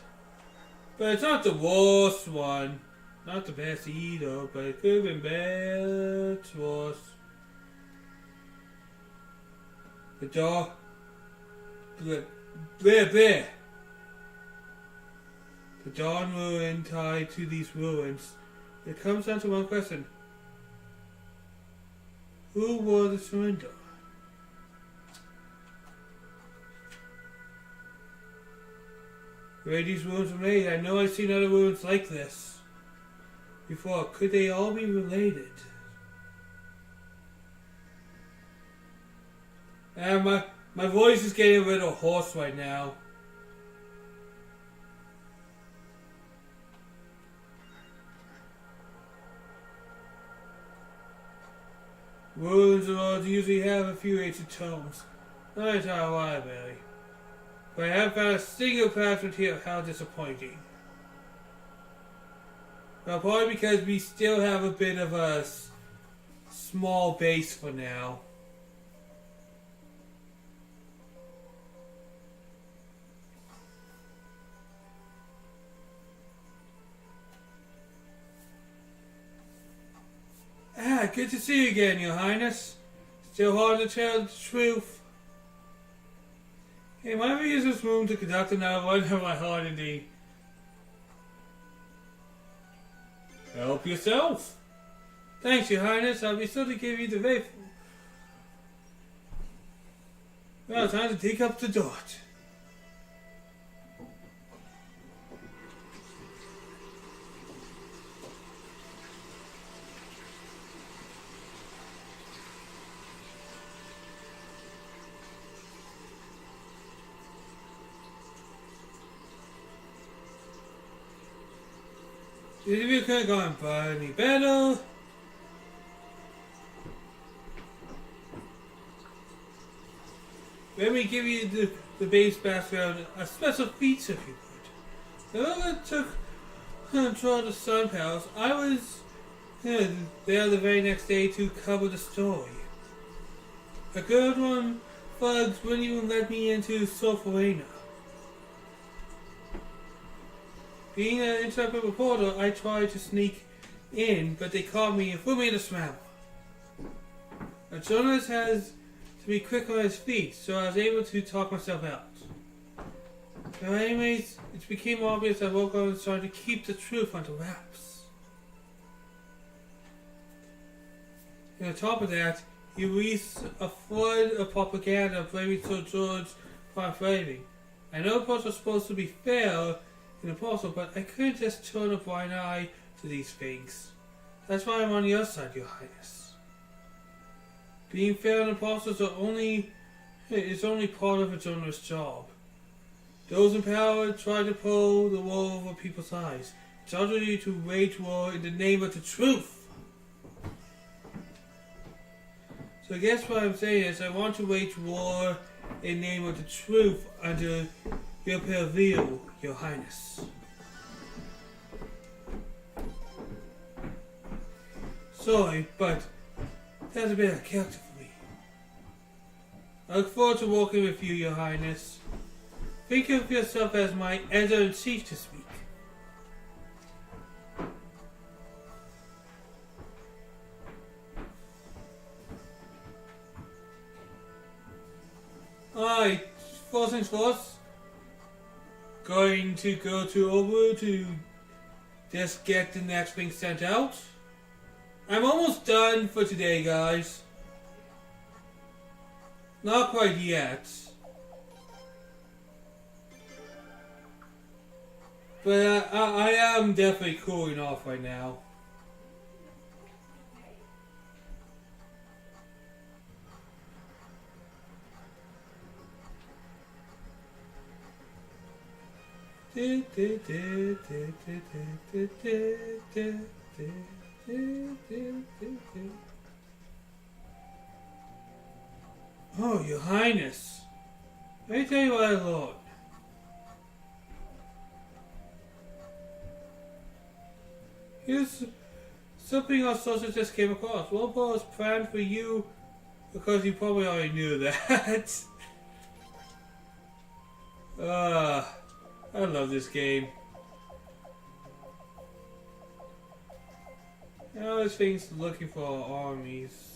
but it's not the worst one. Not the best either, but it could have been much worse. The door. Bleh, bleh, bleh. The dawn ruin tied to these ruins. It comes down to one question. Who wore the surrender? The way these ruins were made, I know I've seen other ruins like this before. Could they all be related? And my voice is getting a little hoarse right now. Ruins of old usually have a few ancient tomes. Not entirely why, really. But I haven't found a single password here. How disappointing. Well, probably because we still have a bit of a small base for now. Ah, good to see you again, Your Highness. Still hard to tell the truth. Hey, might we use this room to conduct another one of my holiday? Help yourself. Thanks, Your Highness. I'll be sure to give you the way. Well, time to dig up the dirt. If you could go and buy any better. Let me give you the base background, a special feature if you would. When I took control of the Sun Palace, I was there the very next day to cover the story. A good one, thugs wouldn't even let me into South Arena. Being an intrepid reporter, I tried to sneak in, but they caught me and threw me in the swamp. A journalist has to be quick on his feet, so I was able to talk myself out. But anyways, it became obvious I woke up and started to keep the truth under wraps. And on top of that, he released a flood of propaganda blaming Sir George for framing. I know reports are supposed to be fair and impartial, but I couldn't just turn a blind eye to these things. That's why I'm on your side, Your Highness. Being fair and impartial is only part of a journalist's job. Those in power try to pull the wool over people's eyes. It's our duty to wage war in the name of the truth. So I guess what I'm saying is I want to wage war in the name of the truth under your purview, Your Highness. Sorry, but that's a bit of character for me. I look forward to working with you, Your Highness. Think of yourself as my editor-in-chief to speak. Alright, first things first. Going to go over to just get the next thing sent out. I'm almost done for today, guys. Not quite yet. But I am definitely cooling off right now. Oh, Your Highness. Let me tell you what I learned. Here's something our sources just came across. Wilbur was planned for you because you probably already knew that. I love this game. Now this thing's looking for armies.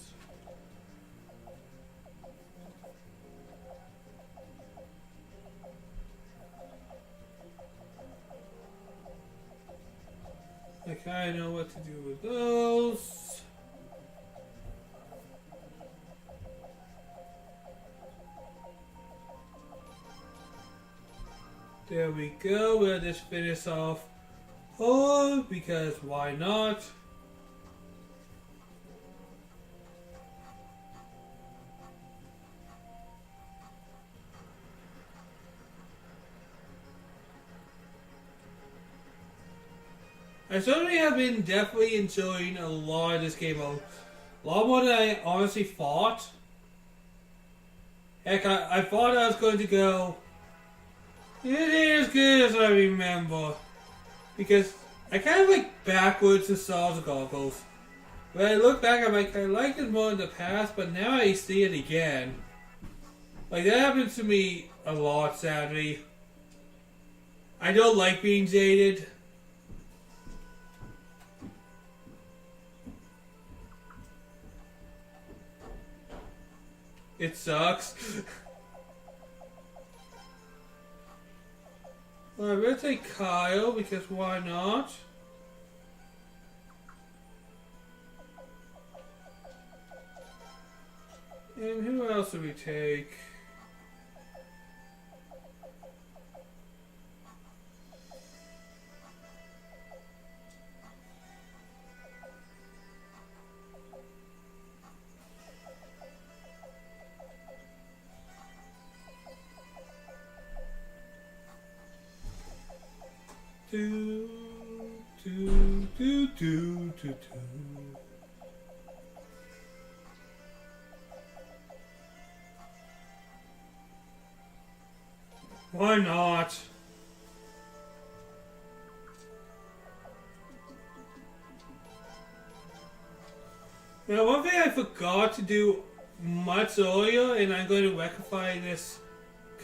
I kinda know what to do with those. There we go, we'll just finish off. Oh, because why not? I certainly have been definitely enjoying a lot of this game mode. A lot more than I honestly thought. Heck, I thought I was going to go. It ain't as good as I remember. Because I kind of like backwards to Stars of Goggles. When I look back, I'm like, I liked it more in the past, but now I see it again. Like, that happens to me a lot, sadly. I don't like being jaded. It sucks. Well, I'm gonna take Kyle because why not? And who else do we take? Do, do, do, do, do, do. Why not? Now, one thing I forgot to do much earlier, and I'm going to rectify this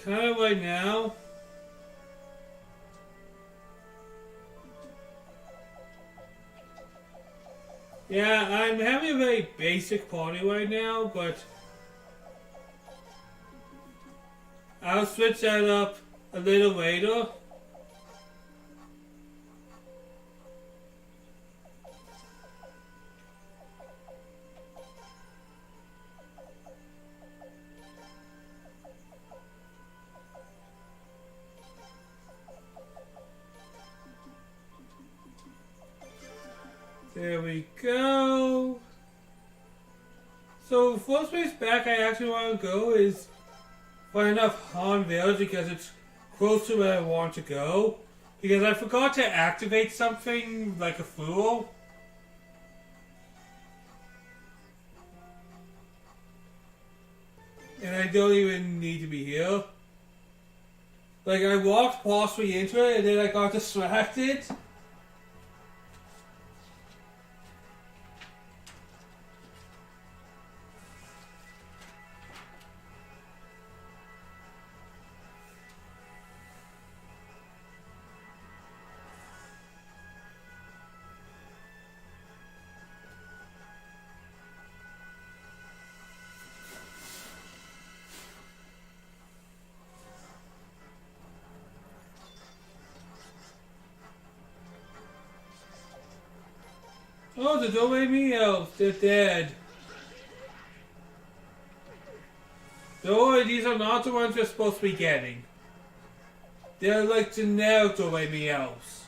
kind of right now. Yeah, I'm having a very basic party right now, but I'll switch that up a little later. There we go. So first place back I actually want to go is find enough Han Village because it's close to where I want to go. Because I forgot to activate something like a fool. And I don't even need to be here. Like I walked partially into it and then I got distracted. Oh, the Doremi elves, they're dead. Don't worry, these are not the ones we're supposed to be getting. They're like generic Doremi elves.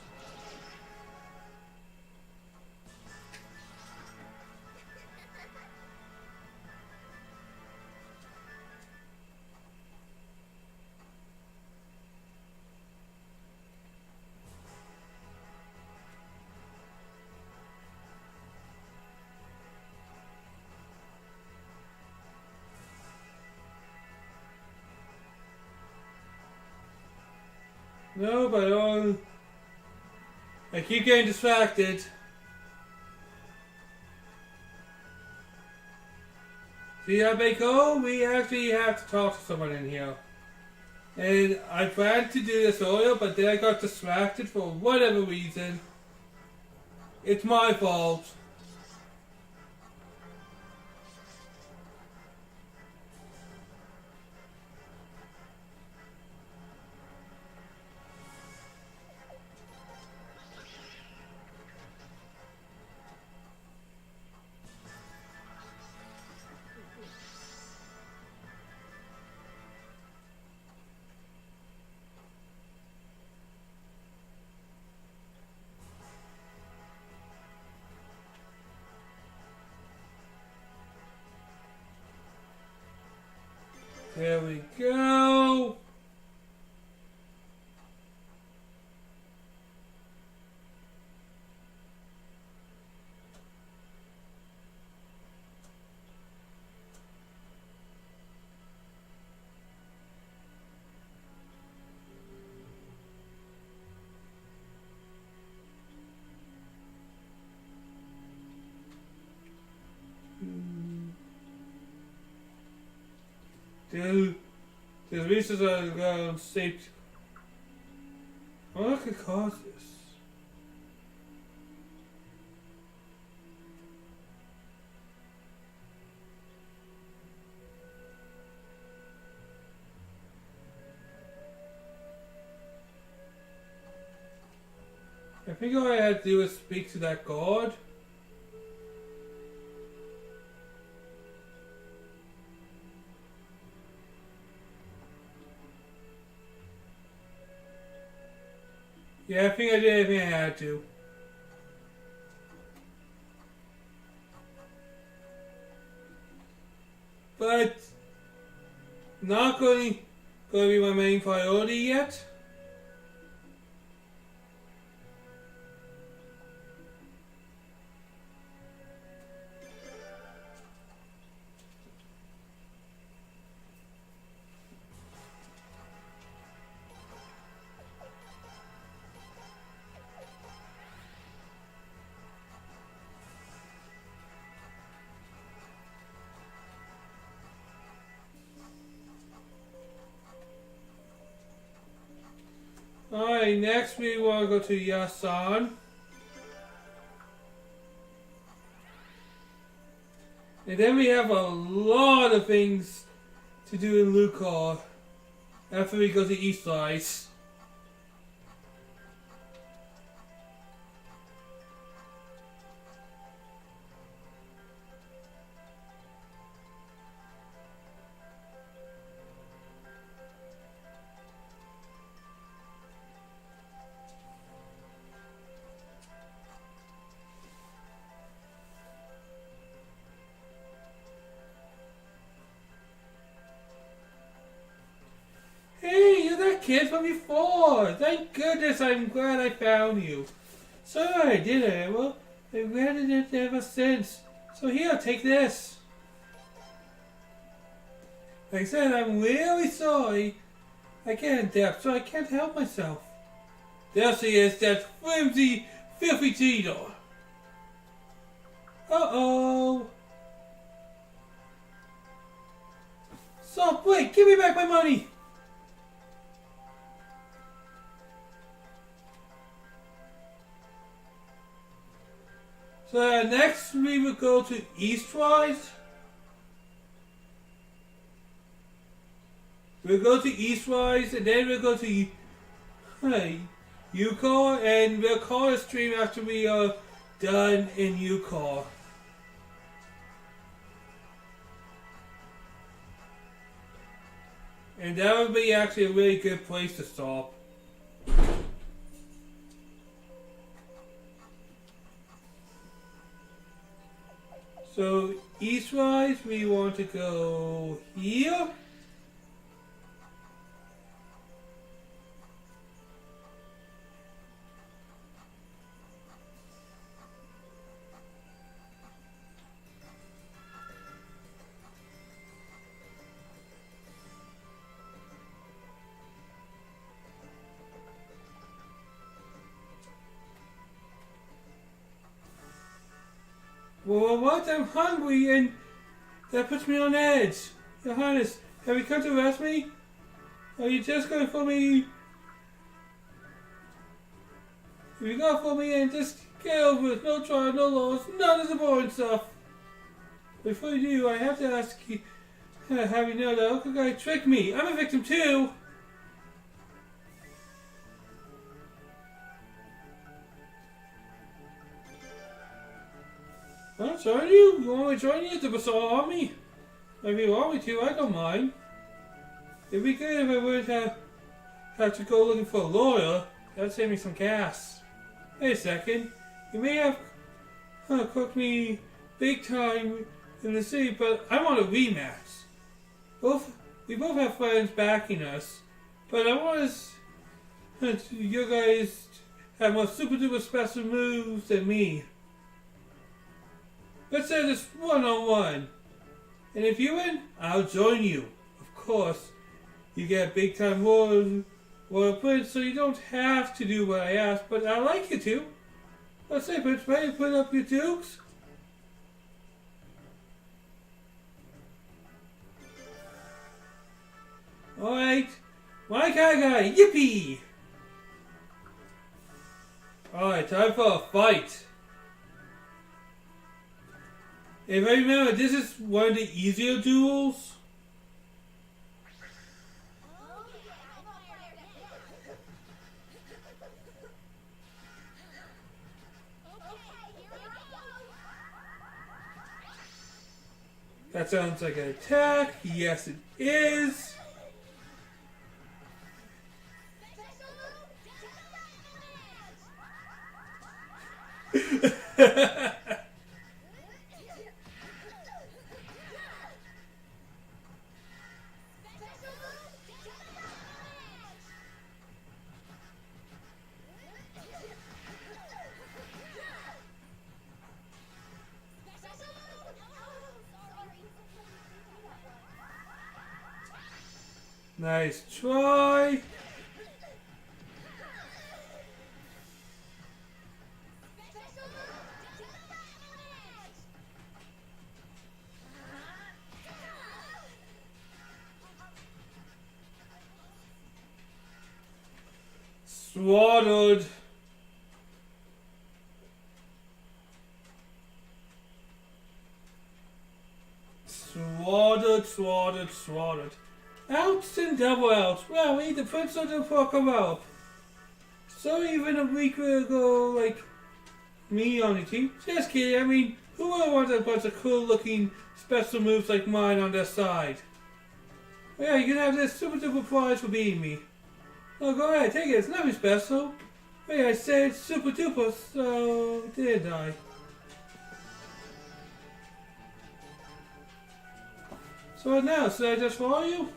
No, but I keep getting distracted. See, I think, oh, we actually have to talk to someone in here. And I planned to do this earlier, but then I got distracted for whatever reason. It's my fault. There we go. There's reasons that are safe. What could cause this? I think all I had to do is speak to that god. Yeah, I think I did everything I had to. But not going to be my main priority yet. Alright, next we want to go to Yasan. And then we have a lot of things to do in Lucar after we go to Eastwise. Hey, you're that kid from before! Thank goodness, I'm glad I found you. Sorry, did I? Well, I've regretted it ever since. So here, take this. Like I said, I'm really sorry. I get in depth, so I can't help myself. There she is, that flimsy, filthy Tito. Uh-oh. Stop, wait, give me back my money. So next we will go to Eastwise. We'll go to Eastwise and then we'll go to Yukar, and we'll call a stream after we are done in Yukar. And that would be actually a really good place to stop. So eastwise, we want to go here. Well, what? I'm hungry and that puts me on edge. Your Highness, have you come to arrest me? Are you just going for me? If you go for me and just get over it, no trial, no loss, none of the boring stuff. Before you do, I have to ask you, have you know that Uncle Guy tricked me? I'm a victim too. I'm sorry, you want me to join you at the Bazaar Army? If you want me to, I don't mind. It'd be good if I wouldn't have to go looking for a lawyer. That'd save me some gas. Wait a second. You may have cooked me big time in the city, but I want a rematch. Both we both have friends backing us, but I want you guys have more super duper special moves than me. Let's say this one-on-one. And if you win, I'll join you. Of course, you get big time royal points, so you don't have to do what I ask, but I'd like you to. Let's say, Prince, ready to put up your dukes? Alright. My guy, yippee! Alright, time for a fight. If I remember, this is one of the easier duels. That sounds like an attack. Yes, it is. Nice try. Swaddled. Swaddled. Outs and double outs. Well, we need the Prince of the fuck him up. So even a week ago, like me on the team. Just kidding. I mean, who would want a bunch of cool looking special moves like mine on their side? Yeah, you can have this super duper prize for beating me. Oh, go ahead, take it. It's nothing special. Hey, I said super duper, so didn't I? So what now? Should I just follow you?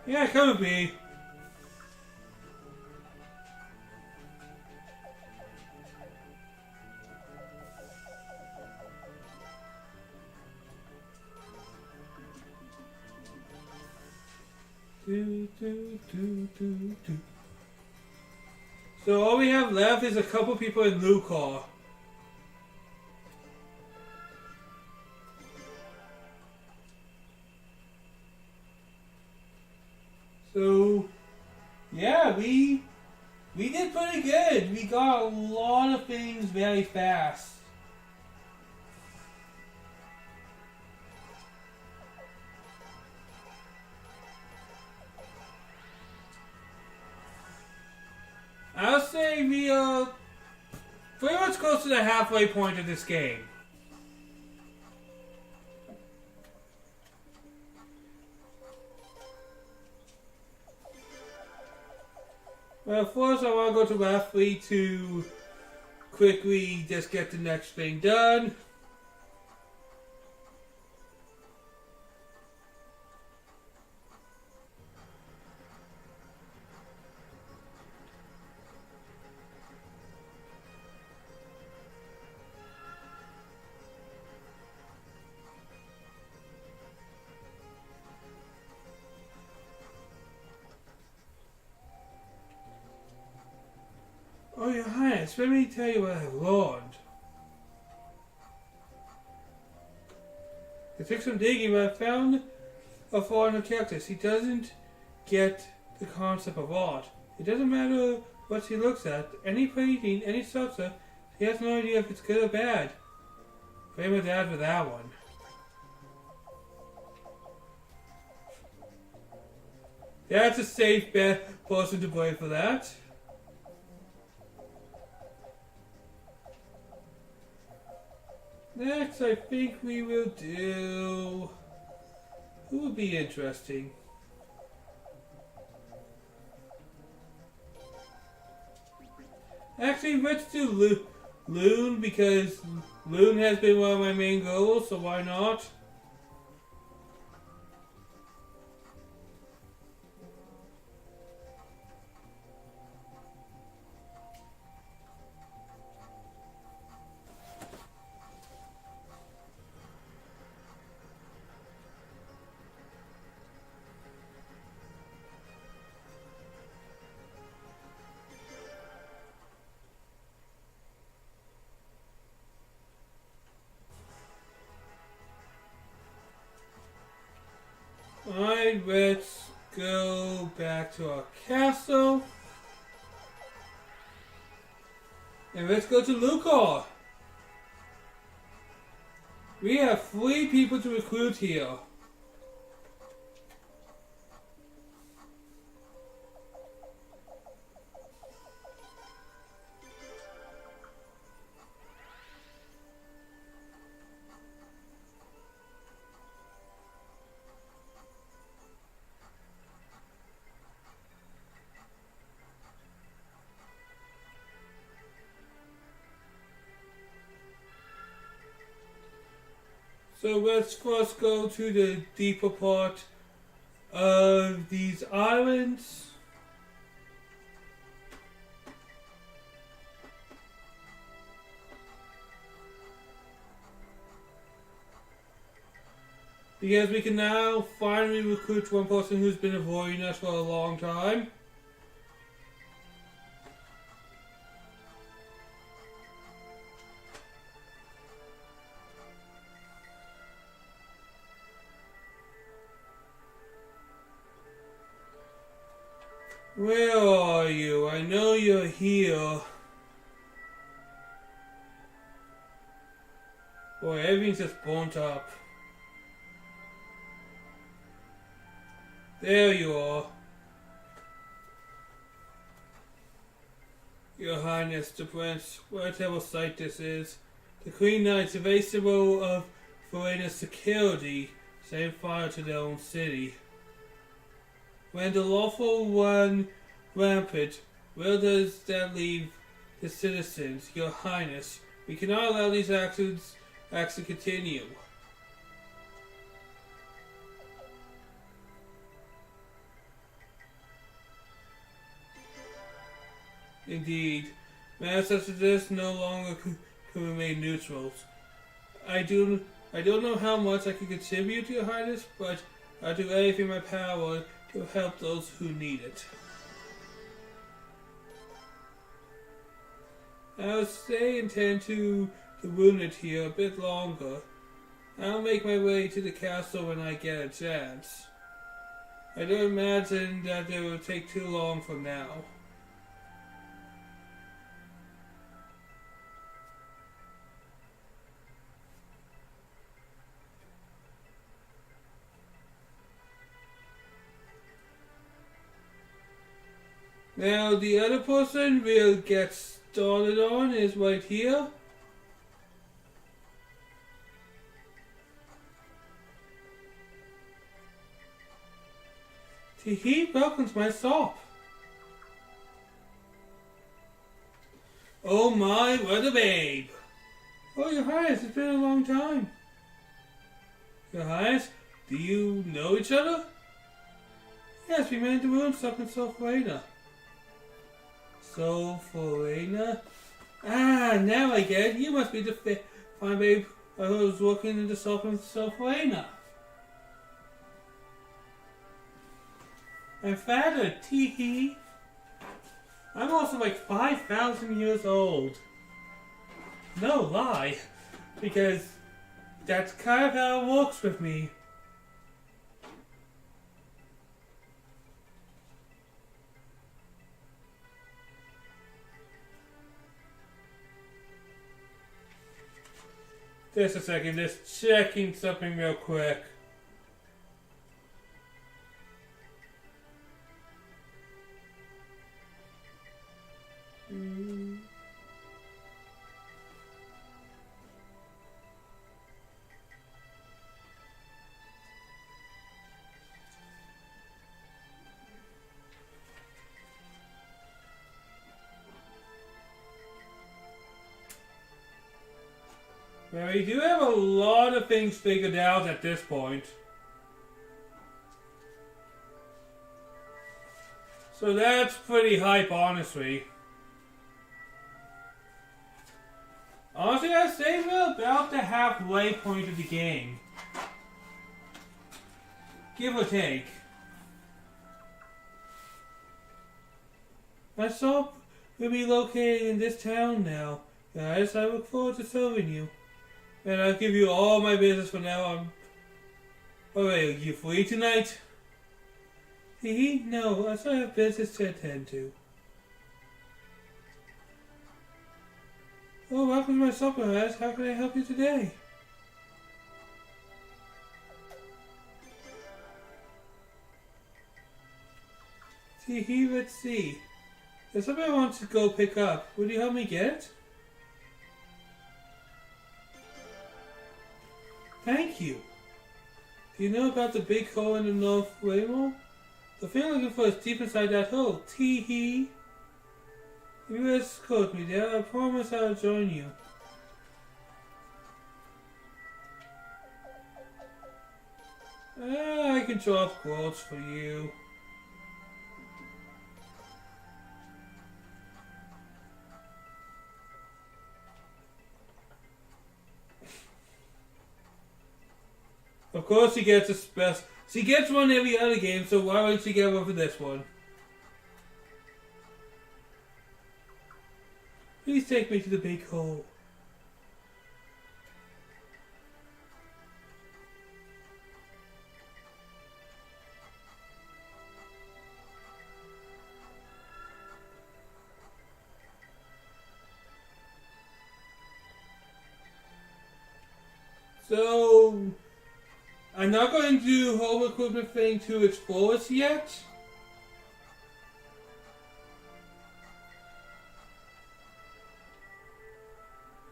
Yeah, come with me. So all we have left is a couple people in Lucor. So yeah, we did pretty good. We got a lot of things very fast. I'll say we are pretty much close to the halfway point of this game. Well, first I want to go to referee to quickly just get the next thing done. Oh, Your Highness, let me tell you what I've learned. It took some digging, but I found a foreigner character. He doesn't get the concept of art. It doesn't matter what he looks at, any painting, any sculpture, he has no idea if it's good or bad. Blame my dad for that one. That's a safe bet person to blame for that. Next, I think we will do... Who would be interesting? Actually, let's do Loon, because Loon has been one of my main goals, so why not? Alright, let's go back to our castle. And let's go to Lucor. We have 3 people to recruit here. So let's first go to the deeper part of these islands. Because we can now finally recruit one person who's been avoiding us for a long time. Where are you? I know you're here. Boy, everything's just burnt up. There you are. Your Highness, the Prince, what a terrible sight this is. The Queen Knights, a very symbol of foreigner security, set fire to their own city. When the lawful run rampant, where does that leave the citizens? Your Highness, we cannot allow these acts to continue. Indeed, matters such as this no longer can remain neutrals. I don't know how much I can contribute to Your Highness, but I'll do everything in my power to help those who need it. I'll stay and tend to the wounded here a bit longer. I'll make my way to the castle when I get a chance. I don't imagine that it will take too long from now. Now the other person we'll get started on is right here. He welcomes my sop. Oh my, what a babe! Oh, Your Highness, it's been a long time. Your Highness, do you know each other? Yes, we met in the room stuck in Sulphurana. Sulphurana? Ah, now I get it. You must be the fine babe who was working in the Sulphurana. I'm flattered, tee-hee. I'm also like 5,000 years old. No lie, because that's kind of how it works with me. Just a second, just checking something real quick. Well, we do have a lot of things figured out at this point. So that's pretty hype, honestly. Honestly, I'd say we're about the halfway point of the game. Give or take. My shop will be located in this town now. Guys, I look forward to serving you. And I'll give you all my business from now on. Alright, are you free tonight? Hee, no, I still have business to attend to. Oh, welcome to my supper, Az. How can I help you today? Hee, let's see. There's something I want to go pick up. Would you help me get it? Thank you. Do you know about the big hole in the North Rainbow? The thing I'm looking for is deep inside that hole. Tee-hee. If you escort me there, I promise I'll join you. I can drop quotes for you. Of course she gets a special. She gets one every other game, so why won't she get one for this one? Please take me to the big hole. So, I'm not going to do home equipment thing to its fullest yet.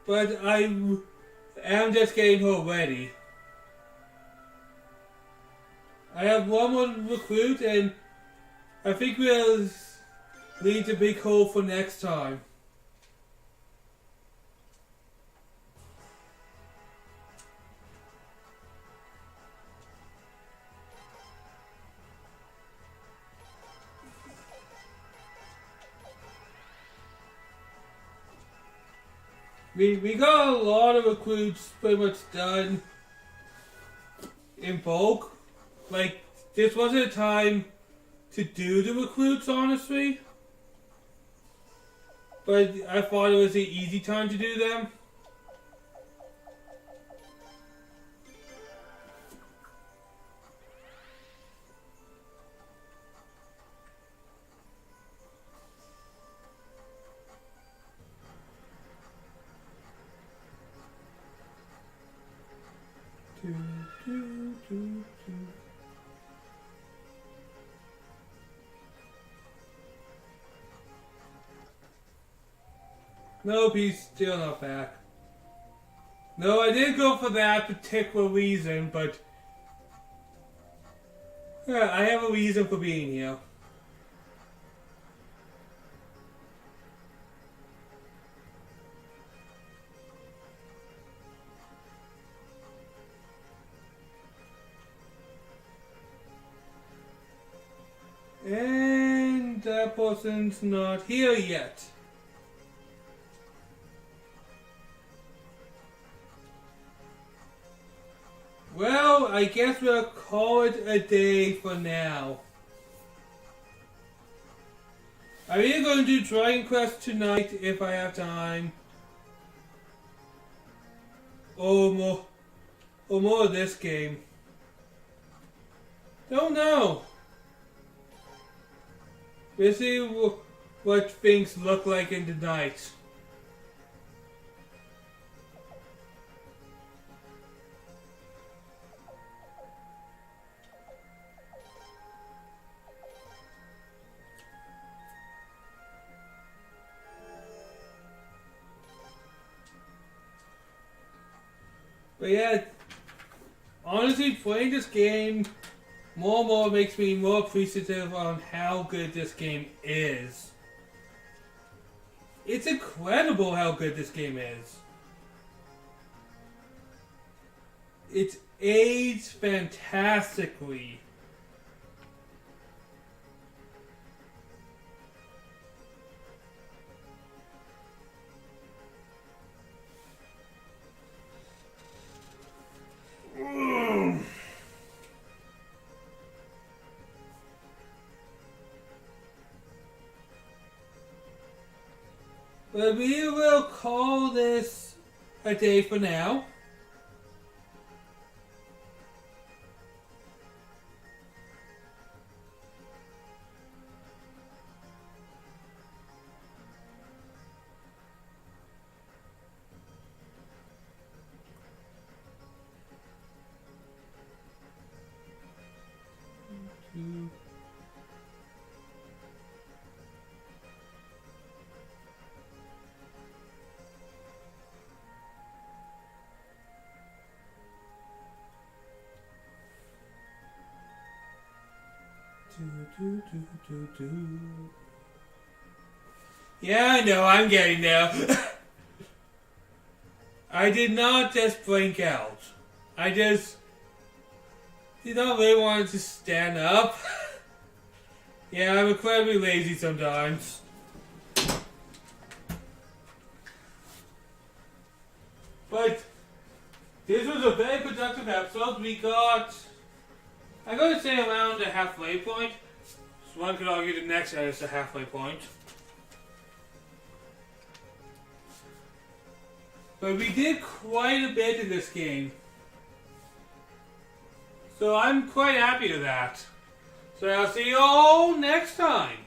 But I am just getting her ready. I have one more recruit and I think we'll leave the big hole for next time. We got a lot of recruits pretty much done in bulk. Like, this wasn't a time to do the recruits, honestly. But I thought it was an easy time to do them. Nope, he's still not back. No, I didn't go for that particular reason, but yeah, I have a reason for being here. And that person's not here yet. Well, I guess we'll call it a day for now. I'm either going to do Dragon Quest tonight if I have time. Or more of this game. Don't know. We'll see what things look like in the night. But yeah, honestly, playing this game more and more makes me more appreciative on how good this game is. It's incredible how good this game is. It's aged fantastically. But we will call this a day for now. Yeah, I know, I'm getting there. I did not just blink out. I just did not really want to stand up. Yeah, I'm incredibly lazy sometimes. But this was a very productive episode. We got, I'm going to say around the halfway point. So one could argue the next set is the halfway point. But we did quite a bit in this game. So I'm quite happy with that. So I'll see you all next time.